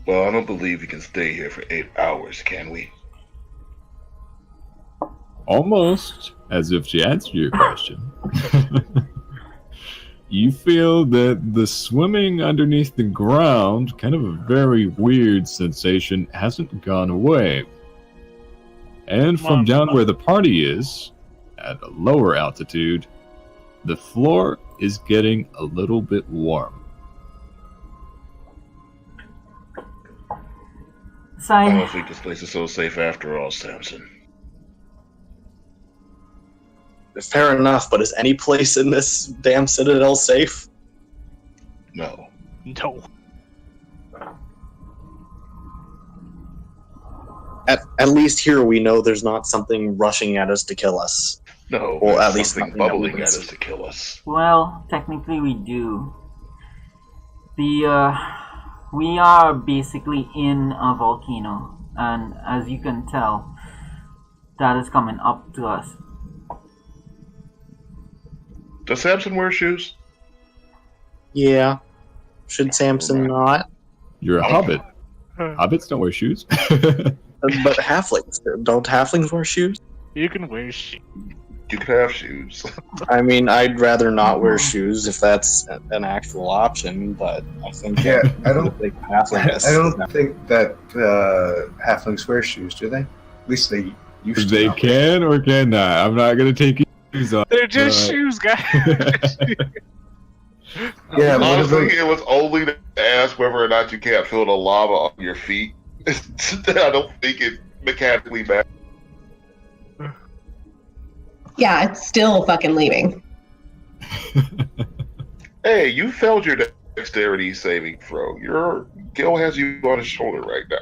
S4: Well, I don't believe we can stay here for 8 hours, can we?
S2: Almost as if to answer your question. You feel that the swimming underneath the ground, kind of a very weird sensation, hasn't gone away. And from down where the party is, at a lower altitude, the floor is getting a little bit warm.
S4: I don't think this place is so safe after all, Samson.
S5: Fair enough, but is any place in this damn citadel safe?
S4: No.
S7: No.
S5: At least here we know there's not something rushing at us to kill us.
S4: No.
S5: Well, at least
S4: something
S5: nothing that we
S4: bubbling
S5: can
S4: at
S5: see.
S4: us to kill us.
S1: Well, technically we do. We are basically in a volcano, and as you can tell, that is coming up to us.
S4: Does Samson wear shoes?
S5: Yeah. Should Samson not?
S2: You're a hobbit. Hobbits don't wear shoes.
S5: But halflings, don't halflings wear shoes?
S7: You can wear shit.
S4: You could have shoes.
S5: I mean, I'd rather not wear shoes if that's an actual option, but I think
S9: Yeah, I don't
S5: think halflings.
S9: I don't think that halflings wear shoes, do they? At least they used to.
S2: They
S9: not.
S2: can or cannot. I'm not going to take your shoes off.
S7: They're just shoes, guys.
S9: Yeah, but
S4: Honestly, it was only to ask whether or not you can't feel the lava on your feet. I don't think it mechanically matters.
S6: Yeah, it's still fucking leaving.
S4: Hey, you failed your dexterity saving throw. Your Gil has you on his shoulder right now.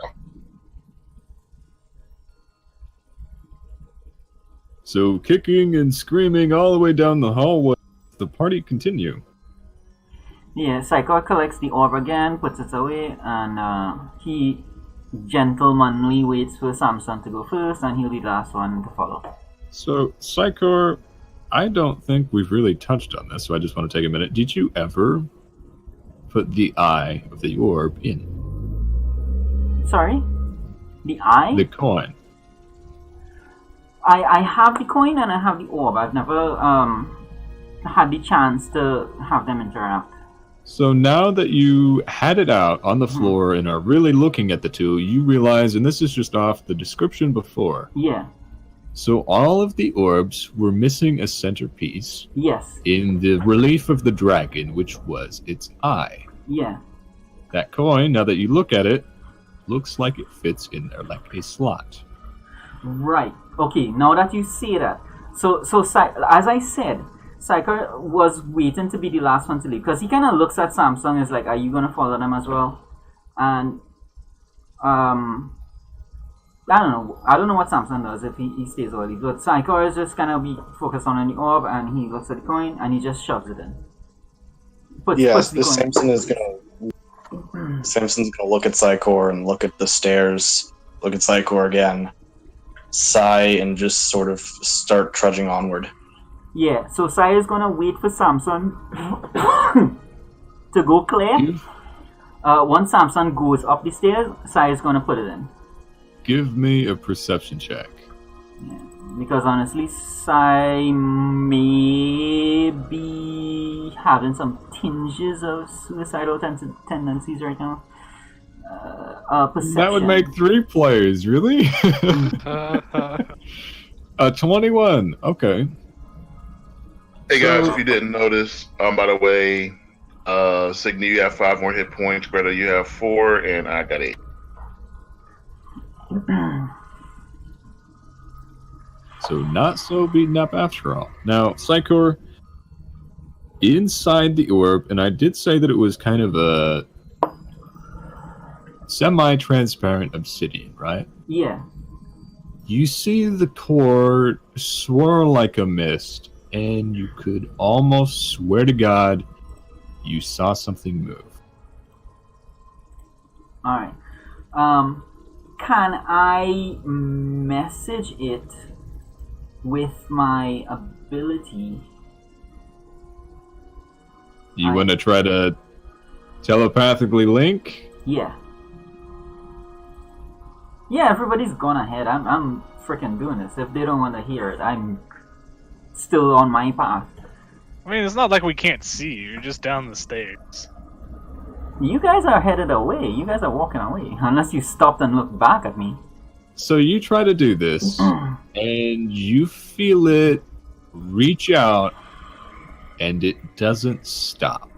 S2: So, kicking and screaming all the way down the hallway, the party continue.
S1: Yeah, Psycho collects the orb again, puts it away, and he gentlemanly waits for Samson to go first, and he'll be the last one to follow.
S2: So, Psychor, I don't think we've really touched on this, so I just want to take a minute. Did you ever put the eye of the orb in.
S1: Sorry? The eye?
S2: The coin.
S1: I have the coin and I have the orb. I've never had the chance to have them interact.
S2: So now that you had it out on the floor and are really looking at the two, you realize, and this is just off the description before.
S1: Yeah.
S2: So all of the orbs were missing a centerpiece.
S1: Yes.
S2: In the relief of the dragon, which was its eye.
S1: Yeah.
S2: That coin, now that you look at it, looks like it fits in there like a slot.
S1: Right. Okay, now that you see that. So as I said, Psyker was waiting to be the last one to leave. Because he kind of looks at Samsung and is like, are you going to follow them as well? And, I don't know what Samson does if he stays or leaves. But Psyker is just kind of be focused on the orb and he looks at the coin and he just shoves it in.
S5: Yes, this Samson's gonna look at Psychor and look at the stairs, look at Psychor again, sigh, and just sort of start trudging onward.
S1: Yeah, so Sai is gonna wait for Samson to go clear. Once Samson goes up the stairs, Sai is gonna put it in.
S2: Give me a perception check.
S1: Yeah, because honestly, Sai may be having some tinges of suicidal tendencies right now. Perception.
S2: That would make 3 players, really? 21. Okay.
S4: Hey guys, if you didn't notice, by the way, Signy, you have 5 more hit points. Greta, you have 4, and I got 8.
S2: So not so beaten up after all. Now, Psychor, inside the orb, and I did say that it was kind of a semi-transparent obsidian, right?
S1: Yeah.
S2: You see the core swirl like a mist, and you could almost swear to God you saw something move.
S1: Alright. Can I message it with my ability?
S2: You want to try to telepathically link?
S1: Yeah. Yeah, everybody's gone ahead. I'm freaking doing this. If they don't want to hear it, I'm still on my path.
S7: I mean, it's not like we can't see you. You're just down the stairs.
S1: You guys are headed away. You guys are walking away. Unless you stopped and looked back at me.
S2: So you try to do this, and you feel it reach out, and it doesn't stop.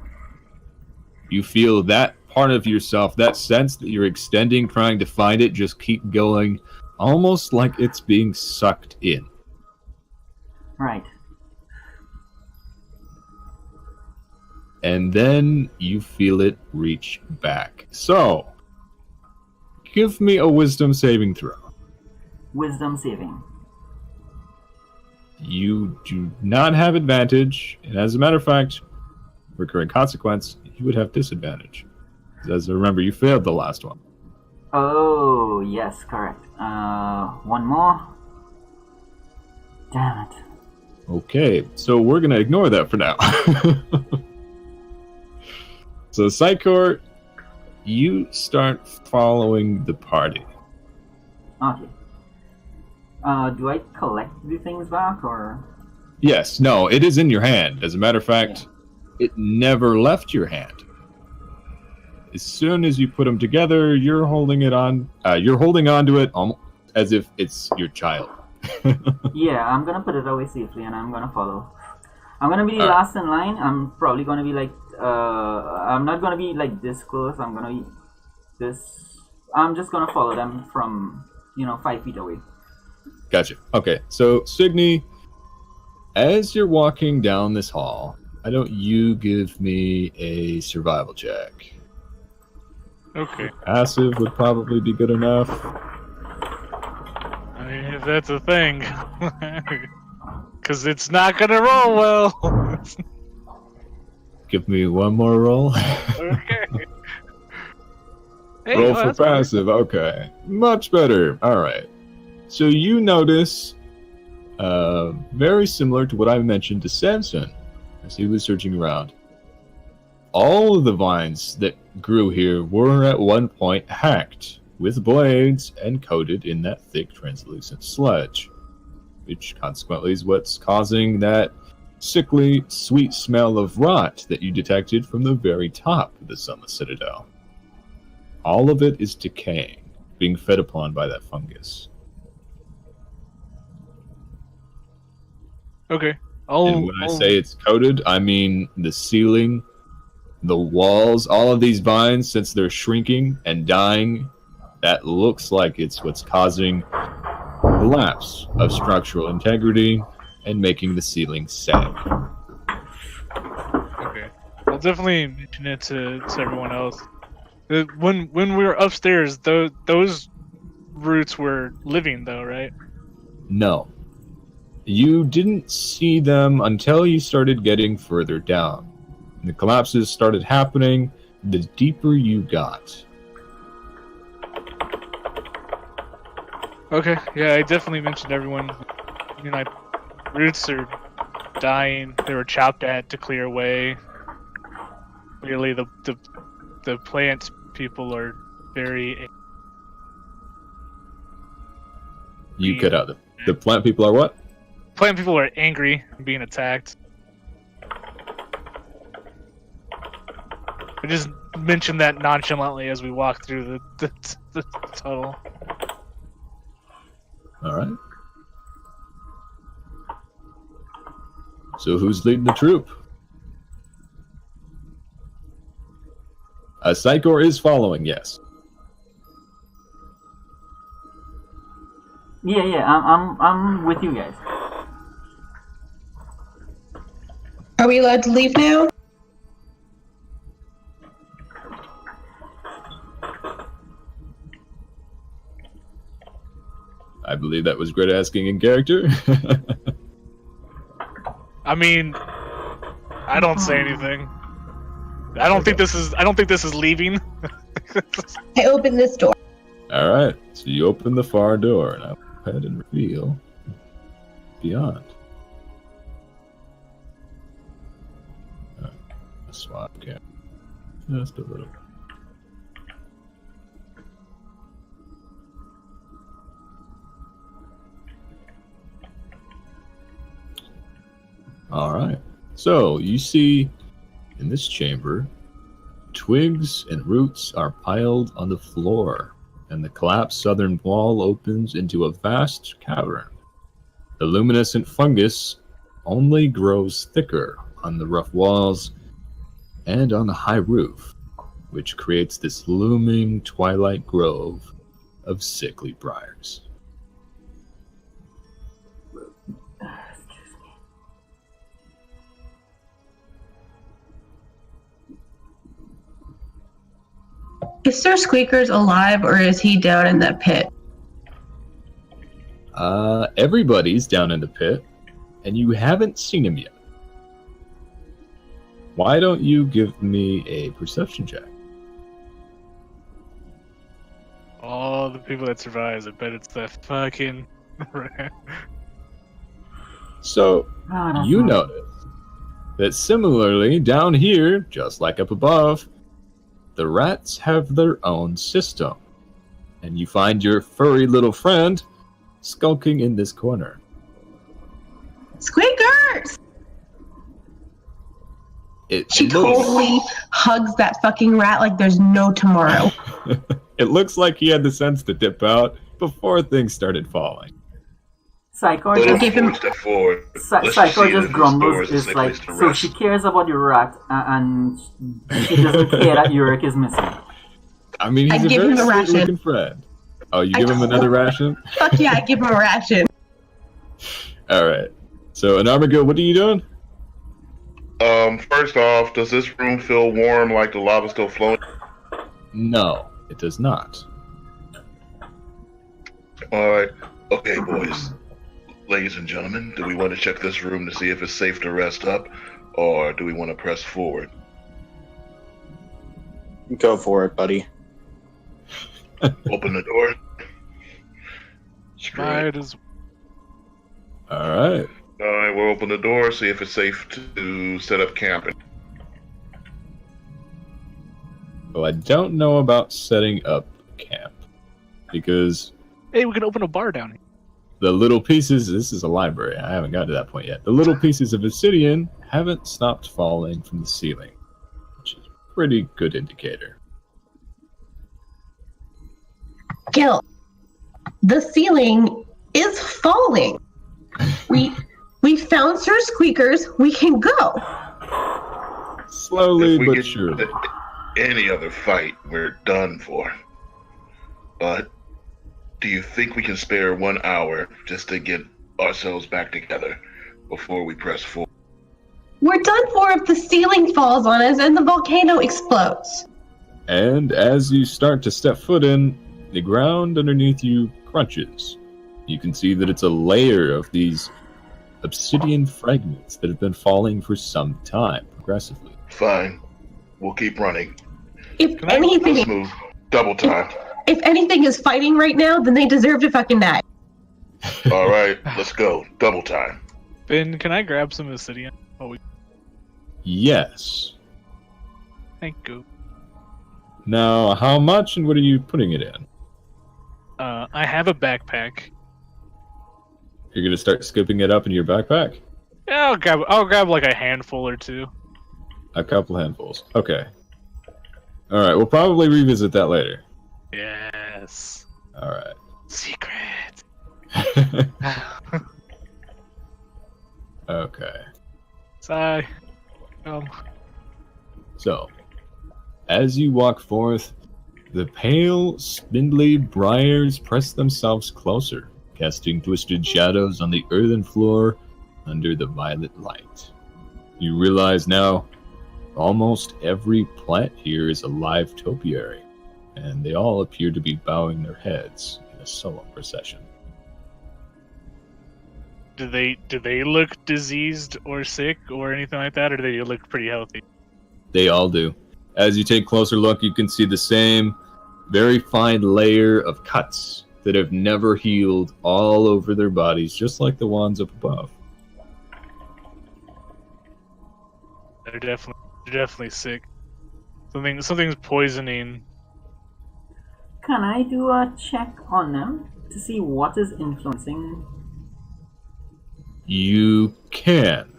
S2: You feel that part of yourself, that sense that you're extending, trying to find it, just keep going, almost like it's being sucked in.
S1: Right.
S2: And then you feel it reach back. So, give me a wisdom saving throw.
S1: Wisdom saving.
S2: You do not have advantage, and as a matter of fact, recurring consequence, you would have disadvantage. As I remember, you failed the last one.
S1: Oh, yes, correct. One more. Damn it.
S2: Okay, so we're going to ignore that for now. So, Psychor, you start following the party.
S1: Okay. Do I collect the things back, or...?
S2: Yes, no, it is in your hand. As a matter of fact, it never left your hand. As soon as you put them together, you're holding it on. You're holding onto it as if it's your child.
S1: Yeah, I'm gonna put it away safely, and I'm gonna follow. I'm gonna be last in line. I'm probably gonna be like, I'm not gonna be like this close. I'm gonna be this. I'm just gonna follow them from, 5 feet away.
S2: Gotcha. Okay, so Signy, as you're walking down this hall, why don't you give me a survival check?
S7: Okay.
S2: Passive would probably be good enough.
S7: I mean, if that's a thing. Because it's not going to roll well.
S2: Give me one more roll.
S7: Okay. Hey,
S2: Roll for passive. Better. Okay. Much better. All right. So you notice, very similar to what I mentioned to Samson as he was searching around, all of the vines that grew here were at one point hacked with blades and coated in that thick translucent sludge, which consequently is what's causing that sickly, sweet smell of rot that you detected from the very top of the Sunless Citadel. All of it is decaying, being fed upon by that fungus.
S7: Okay.
S2: And when I say it's coated, I mean the ceiling, the walls, all of these vines, since they're shrinking and dying, that looks like it's what's causing the lapse of structural integrity and making the ceiling sag.
S7: Okay. I'll definitely mention it to everyone else. When we were upstairs, those roots were living, though, right?
S2: No. You didn't see them until you started getting further down. The collapses started happening the deeper you got.
S7: Okay, yeah, I definitely mentioned everyone. My roots are dying. They were chopped at to clear away. Clearly, the plant people are very.
S2: You cut out the plant people are what?
S7: Plant people are angry and being attacked. I just mentioned that nonchalantly as we walk through the tunnel.
S2: All right. So who's leading the troop? Psychor is following, yes.
S1: Yeah, I'm with you guys.
S6: Are we allowed to leave now?
S2: I believe that was great asking in character.
S7: I mean, I don't say anything. I don't think this is leaving.
S6: I open this door.
S2: All right. So you open the far door, and I'll go ahead and reveal beyond. Swap cap. Just a little. All right. So you see in this chamber, twigs and roots are piled on the floor, and the collapsed southern wall opens into a vast cavern. The luminescent fungus only grows thicker on the rough walls and on the high roof, which creates this looming twilight grove of sickly briars.
S6: Is Sir Squeakers alive, or is he down in that pit?
S2: Everybody's down in the pit, and you haven't seen him yet. Why don't you give me a perception check?
S7: All the people that survive, I bet it's that fucking.
S2: So, you notice that similarly down here, just like up above, the rats have their own system. And you find your furry little friend skulking in this corner.
S6: Squeakers! She totally hugs that fucking rat like there's no tomorrow.
S2: It looks like he had the sense to dip out before things started falling.
S1: Psycho just grumbles. It's like, so she cares about your rat, and she doesn't care that Yurik is missing.
S2: I mean, he's a very sweet-looking friend. Oh, you give him another ration?
S6: Fuck yeah, I give him a ration.
S2: All right. So, Anarmago, what are you doing?
S4: First off, does this room feel warm like the lava's still flowing?
S2: No, it does not.
S4: Alright. Okay, boys. Ladies and gentlemen, do we want to check this room to see if it's safe to rest up, or do we want to press forward?
S5: Go for it, buddy.
S4: Open the door.
S7: Might as
S2: Alright.
S4: Alright, we'll open the door, see if it's safe to set up camp.
S2: Well, I don't know about setting up camp. Because
S7: Hey, we could open a bar down here.
S2: the little pieces, this is a library, I haven't got to that point yet. The little pieces of obsidian haven't stopped falling from the ceiling, which is a pretty good indicator.
S6: Gil, the ceiling is falling. We found Sir Squeakers. We can go.
S2: Slowly
S4: If we
S2: but
S4: get
S2: surely.
S4: any other fight, we're done for. But do you think we can spare 1 hour just to get ourselves back together before we press forward?
S6: We're done for if the ceiling falls on us and the volcano explodes.
S2: And as you start to step foot in, the ground underneath you crunches. You can see that it's a layer of these obsidian fragments that have been falling for some time, progressively.
S4: Fine. We'll keep running.
S6: If
S4: Let's
S6: anything,
S4: move. Double time.
S6: if anything is fighting right now, then they deserve to fucking die.
S4: All right, let's go. Double time.
S7: Ben, can I grab some obsidian?
S2: Yes.
S7: Thank you.
S2: Now, how much and what are you putting it in?
S7: I have a backpack.
S2: You're going to start scooping it up in your backpack?
S7: Yeah, I'll grab like a handful or two.
S2: A couple handfuls. Okay. Alright, we'll probably revisit that later.
S7: Yes.
S2: Alright.
S7: Secret.
S2: Okay.
S7: Sigh.
S2: So, as you walk forth, the pale, spindly briars press themselves closer, casting twisted shadows on the earthen floor under the violet light. You realize now, almost every plant here is a live topiary, and they all appear to be bowing their heads in a solemn procession.
S7: Do they look diseased or sick or anything like that, or do they look pretty healthy?
S2: They all do. As you take a closer look, you can see the same very fine layer of cuts that have never healed all over their bodies, just like the ones up above.
S7: They're definitely sick. Something's poisoning.
S1: Can I do a check on them to see what is influencing?
S2: You can.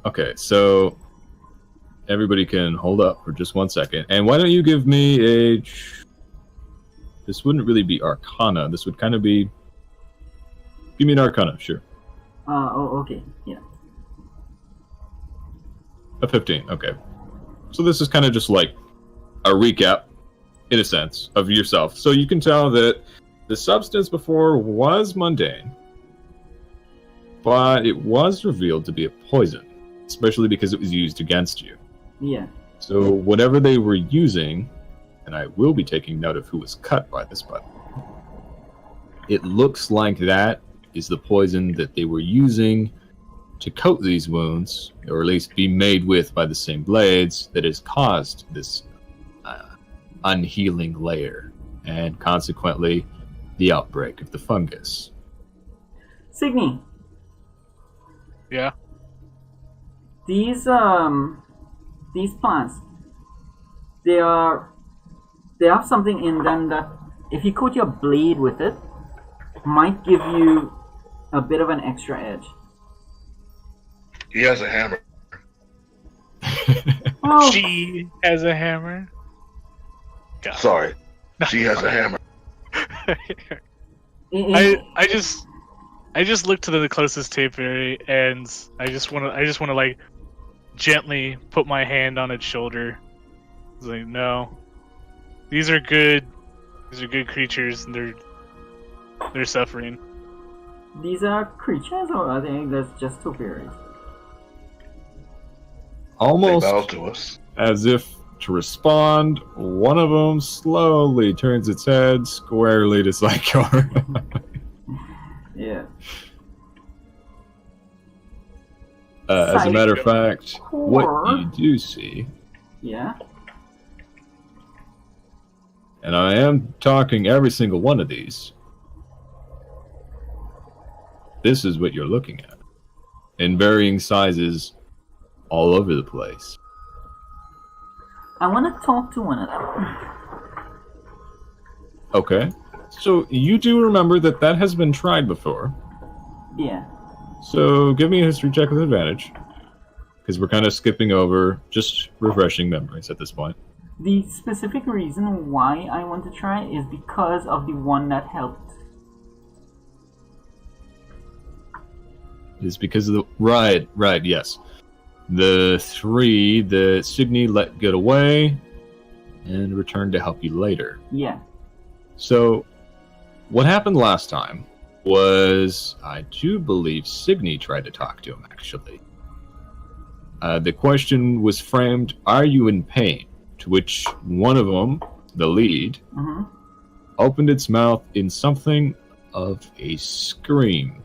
S2: Okay, so everybody can hold up for just 1 second. And why don't you give me a... This wouldn't really be Arcana. This would kind of be... Give me an Arcana, sure.
S1: Okay, yeah.
S2: A 15, okay. So this is kind of just like a recap, in a sense, of yourself. So you can tell that the substance before was mundane, but it was revealed to be a poison, especially because it was used against you.
S1: Yeah.
S2: So whatever they were using, and I will be taking note of who was cut by this button, it looks like that is the poison that they were using to coat these wounds, or at least be made with by the same blades, that has caused this unhealing layer, and consequently the outbreak of the fungus.
S1: Signy.
S7: Yeah.
S1: These plants, they have something in them that if you coat your blade with it, might give you a bit of an extra edge.
S4: He has a hammer.
S1: Oh,
S7: She has a hammer. God.
S4: Sorry. She has a hammer.
S7: I just look to the closest topiary and I just wanna like gently put my hand on its shoulder. It's like, no. These are good creatures and they're suffering.
S1: These are creatures, or are they just topiaries?
S2: Almost
S4: They bow to us.
S2: as if to respond, one of them slowly turns its head squarely to Psychor.
S1: Yeah.
S2: As a matter of fact,
S1: Or-
S2: what you do see,
S1: Yeah.
S2: and I am talking every single one of these, this is what you're looking at. In varying sizes all over the place.
S1: I want to talk to one of them.
S2: Okay. So you do remember that has been tried before.
S1: Yeah.
S2: So give me a history check with advantage. Because we're kind of skipping over, just refreshing memories at this point.
S1: The specific reason why I want to try is because of the one that helped.
S2: Is because of the... Right, yes. The 3 that Signy let get away and returned to help you later.
S1: Yeah.
S2: So, what happened last time was, I do believe Signy tried to talk to him, actually. The question was framed, are you in pain? To which one of them, the lead, opened its mouth in something of a scream,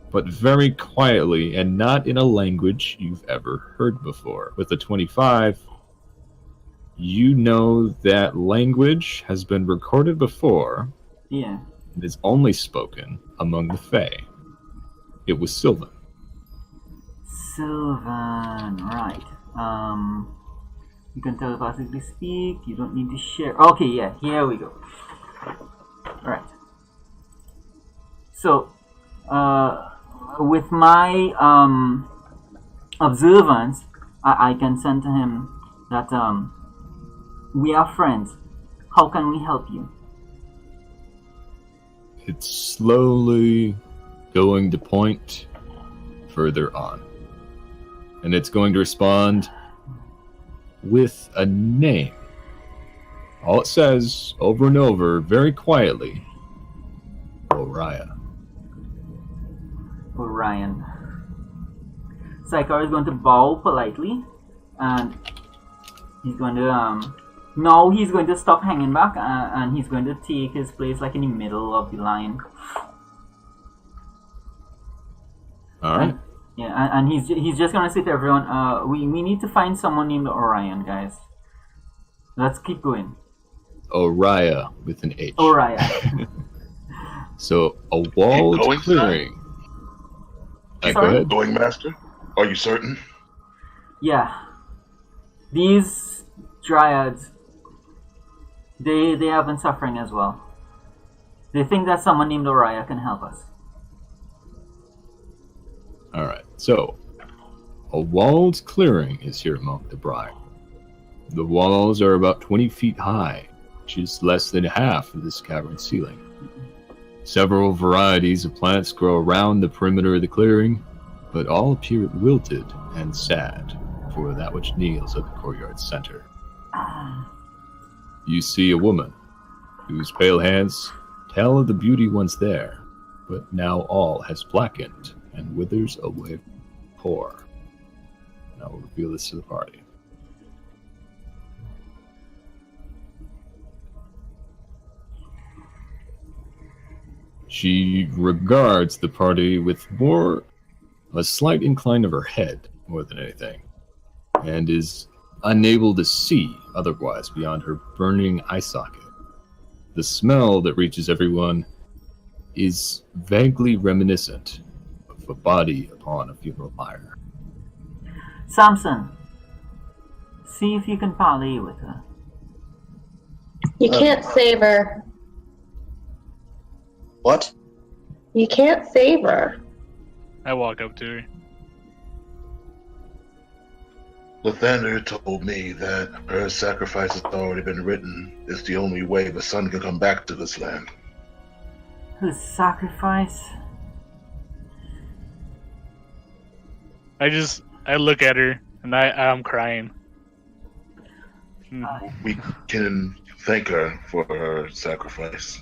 S2: but very quietly and not in a language you've ever heard before. With the 25, you know that language has been recorded before.
S1: Yeah.
S2: And is only spoken among the Fae. It was Sylvan.
S1: Sylvan, right. You can telepathically speak, you don't need to share. Okay, yeah, here we go. Alright. So, with my observance, I can send to him that we are friends. How can we help you?
S2: It's slowly going to point further on. And it's going to respond with a name. All it says, over and over, very quietly, Orion.
S1: Orion. Psychar is going to bow politely, and he's going to, now he's going to stop hanging back, and he's going to take his place like in the middle of the line.
S2: Alright.
S1: Yeah, and he's just gonna say to everyone, we need to find someone named Orion, guys. Let's keep going.
S2: Orion with an H.
S1: Orion.
S2: So, a walled
S4: going,
S2: clearing. Go
S1: Sorry?
S2: ahead.
S4: Going, Master? Are you certain?
S1: Yeah. These dryads, they have been suffering as well. They think that someone named Orion can help us.
S2: Alright, so, a walled clearing is here among the briar. The walls are about 20 feet high, which is less than half of this cavern ceiling. Several varieties of plants grow around the perimeter of the clearing, but all appear wilted and sad for that which kneels at the courtyard's center. You see a woman, whose pale hands tell of the beauty once there, but now all has blackened and withers away from the core. And I will reveal this to the party. She regards the party with more a slight incline of her head, more than anything, and is unable to see otherwise beyond her burning eye socket. The smell that reaches everyone is vaguely reminiscent of a body upon a funeral pyre.
S1: Samson, see if you can parley with her.
S6: You can't save her.
S5: What?
S6: You can't save her.
S7: I walk up to her.
S4: Lathander told me that her sacrifice has already been written. It's the only way the sun can come back to this land.
S1: Her sacrifice?
S7: I look at her and I'm crying.
S4: We can thank her for her sacrifice.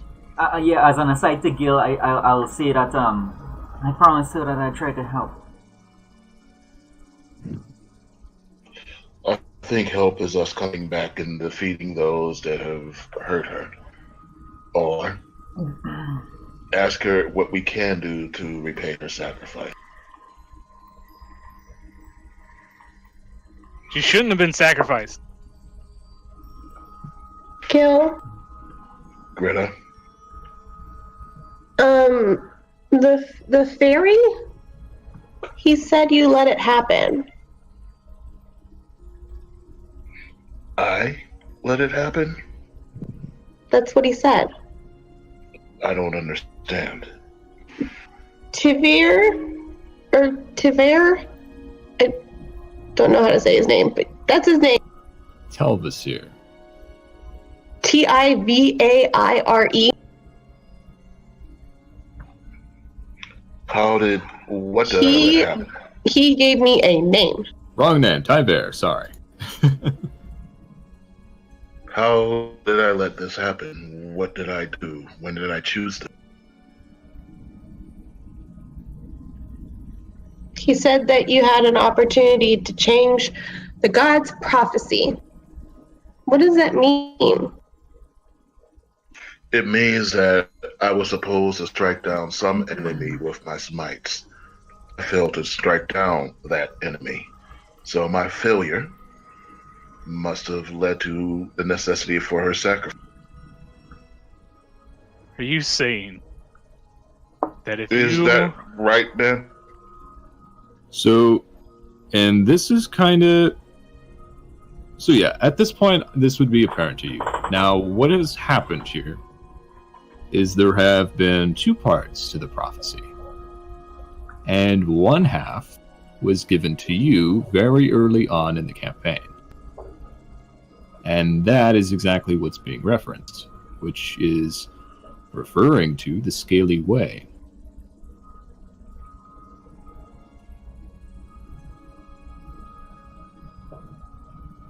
S1: Yeah, as an aside to Gil, I'll say that I promised her that I'd try to help.
S4: I think help is us coming back and defeating those that have hurt her. Or ask her what we can do to repay her sacrifice.
S7: She shouldn't have been sacrificed.
S6: Gil,
S4: Greta?
S6: the fairy? He said you let it happen.
S4: I let it happen?
S6: That's what he said.
S4: I don't understand.
S6: Tiver? I don't know how to say his name, but that's his name.
S2: Telvasir.
S6: Tivaire.
S4: What did I let happen?
S6: He gave me a name.
S2: Wrong name, Tyver, sorry.
S4: How did I let this happen? What did I do? When did I choose to?
S6: He said that you had an opportunity to change the god's prophecy. What does that mean?
S4: It means that I was supposed to strike down some enemy with my smites. I failed to strike down that enemy. So my failure must have led to the necessity for her sacrifice.
S7: Are you saying that if
S4: Is that right, Ben?
S2: So, and this is kind of... So yeah, at this point, this would be apparent to you. Now, what has happened here is there have been two parts to the prophecy. And one half was given to you very early on in the campaign. And that is exactly what's being referenced, which is referring to the Scaly Way.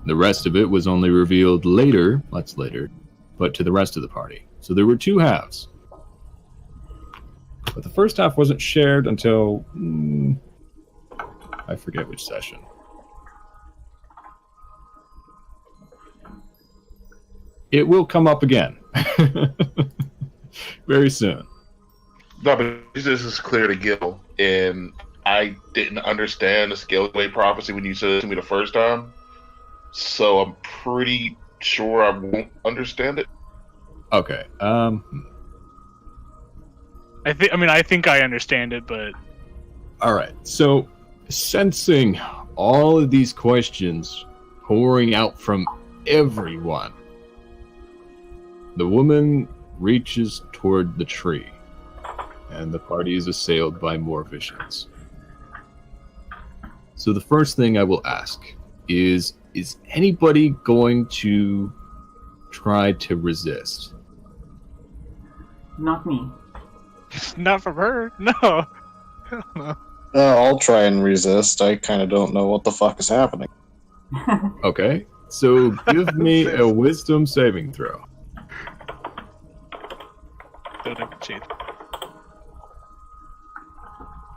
S2: The rest of it was only revealed later, much later, but to the rest of the party. So there were two halves. But the first half wasn't shared until... I forget which session. It will come up again. Very soon.
S4: No, but this is clear to Gil, and I didn't understand the Scaleway prophecy when you said it to me the first time, so I'm pretty sure I won't understand it.
S2: Okay.
S7: I think I understand it, but
S2: All right. So, sensing all of these questions pouring out from everyone, the woman reaches toward the tree, and the party is assailed by more visions. So the first thing I will ask is anybody going to try to resist?
S1: Not me.
S7: not from her. No. Hell no.
S5: I'll try and resist. I kind of don't know what the fuck is happening.
S2: Okay. So give me a wisdom saving throw.
S7: Don't have to cheat.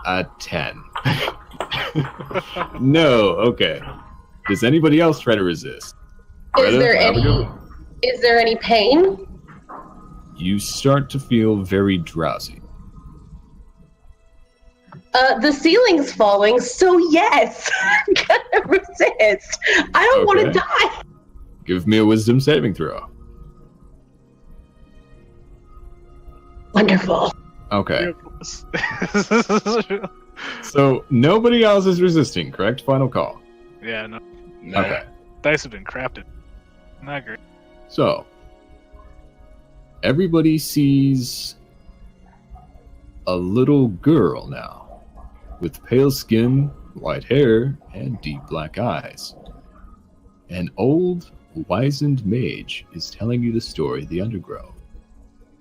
S2: A 10. No, okay. Does anybody else try to resist?
S6: Is there
S2: Abigail?
S6: any pain?
S2: You start to feel very drowsy.
S6: The ceiling's falling, so yes, I'm gonna resist. I don't want to
S2: Okay.
S6: die.
S2: Give me a wisdom saving throw.
S6: Wonderful.
S2: Okay. So nobody else is resisting, correct? Final call.
S7: Yeah, no.
S4: Nah.
S2: Okay.
S7: Dice have been crafted. Not great.
S2: So everybody sees a little girl now with pale skin, white hair, and deep black eyes. An old, wizened mage is telling you the story of the Undergrove,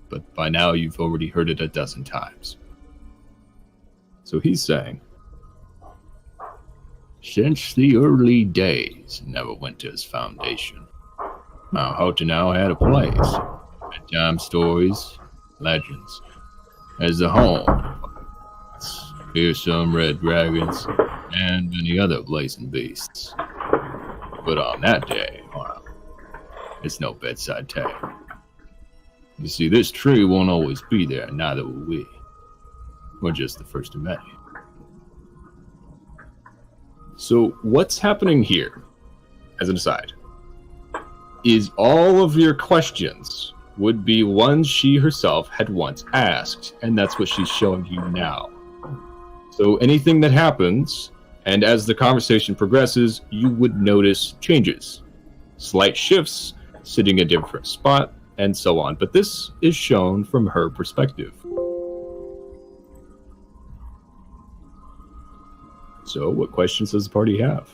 S2: but by now you've already heard it a dozen times. So he's saying, since the early days, Neverwinter's foundation, Mount Hotenau had a place. Bedtime stories, legends, as the home of fearsome red dragons and many other blazing beasts. But on that day, well, it's no bedside tale. You see, this tree won't always be there, neither will we. We're just the first of many. So what's happening here, as an aside, is all of your questions would be ones she herself had once asked, and that's what she's showing you now. So anything that happens, and as the conversation progresses, you would notice changes. slight shifts, sitting a different spot, and so on. But this is shown from her perspective. So, what questions does the party have?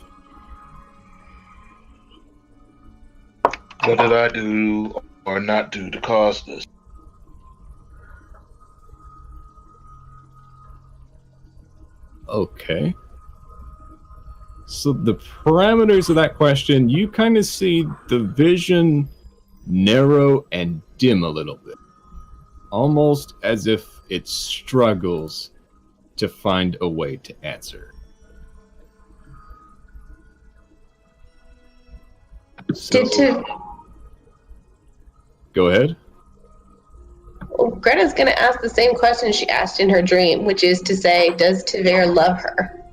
S4: What did I do or not do to cause this?
S2: Okay. So the parameters of that question, you kind of see the vision narrow and dim a little bit. Almost as if it struggles to find a way to answer. So, go ahead.
S6: Well, Greta's going to ask the same question she asked in her dream, which is to say, does Tavere love her?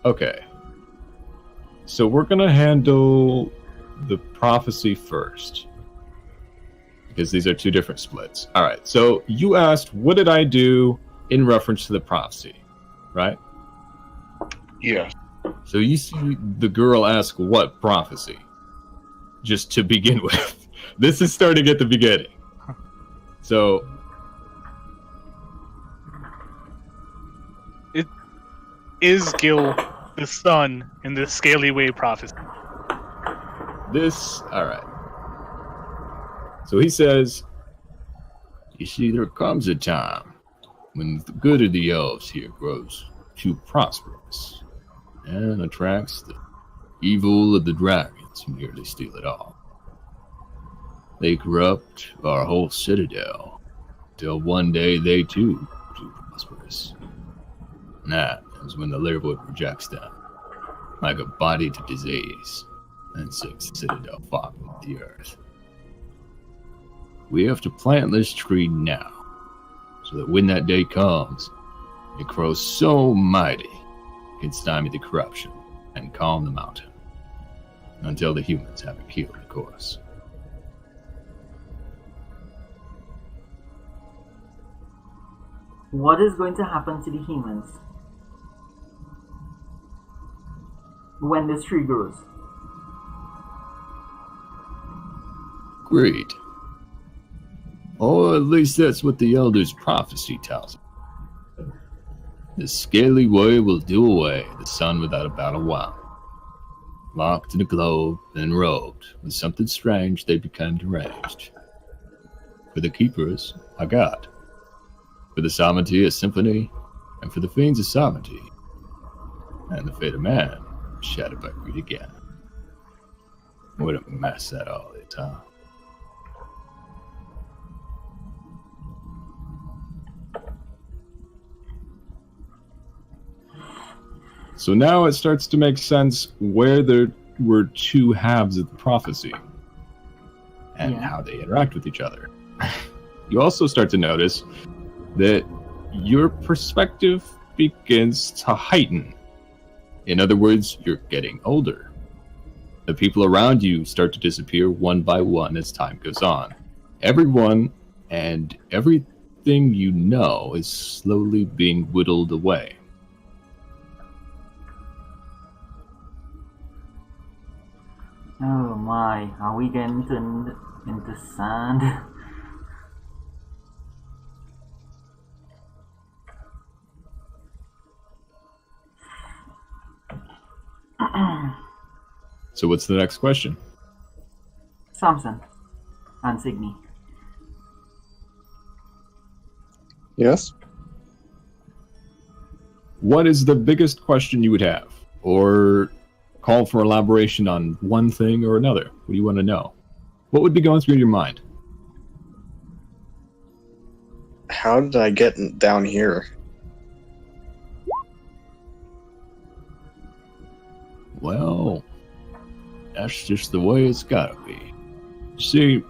S2: Okay. So we're going to handle the prophecy first. Because these are two different splits. All right. So you asked, what did I do in reference to the prophecy? Right?
S4: Yes.
S2: So you see the girl ask what prophecy? Just to begin with. This is starting at the beginning. So
S7: Is Gil the sun in the Scaly Way prophecy?
S2: alright. So he says, you see, there comes a time when the good of the elves here grows too prosperous and attracts the evil of the dragons who nearly steal it all. They corrupt our whole citadel till one day they too are too prosperous. And that is when the Leerwood rejects them, like a body to disease, and sinks the citadel far beneath the earth. We have to plant this tree now, so that when that day comes, it grows so mighty it can stymie the corruption and calm the mountain, until the humans have it killed, of course.
S1: What is going to happen to the humans when this tree grows?
S2: Greed. Or at least that's what the Elder's prophecy tells us. The Scaly Way will do away the sun without a battle while. Locked in a globe and robed with something strange, they become deranged. For the keepers, a god. For the sovereignty, a symphony. And for the fiends, a sovereignty. And the fate of man, shattered by greed again. What a mess that all is, huh? So now it starts to make sense where there were two halves of the prophecy and how they interact with each other. You also start to notice that your perspective begins to heighten. In other words, you're getting older. The people around you start to disappear one by one as time goes on. Everyone and everything you know is slowly being whittled away.
S1: Oh my, are we getting turned into sand?
S2: So what's the next question?
S1: Samson and Signy.
S8: Yes?
S2: What is the biggest question you would have? Or call for elaboration on one thing or another? What do you want to know? What would be going through your mind?
S5: How did I get down here?
S2: Well, that's just the way it's gotta be. See,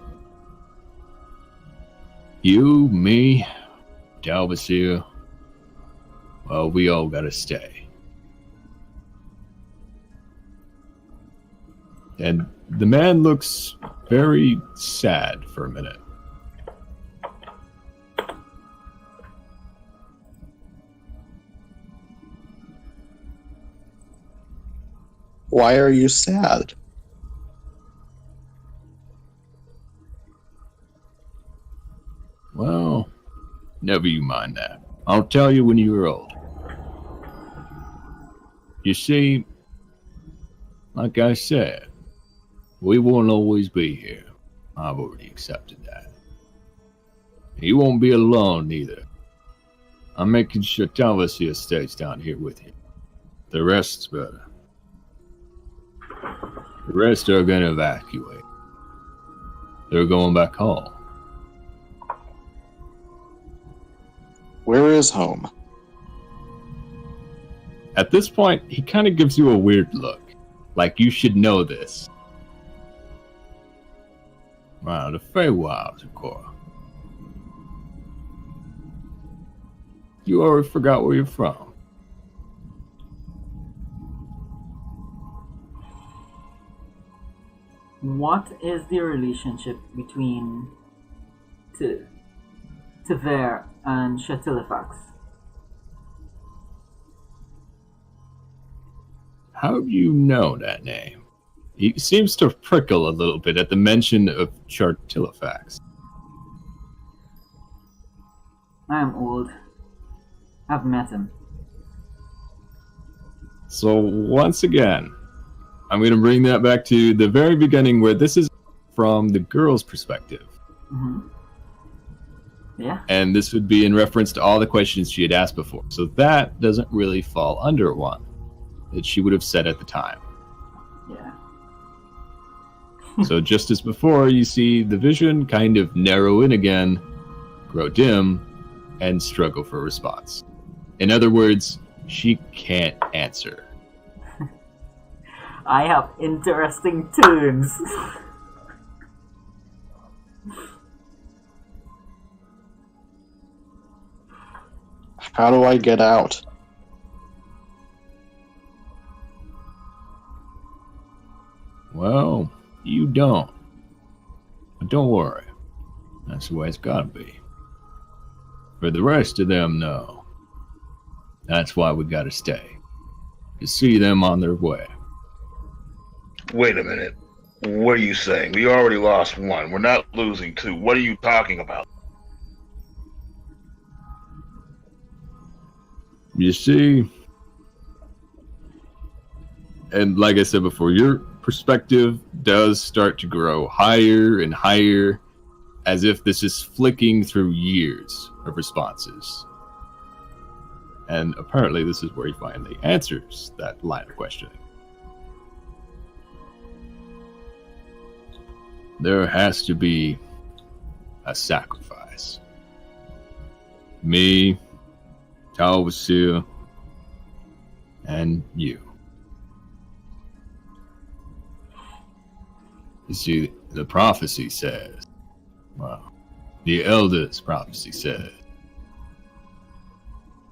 S2: you, me, Dalvasir, well, we all gotta stay. And the man looks very sad for a minute.
S5: Why are you sad?
S2: Well, never you mind that. I'll tell you when you're old. You see, like I said, we won't always be here. I've already accepted that. You won't be alone either. I'm making sure Talvis here stays down here with you. The rest's better. The rest are gonna evacuate. They're going back home.
S5: Where is home?
S2: At this point, he kind of gives you a weird look. Like you should know this. Wow, the Feywilds, of course. You already forgot where you're from.
S1: What is the relationship between Tver and Shatilifax?
S2: How do you know that name? He seems to prickle a little bit at the mention of Chartilifax.
S1: I am old. I've met him.
S2: So once again, I'm going to bring that back to the very beginning where this is from the girl's perspective.
S1: Mm-hmm. Yeah.
S2: And this would be in reference to all the questions she had asked before. So that doesn't really fall under one that she would have said at the time.
S1: Yeah.
S2: So just as before, you see the vision kind of narrow in again, grow dim, and struggle for a response. In other words, she can't answer.
S1: I have interesting turns.
S5: How do I get out?
S2: Well, you don't. But don't worry. That's the way it's gotta be. For the rest of them, no. That's why we gotta stay. To see them on their way.
S4: Wait a minute. What are you saying? We already lost one. We're not losing two. What are you talking about?
S2: You see, and like I said before, your perspective does start to grow higher and higher, as if this is flicking through years of responses. And apparently this is where he finally answers that line of questioning. There has to be a sacrifice. Me, Talvasir, and you. You see, the prophecy says, well, the elders' prophecy says,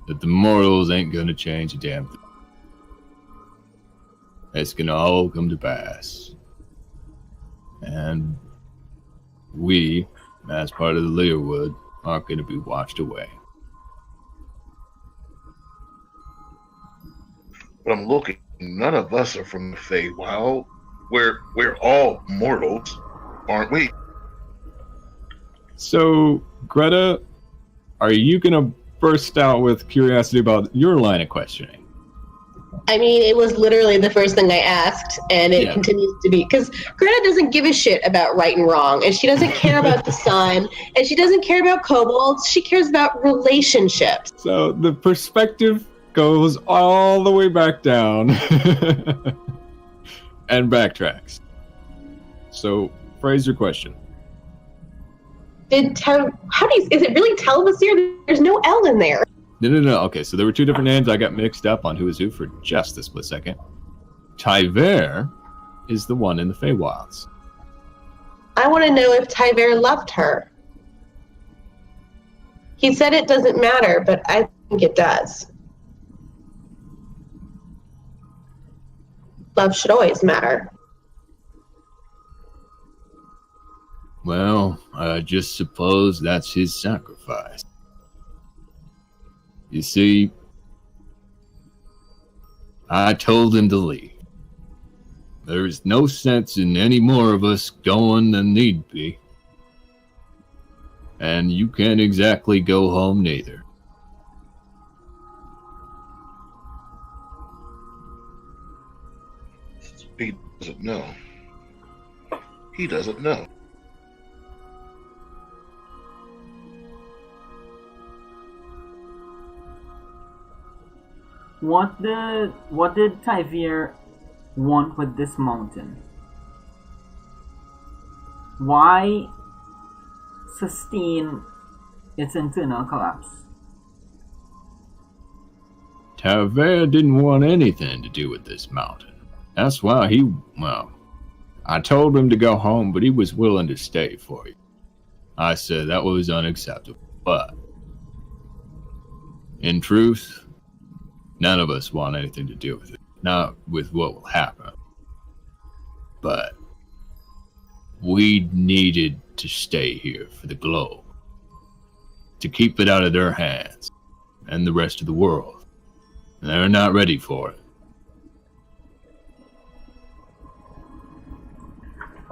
S2: that the mortals ain't gonna change a damn thing. It's gonna all come to pass. And we, as part of the Learwood, aren't gonna be washed away.
S4: But I'm looking. None of us are from the Feywild. We're all mortals, aren't we?
S2: So, Greta, are you gonna burst out with curiosity about your line of questioning?
S6: I mean, it was literally the first thing I asked, and it continues to be. Because Greta doesn't give a shit about right and wrong, and she doesn't care about the sun, and she doesn't care about kobolds. She cares about relationships.
S2: So the perspective goes all the way back down and backtracks. So phrase your question.
S6: Is it really Telvasir? There's no L in there.
S2: No. Okay, so there were two different names. I got mixed up on who is who for just a split second. Tyver is the one in the Feywilds.
S6: I want to know if Tyver loved her. He said it doesn't matter, but I think it does. Love should always matter.
S2: Well, I just suppose that's his sacrifice. You see, I told him to leave. There's no sense in any more of us going than need be. And you can't exactly go home neither.
S4: He doesn't know. He doesn't know.
S1: What did Tyvir want with this mountain? Why sustain its internal collapse?
S2: Taver didn't want anything to do with this mountain. That's why I told him to go home, but he was willing to stay for you. I said that was unacceptable, but in truth, none of us want anything to do with it. Not with what will happen. But we needed to stay here for the globe. To keep it out of their hands and the rest of the world. And they're not ready for it.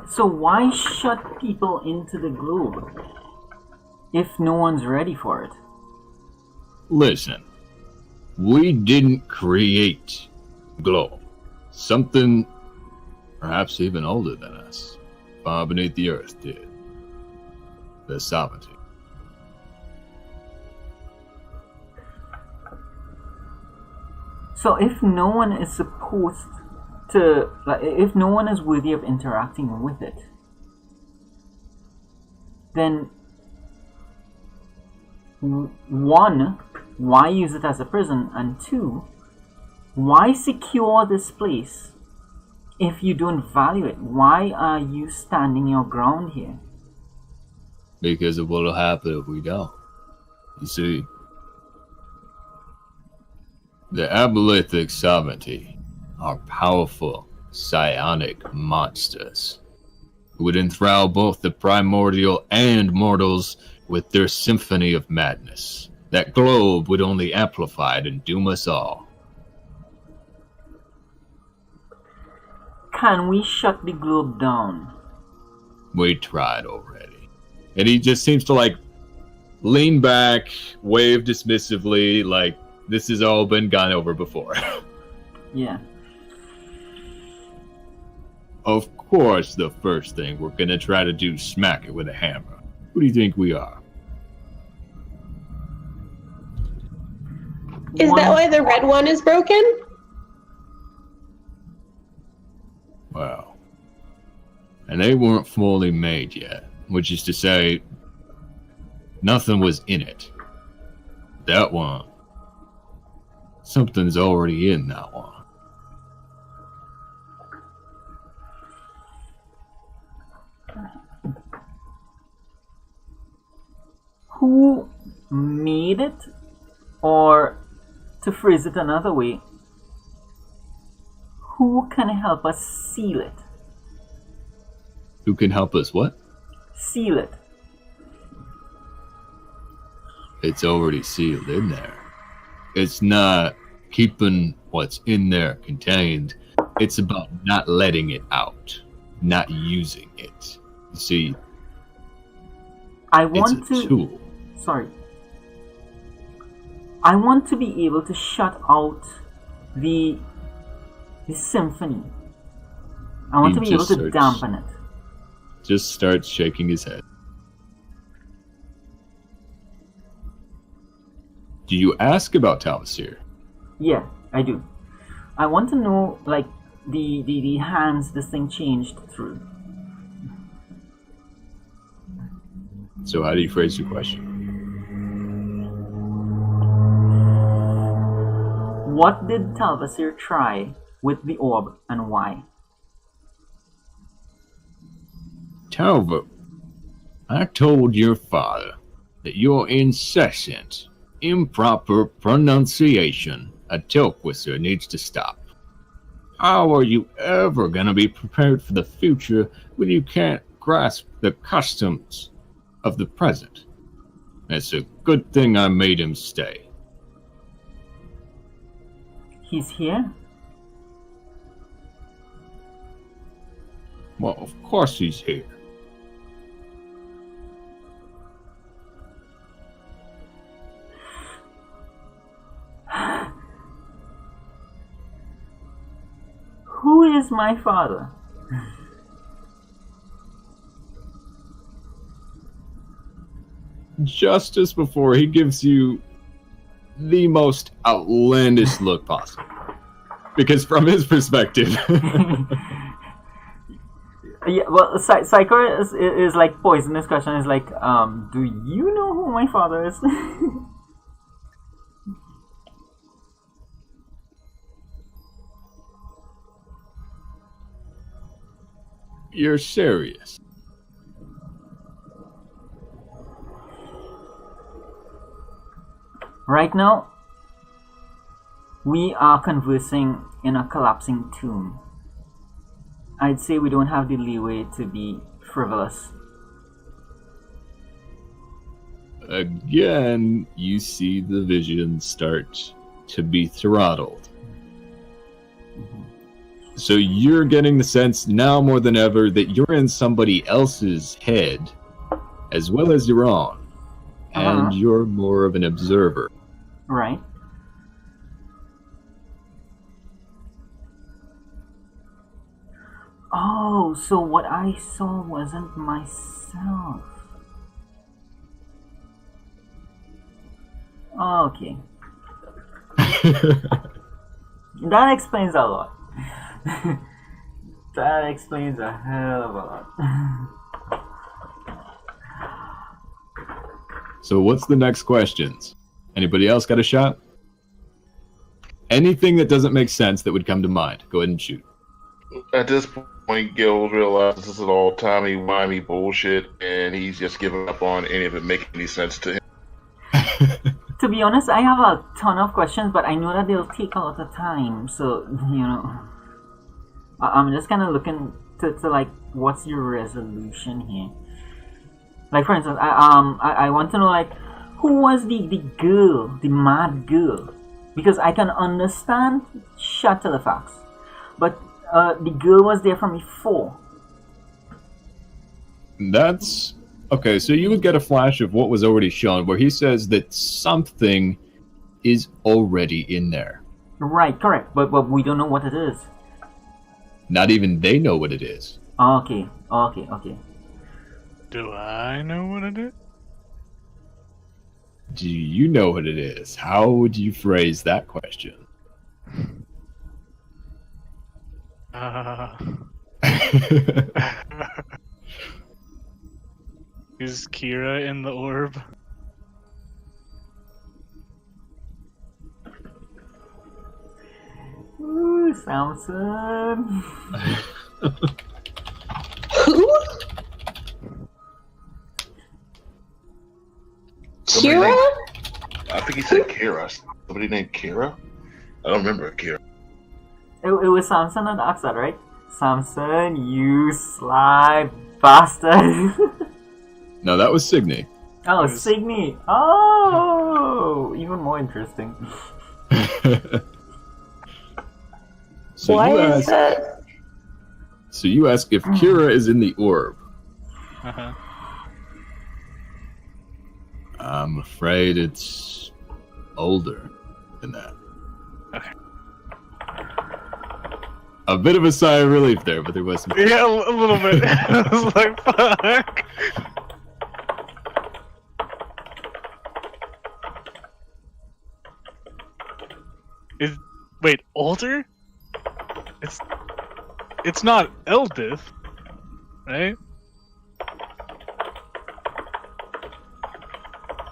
S1: So why shut people into the globe if no one's ready for it?
S2: Listen, we didn't create globe. Something perhaps even older than us, far beneath the earth, did. The sovereignty.
S1: So if no one is supposed to, if no one is worthy of interacting with it, then one, why use it as a prison? And two, why secure this place if you don't value it? Why are you standing your ground here?
S2: Because of what will happen if we don't. You see, the Abolithic sovereignty are powerful, psionic monsters who would enthrall both the primordial and mortals with their symphony of madness. That globe would only amplify it and doom us all.
S1: Can we shut the globe down?
S2: We tried already. And he just seems to lean back, wave dismissively, like this has all been gone over before.
S1: Yeah.
S2: Of course, the first thing we're gonna try to do is smack it with a hammer. Who do you think we are?
S6: Is that why the red one is broken?
S2: Well, and they weren't fully made yet, which is to say, nothing was in it. That one, something's already in that one.
S1: Who made it? Or, to phrase it another way, who can help us seal it?
S2: Who can help us what?
S1: Seal it.
S2: It's already sealed in there. It's not keeping what's in there contained. It's about not letting it out, not using it. You see,
S1: I want
S2: it's a tool.
S1: Sorry. I want to be able to shut out the symphony. I want to be able to dampen it.
S2: Just starts shaking his head. Do you ask about Talmasir?
S1: Yeah, I do. I want to know, the hands this thing changed through.
S2: So how do you phrase your question?
S1: What did Talvasir try with the orb and why?
S2: Talva, I told your father that your incessant, improper pronunciation of Tilquisser needs to stop. How are you ever going to be prepared for the future when you can't grasp the customs of the present? It's a good thing I made him stay.
S1: He's here?
S2: Well, of course he's here.
S1: Who is my father?
S2: Just as before, he gives you the most outlandish look possible. Because from his perspective...
S1: Yeah, well, Psycho is like poison. This question is like, do you know who my father is?
S2: You're serious?
S1: Right now, we are conversing in a collapsing tomb. I'd say we don't have the leeway to be frivolous.
S2: Again, you see the vision start to be throttled. So you're getting the sense now more than ever that you're in somebody else's head as well as your own. And you're more of an observer.
S1: Right. Oh, so what I saw wasn't myself. Okay. That explains a lot. That explains a hell of a lot.
S2: So what's the next questions? Anybody else got a shot? Anything that doesn't make sense that would come to mind, go ahead and shoot.
S4: At this point, Gil realizes this is all timey-wimey bullshit, and he's just giving up on any of it making any sense to him.
S1: To be honest, I have a ton of questions, but I know that they'll take a lot of time, so, you know, I'm just kind of looking to like, what's your resolution here? Like, for instance, I want to know, like, who was the girl, the mad girl? Because I can understand shut to the facts, but the girl was there from before.
S2: That's... Okay, so you would get a flash of what was already shown, where he says that something is already in there.
S1: Right, correct, but we don't know what it is.
S2: Not even they know what it is.
S1: Okay.
S7: Do I know what it is?
S2: Do you know what it is? How would you phrase that question?
S7: Is Kira in the orb?
S1: Ooh, Samson.
S6: Who? Kira?
S4: I think he said Kira. Somebody named Kira? I don't remember Kira.
S1: It was Samson and Aksad, right? Samson, you sly bastard.
S2: No, that was Signy.
S1: Oh, Signy. Oh, even more interesting.
S2: So
S6: Why
S2: you
S6: is
S2: ask,
S6: that?
S2: So you ask if Kira is in the orb.
S7: Uh-huh.
S2: I'm afraid it's older than that.
S7: Okay.
S2: A bit of a sigh of relief there, but there was some...
S7: Yeah, a little bit. I was like, fuck. Wait, older? It's not Eldith, right?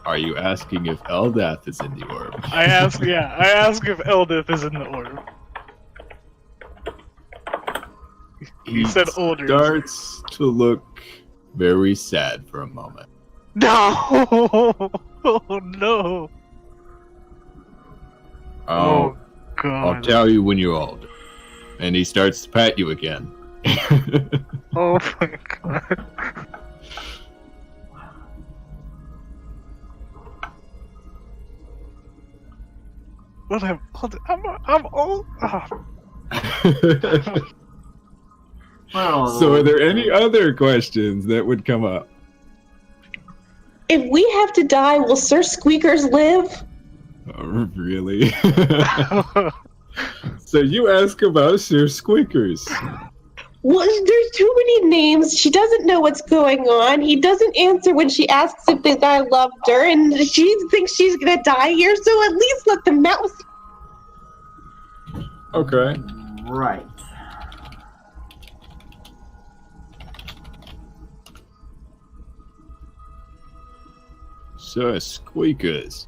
S2: Are you asking if Eldath is in the orb?
S7: I ask if Eldith is in the orb. He said older.
S2: Starts to look very sad for a moment.
S7: No! Oh, no! Oh, God.
S2: I'll tell you when you're older. And he starts to pat you again.
S7: Oh my God. What I'm old. Oh.
S1: Well,
S2: So are there any other questions that would come up?
S6: If we have to die, will Sir Squeakers live?
S2: Oh, really? So you ask about Sir Squeakers.
S6: Well, there's too many names. She doesn't know what's going on. He doesn't answer when she asks if the guy loved her, and she thinks she's gonna die here. So at least let the mouse.
S2: Okay.
S1: right.
S2: Sir Squeakers.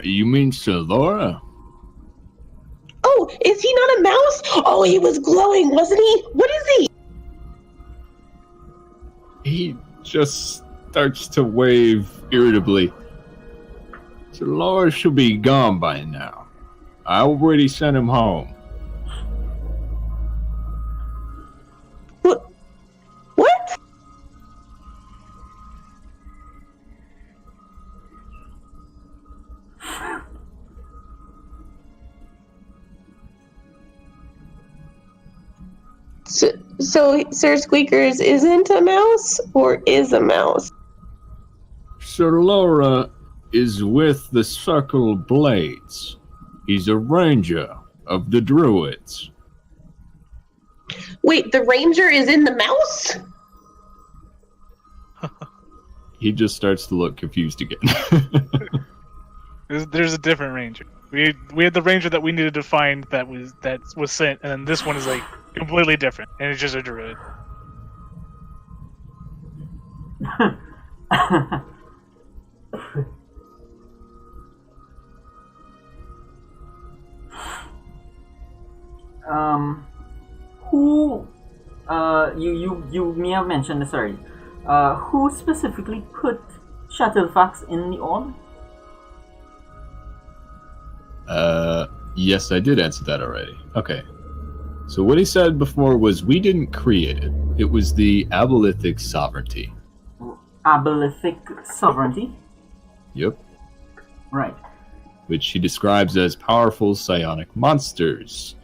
S2: You mean Sir Laura?
S6: Oh, is he not a mouse? Oh, he was glowing, wasn't he? What is he?
S2: He just starts to wave irritably. Sir Laura should be gone by now. I already sent him home.
S6: What? What? So Sir Squeakers isn't a mouse, or is a mouse?
S2: Sir Laura is with the Circle Blades. He's a ranger of the Druids.
S6: Wait, the ranger is in the mouse?
S2: He just starts to look confused again.
S7: There's a different ranger. We had the ranger that we needed to find that was sent, and then this one is like completely different, and it's just a druid.
S1: Who? You may have mentioned this already. Who specifically put Shuttlefacts in the orb?
S2: Yes, I did answer that already. Okay. So what he said before was we didn't create it. It was the Abolithic sovereignty.
S1: Abolithic sovereignty?
S2: Yep.
S1: Right.
S2: Which he describes as powerful psionic monsters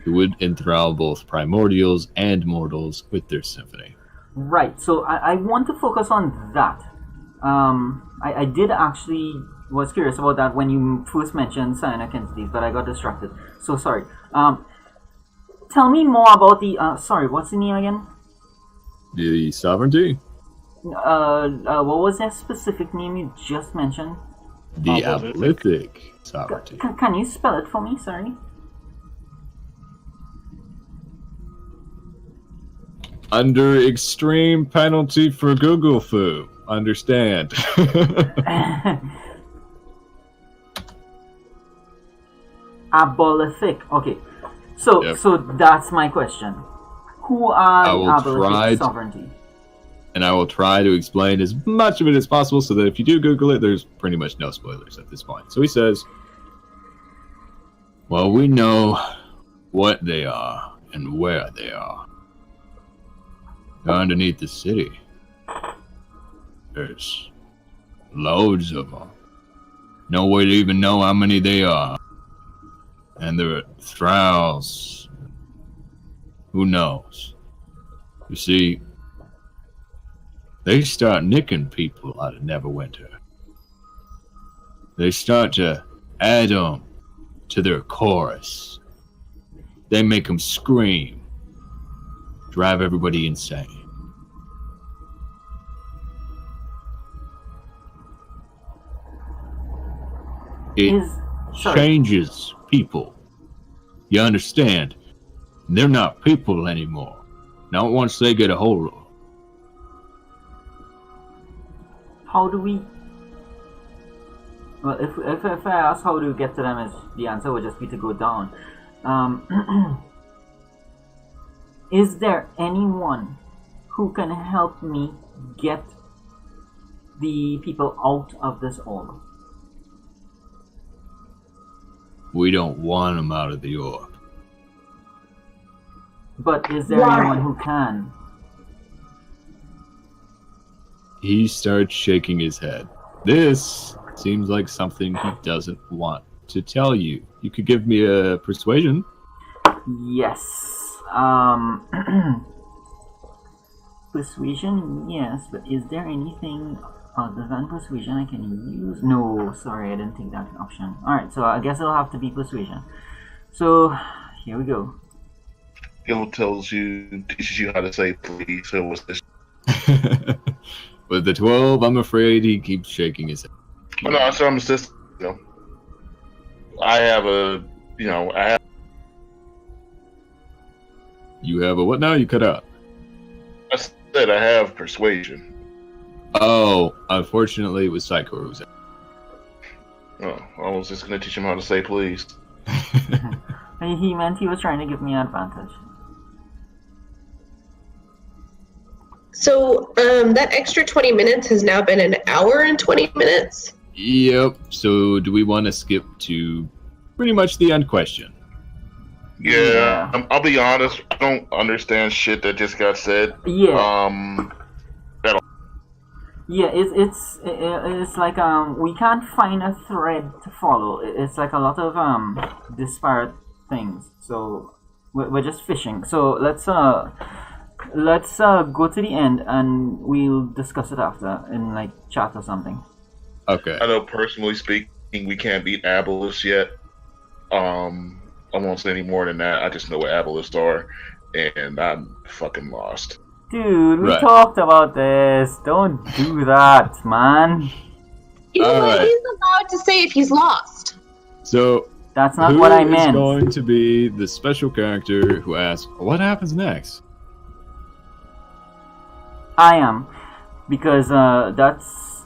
S2: who would enthrall both primordials and mortals with their symphony.
S1: Right. So I want to focus on that. I did actually was curious about that when you first mentioned psionic entities, but I got distracted. So sorry. Tell me more about the. Sorry, what's the name again?
S2: The sovereignty?
S1: What was that specific name you just mentioned?
S2: The Abolithic sovereignty.
S1: Can you spell it for me? Sorry.
S2: Under extreme penalty for Google foo. Understand.
S1: Abolithic. Okay. So
S2: Yep.
S1: so that's my question. Who are
S2: I
S1: the
S2: will
S1: Abolithic
S2: try to-
S1: sovereignty?
S2: And I will try to explain as much of it as possible so that if you do Google it, there's pretty much no spoilers at this point. So he says, well, we know what they are and where they are. They're underneath the city. There's loads of them. No way to even know how many they are. And they're thralls. Who knows? You see, they start nicking people out of Neverwinter. They start to add them to their chorus. They make them scream. Drive everybody insane. It changes people. You understand? They're not people anymore. Not once they get a hold of them.
S1: How do we? Well, if I ask how do we get to them, the answer would just be to go down. Is there anyone who can help me get the people out of this orb?
S2: We don't want them out of the orb.
S1: But is there anyone who can?
S2: He starts shaking his head. This seems like something he doesn't want to tell you. You could give me a persuasion.
S1: Yes. Persuasion, yes, but is there anything other than persuasion I can use? No, sorry, I didn't take that option. Alright, so I guess it'll have to be persuasion. So, here we go.
S4: It teaches you how to say please. So what's this?
S2: With the 12, I'm afraid he keeps shaking his head.
S4: Oh, no, so I'm just, I have
S2: You have a what now? You cut out.
S4: I said I have persuasion.
S2: Oh, unfortunately, it was Psycho who was it.
S4: Oh, I was just gonna teach him how to say please.
S1: He meant he was trying to give me an advantage.
S6: So that extra 20 minutes has now been an hour and 20 minutes.
S2: Yep. So, do we want to skip to pretty much the end question?
S4: Yeah. I'll be honest. I don't understand shit that just got said.
S1: Yeah. Yeah, it's like we can't find a thread to follow. It's like a lot of disparate things. So we're just fishing. So let's go to the end and we'll discuss it after in like chat or something.
S2: Okay.
S4: I know personally speaking, we can't beat Aboleths yet. I won't say any more than that. I just know what Aboleths are, and I'm fucking lost.
S1: Dude, we talked about this. Don't do that, man.
S6: You know what? He's allowed to say if he's lost.
S2: So
S1: that's not what I meant.
S2: Who is going to be the special character who asks, "What happens next?"
S1: I am, because that's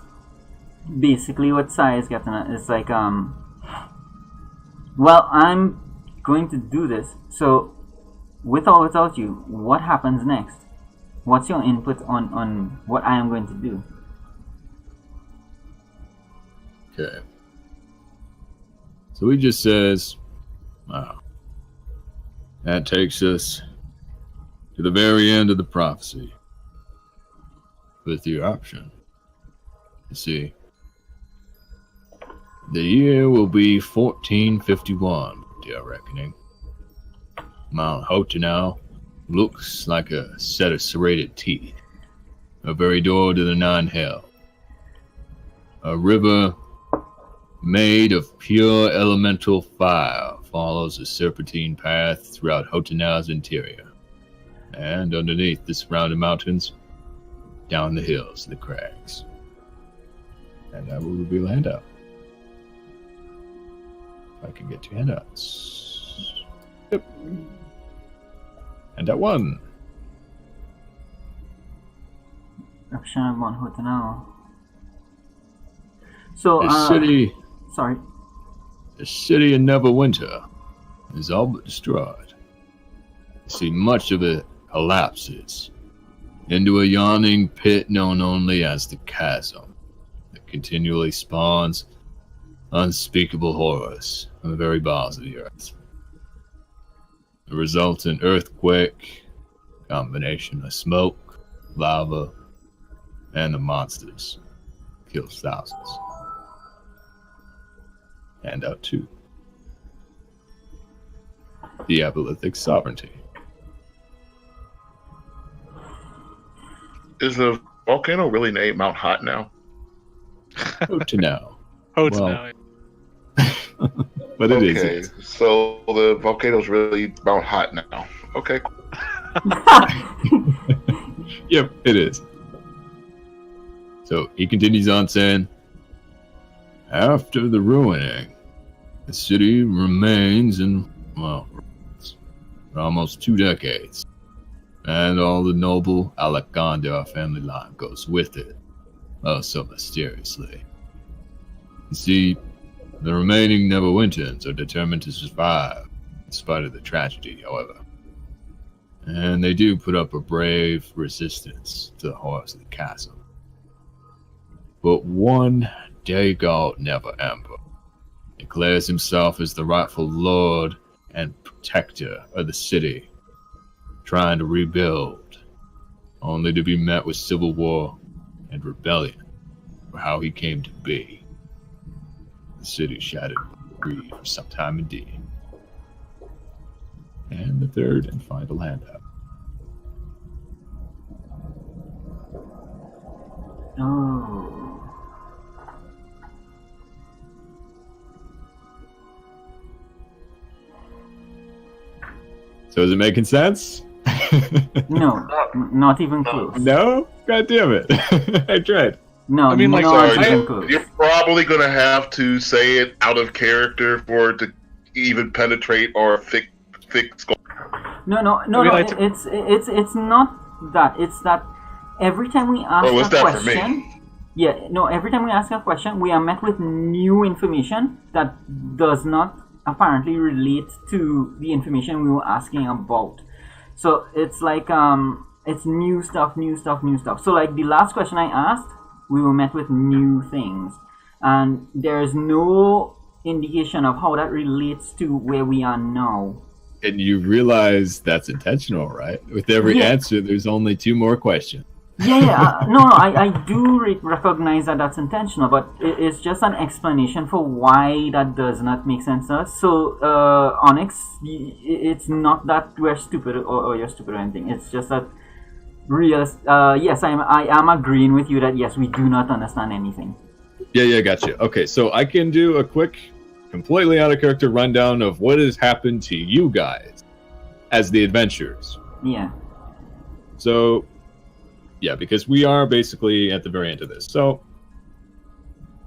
S1: basically what Sai is getting at. It's like well, I'm going to do this. So, with or without you, what happens next? What's your input on what I am going to do?
S2: Okay. So he just says, wow. That takes us to the very end of the prophecy. With your option. You see, the year will be 1451, dear reckoning. Mount Hotenau looks like a set of serrated teeth, a very door to the nine hell. A river made of pure elemental fire follows a serpentine path throughout Hotenau's interior, and underneath the surrounding mountains, down the hills, the crags. And I will reveal a handout. If I can get to handouts. Yep. Handout 1.
S1: Option of one Hotenau. So,
S2: the city.
S1: Sorry.
S2: The city in Neverwinter is all but destroyed. You see, much of it collapses into a yawning pit known only as the Chasm that continually spawns unspeakable horrors on the very bowels of the earth. The resultant earthquake, combination of smoke, lava, and the monsters, kills thousands. Handout 2. The Abolithic Sovereignty.
S4: Is the volcano really named Mount Hot now?
S2: Hotenau.
S7: Hotenau.
S2: But it
S4: okay,
S2: is.
S4: So the volcano's really Mount Hot now. Okay.
S2: Yep, it is. So he continues on saying, after the ruining, the city remains in, well, for almost 2 decades. And all the noble Alakandar family line goes with it. Oh, so mysteriously. You see, the remaining Neverwinterns are determined to survive, in spite of the tragedy, however. And they do put up a brave resistance to the horrors of the castle. But one Daygalt Never-Ember declares himself as the rightful lord and protector of the city, trying to rebuild, only to be met with civil war and rebellion for how he came to be. The city shattered greed for some time indeed. And the third and final handout.
S1: Oh.
S2: So is it making sense?
S1: No, not even close.
S2: No? God damn it. I tried.
S1: No,
S7: I mean, like,
S1: not
S4: Sorry,
S1: even close.
S4: you're probably going to have to say it out of character for it to even penetrate or thick skull.
S1: No. It's not that. It's that every time we ask
S4: Oh, it's
S1: a
S4: that for
S1: question.
S4: me.
S1: Yeah, no. Every time we ask a question, we are met with new information that does not apparently relate to the information we were asking about. So it's like it's new stuff. So like the last question I asked, we were met with new things, and there's no indication of how that relates to where we are now.
S2: And you realize that's intentional, right? With every answer, there's only 2 more questions.
S1: Yeah. No, I do recognize that that's intentional, but it's just an explanation for why that does not make sense to us. So, Onyx, it's not that we're stupid or you're stupid or anything. It's just that, yes, I am agreeing with you that yes, we do not understand anything.
S2: Yeah, gotcha. Okay, so I can do a quick, completely out of character rundown of what has happened to you guys as the adventurers.
S1: Yeah.
S2: So, yeah, because we are basically at the very end of this. So,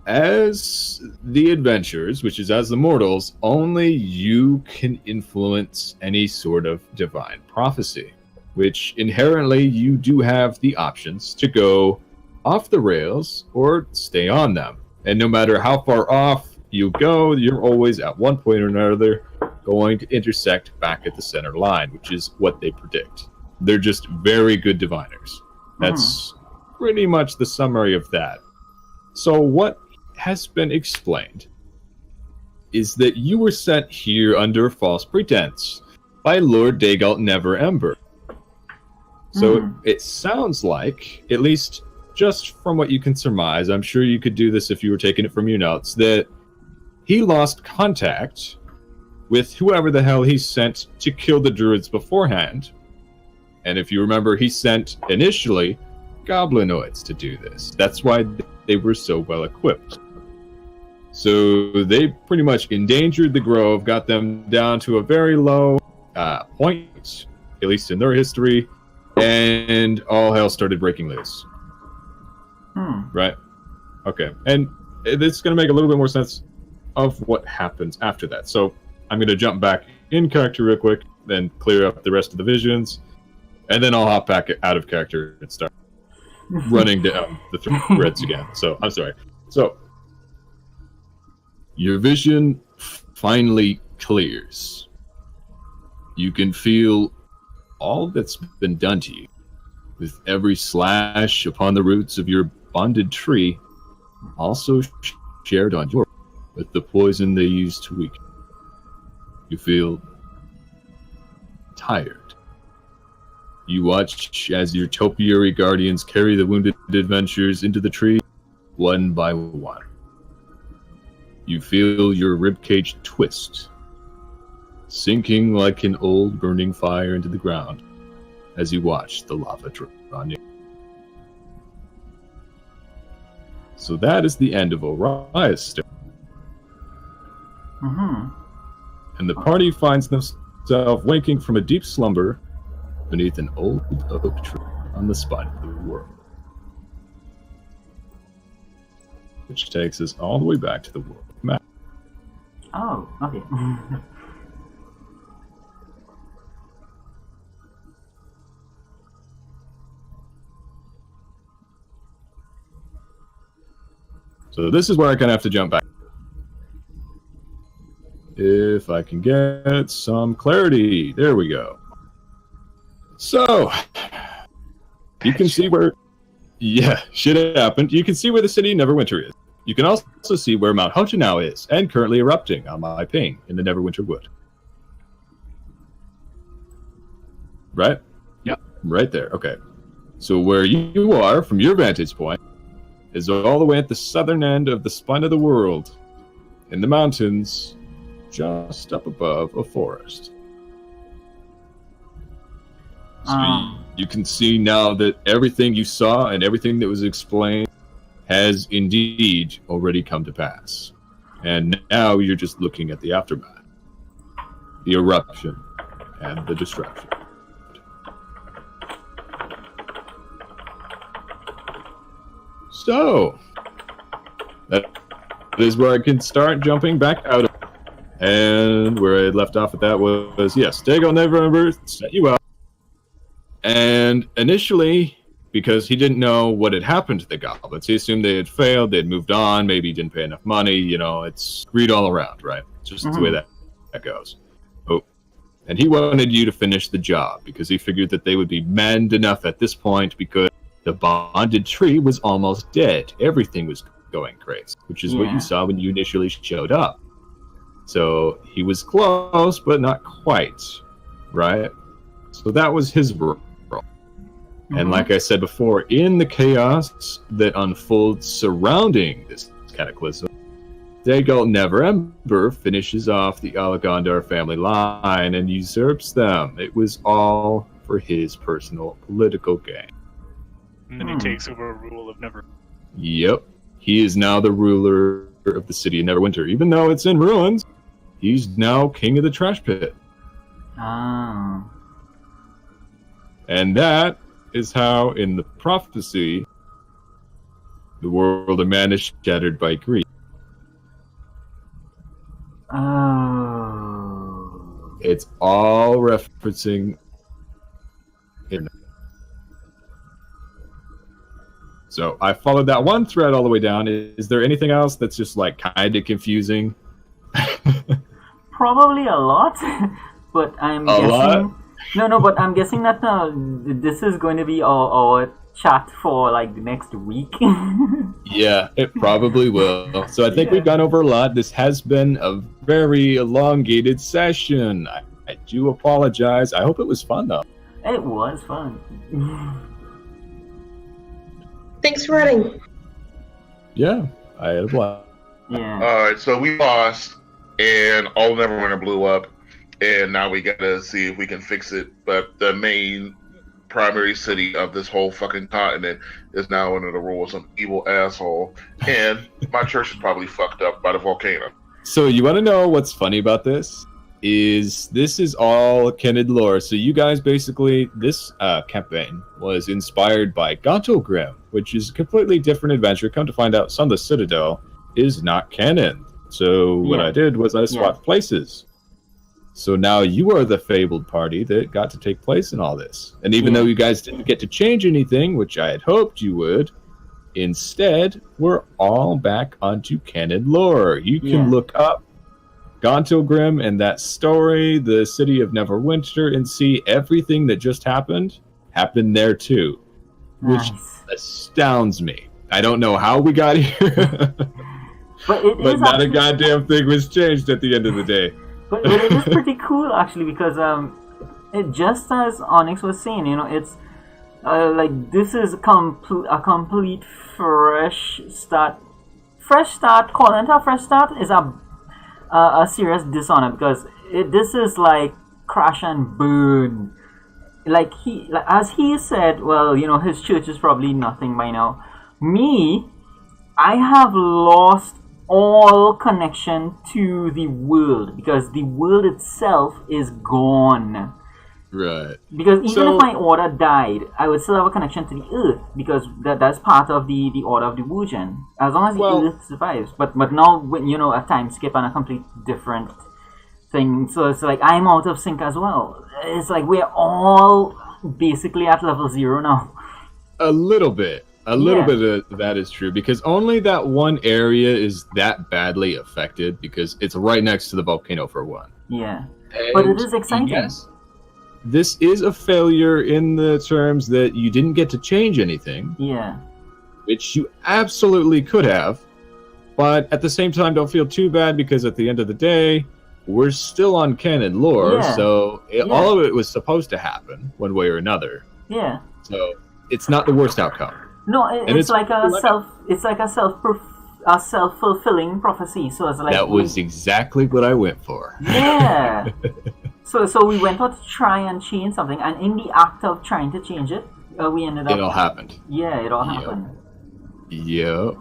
S2: as the adventurers, which is as the mortals, only you can influence any sort of divine prophecy, which inherently you do have the options to go off the rails or stay on them. And no matter how far off you go, you're always at one point or another going to intersect back at the center line, which is what they predict. They're just very good diviners. That's pretty much the summary of that. So what has been explained is that you were sent here under false pretense by Lord Dagalt Never Ember. So it sounds like, at least just from what you can surmise, I'm sure you could do this if you were taking it from your notes, that he lost contact with whoever the hell he sent to kill the druids beforehand. And if you remember, he sent initially goblinoids to do this. That's why they were so well equipped. So they pretty much endangered the grove, got them down to a very low point, at least in their history, and all hell started breaking loose. Right? Okay. And it's going to make a little bit more sense of what happens after that. So I'm going to jump back in character real quick, then clear up the rest of the visions, and then I'll hop back out of character and start running down the threads again. So I'm sorry. So your vision finally clears. You can feel all that's been done to you, with every slash upon the roots of your bonded tree also shared on your with the poison they used to weaken. You feel tired. You watch as your topiary guardians carry the wounded adventurers into the tree, one by one. You feel your ribcage twist, sinking like an old burning fire into the ground as you watch the lava drip on you. So that is the end of Oria's story. And the party finds themselves waking from a deep slumber beneath an old oak tree on the spine of the world. Which takes us all the way back to the world map.
S1: Oh, okay.
S2: So this is where I kind of have to jump back. If I can get some clarity. There we go. So, you can see where... Yeah, shit happened. You can see where the city Neverwinter is. You can also see where Mount Hoja now is, and currently erupting on my ping in the Neverwinter Wood. Right?
S7: Yep.
S2: Right there, okay. So where you are, from your vantage point, is all the way at the southern end of the spine of the world, in the mountains, just up above a forest. So you can see now that everything you saw and everything that was explained has indeed already come to pass. And now you're just looking at the aftermath. The eruption and the destruction. So, that is where I can start jumping back out of. And where I left off at that was, yes, Dago never sent you out. And initially, because he didn't know what had happened to the goblins, he assumed they had failed, they had moved on, maybe he didn't pay enough money, it's greed all around, right? It's just the way that goes. Oh, and he wanted you to finish the job, because he figured that they would be manned enough at this point, because the bonded tree was almost dead. Everything was going crazy, which is what you saw when you initially showed up. So he was close, but not quite, right? So that was his role. And like I said before, in the chaos that unfolds surrounding this cataclysm, Dago Neverember finishes off the Alagondar family line and usurps them. It was all for his personal political gain.
S7: And he takes over rule of Never.
S2: Yep. He is now the ruler of the city of Neverwinter. Even though it's in ruins, he's now king of the trash pit.
S1: Ah.
S2: And that is how, in the prophecy, the world of man is shattered by greed.
S1: Oh.
S2: It's all referencing in. So I followed that one thread all the way down. Is there anything else that's just like kind of confusing?
S1: Probably a lot, but I'm guessing.
S2: Lot?
S1: No, but I'm guessing that this is going to be our chat for like the next week.
S2: Yeah, it probably will. So I think we've gone over a lot. This has been a very elongated session. I do apologize. I hope it was fun, though.
S1: It was fun.
S6: Thanks for running.
S2: Yeah, I had a blast.
S1: Yeah.
S4: Alright, so we lost, and all Neverwinter blew up, and now we gotta see if we can fix it. But the main primary city of this whole fucking continent is now under the rule of some evil asshole, and my church is probably fucked up by the volcano.
S2: So you want to know what's funny about this? This is all Kenned lore. So you guys basically, this campaign was inspired by Gauntlgrim, which is a completely different adventure. Come to find out, Son of the Citadel is not canon. So what I did was I swapped places. So now you are the fabled party that got to take place in all this. And even though you guys didn't get to change anything, which I had hoped you would, instead, we're all back onto canon lore. You can look up Gauntlgrim and that story, the city of Neverwinter, and see everything that just happened there too. Which astounds me. I don't know how we got here.
S1: But
S2: not a goddamn thing was changed at the end of the day.
S1: But it is pretty cool actually, because it just as Onyx was saying, it's like this is a complete fresh start. Calling it a fresh start is a serious dishonor, because this is like crash and burn. As he said, well, his church is probably nothing by now. Me, I have lost all connection to the world, because the world itself is gone.
S2: Right.
S1: Because even if my order died, I would still have a connection to the earth, because that's part of the order of the Wujian. As long as the earth survives. But now, when a time skip and a complete different thing, so it's like I'm out of sync as well. It's like we're all basically at level 0 now.
S2: A little bit. A little bit of that is true, because only that one area is that badly affected, because it's right next to the volcano for one.
S1: Yeah.
S2: And
S1: but it is exciting.
S2: Yes, this is a failure in the terms that you didn't get to change anything.
S1: Yeah.
S2: Which you absolutely could have, but at the same time, don't feel too bad, because at the end of the day, we're still on canon lore, so all of it was supposed to happen one way or another.
S1: Yeah.
S2: So it's not the worst outcome.
S1: No, it's like a self-fulfilling prophecy. So it's like
S2: that was exactly what I went for.
S1: Yeah. So we went out to try and change something, and in the act of trying to change it, we ended up.
S2: It all happened.
S1: Yeah, it all
S2: Yep.
S1: happened.
S2: Yep.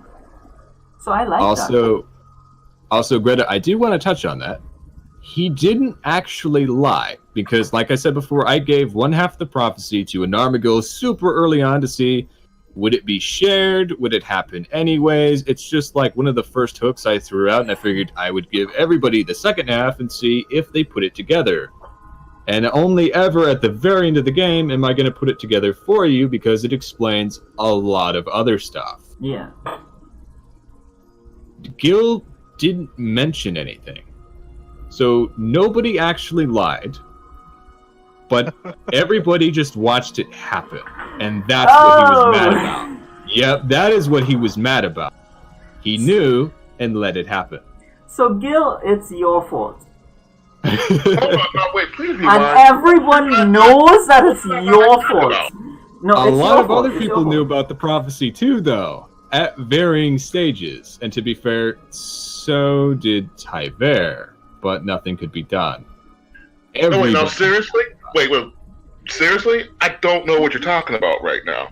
S1: So I like that.
S2: Also, Greta, I do want to touch on that. He didn't actually lie, because, like I said before, I gave one half the prophecy to Anarmagil super early on to see, would it be shared? Would it happen anyways? It's just like one of the first hooks I threw out, and I figured I would give everybody the second half and see if they put it together. And only ever at the very end of the game am I going to put it together for you, because it explains a lot of other stuff.
S1: Yeah.
S2: Gil didn't mention anything. So nobody actually lied, but everybody just watched it happen. And that's what he was mad about. Yep, that is what he was mad about. He knew and let it happen.
S1: So Gil, it's your fault.
S4: Hold on, no, wait, please be
S1: And
S4: honest.
S1: everyone knows that it's your fault. No,
S2: A
S1: it's
S2: lot
S1: your
S2: of
S1: fault.
S2: other
S1: It's your
S2: people
S1: fault.
S2: knew about the prophecy too, though, at varying stages. And to be fair, so did Tyver, but nothing could be done.
S4: No, wait, no,
S2: Everybody-
S4: seriously? Wait, seriously? I don't know what you're talking about right now.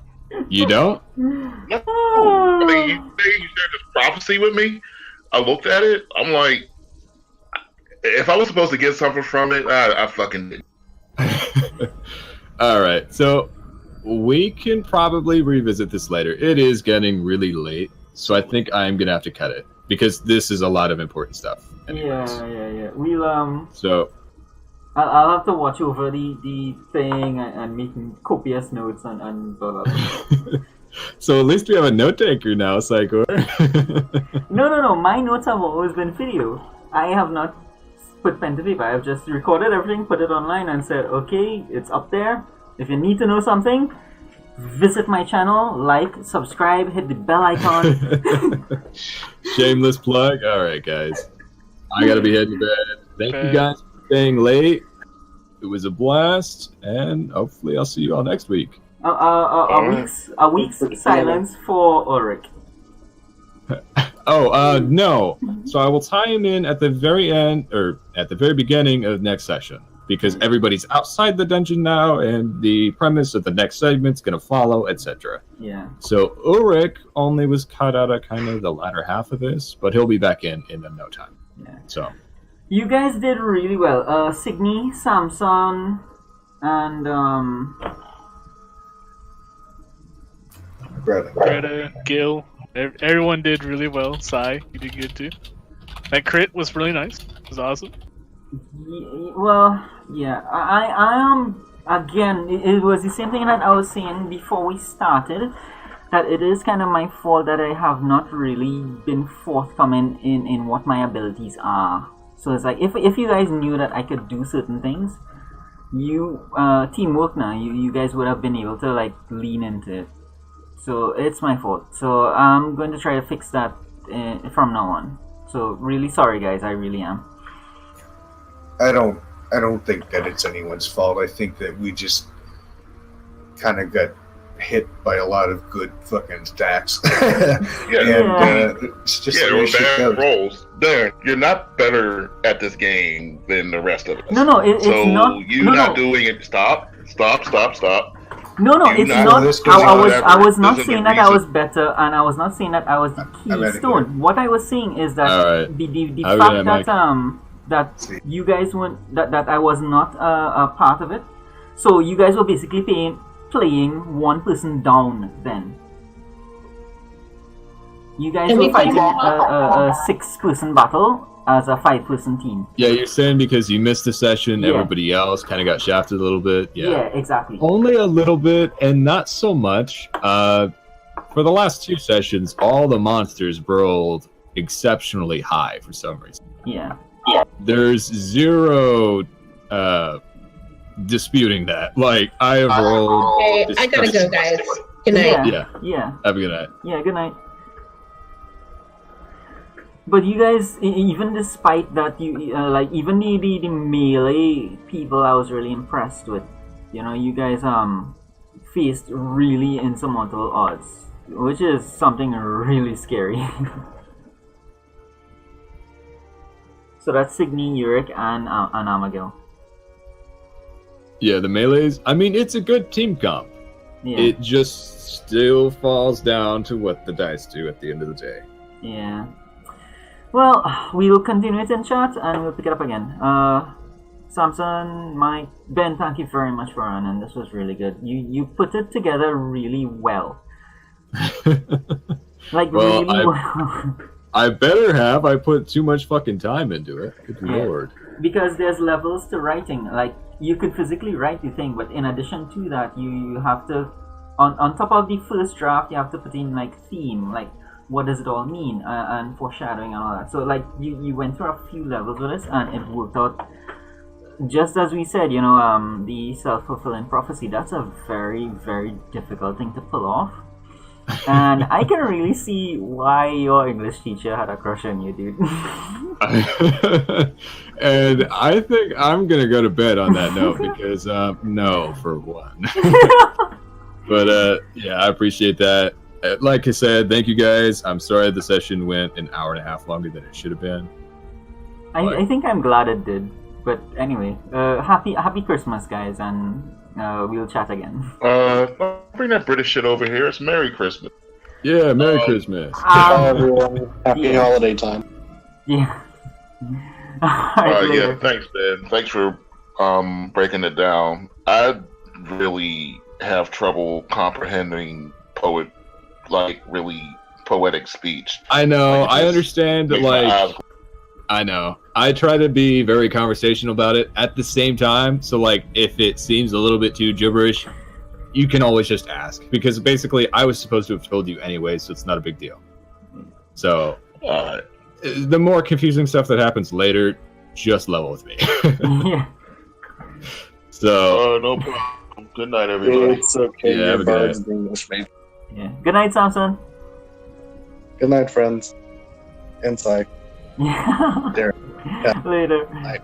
S2: You don't?
S4: No. I mean, you say you shared this prophecy with me. I looked at it. I'm like, if I was supposed to get something from it, I fucking did.
S2: All right, so we can probably revisit this later. It is getting really late, so I think I'm gonna have to cut it because this is a lot of important stuff. Anyways.
S1: Yeah. We'll
S2: So
S1: I'll have to watch over the thing and making copious notes and blah blah blah.
S2: so at least we have a note taker now, Psychor.
S1: No. My notes have always been video. I have not put pen to paper. I've just recorded everything, put it online, and said, okay, it's up there. If you need to know something, visit my channel, like, subscribe, hit the bell icon.
S2: Shameless plug. All right, guys. I gotta be heading to bed. Thank you
S7: Okay.
S2: guys for staying late. It was a blast, and hopefully I'll see you all next week.
S1: A week's silence for Ulrich.
S2: No. So I will tie him in at the very end, or at the very beginning of next session, because everybody's outside the dungeon now, and the premise of the next segment's gonna follow, etc.
S1: Yeah.
S2: So Ulrich only was cut out of kind of the latter half of this, but he'll be back in no time.
S1: Yeah.
S2: So
S1: You guys did really well. Signy, Samson, and
S7: Greta, Gil, everyone did really well. Sai, you did good too. That crit was really nice. It was awesome.
S1: Well, yeah. I am again. It was the same thing that I was saying before we started. That it is kind of my fault that I have not really been forthcoming in what my abilities are. So it's like if you guys knew that I could do certain things, you teamwork now. You guys would have been able to like lean into it. So it's my fault. So I'm going to try to fix that from now on. So really sorry, guys. I really am.
S9: I don't think that it's anyone's fault. I think that we just kind of got hit by a lot of good fucking stacks. It's just
S4: Yeah,
S9: the
S4: there
S9: way
S4: were
S9: shit
S4: bad
S9: goes.
S4: rolls. Darren, you're not better at this game than the rest of us.
S1: No, it's
S4: so
S1: not.
S4: you
S1: no,
S4: not
S1: no.
S4: doing it. Stop.
S1: No,
S4: You
S1: it's
S4: not-
S1: not.
S4: this
S1: I was
S4: doesn't
S1: not
S4: matter.
S1: saying
S4: This
S1: that I
S4: is
S1: was better, and I was not saying that I was the
S9: I'm ready
S1: keystone.
S9: for
S1: What I was saying is that
S2: Alright.
S1: the
S2: Have a
S1: fact
S2: good night,
S1: that
S9: See.
S1: you guys weren't that I was not a part of it. So you guys were basically playing one person down. Then you guys
S6: And
S1: were
S6: we played
S1: fighting a 6-person battle as a 5-person team.
S2: yeah, you're saying because you missed the session,
S1: Yeah.
S2: everybody else kind of got shafted a little bit.
S1: Yeah, exactly.
S2: Only a little bit, and not so much. For the last 2 sessions, all the monsters rolled exceptionally high for some reason.
S1: Yeah.
S2: There's zero disputing that. Like, I have rolled.
S6: Okay, I gotta go, guys. Good night.
S1: Yeah.
S2: Yeah.
S1: Yeah.
S2: Have a good night.
S1: Yeah, good night. But you guys, even despite that, you like even the melee people, I was really impressed with. You know, you guys faced really insurmountable odds, which is something really scary. So that's Signy, Yurik, and Amagil.
S2: Yeah, the melees. I mean, it's a good team comp.
S1: Yeah.
S2: It just still falls down to what the dice do at the end of the day.
S1: Yeah. Well, we will continue it in chat and we'll pick it up again. Samson, Mike, Ben, thank you very much for running. This was really good. You put it together really well. Like,
S2: Well,
S1: really well.
S2: I better have. I put too much fucking time into it. Good
S1: Yeah.
S2: lord.
S1: Because there's levels to writing. Like, you could physically write the thing, but in addition to that, you have to, on top of the first draft, you have to put in, like, theme. Like, what does it all mean? And foreshadowing and all that. So, like, you went through a few levels with this, and it worked out. Just as we said, the self-fulfilling prophecy, that's a very, very difficult thing to pull off. And I can really see why your English teacher had a crush on you, dude.
S2: And I think I'm going to go to bed on that note because, no, for one. But, yeah, I appreciate that. Like I said, thank you guys. I'm sorry the session went an hour and a half longer than it should have been.
S1: I think I'm glad it did. But anyway, happy Christmas, guys, and we'll chat again.
S4: Bring that British shit over here. It's Merry Christmas.
S2: Yeah, Merry Christmas.
S5: Bye, everyone. Happy holiday time.
S1: Yeah. Alright,
S4: Yeah, thanks, Ben. Thanks for breaking it down. I really have trouble comprehending really poetic speech.
S2: I know.
S4: Like,
S2: I understand that,
S4: makes my eyes-
S2: I know. I try to be very conversational about it at the same time. So, like, if it seems a little bit too gibberish, you can always just ask. Because basically, I was supposed to have told you anyway, so it's not a big deal. So, the more confusing stuff that happens later, just level with me.
S1: Yeah.
S2: So,
S4: no problem. Good night, everybody.
S5: It's okay.
S2: Yeah, have a
S5: Your
S2: good
S5: bard's English, mate.
S1: Yeah. Good night, Samson.
S5: Good night, friends. And Sai.
S1: Yeah.
S5: There. Yeah.
S1: Later.
S5: Bye.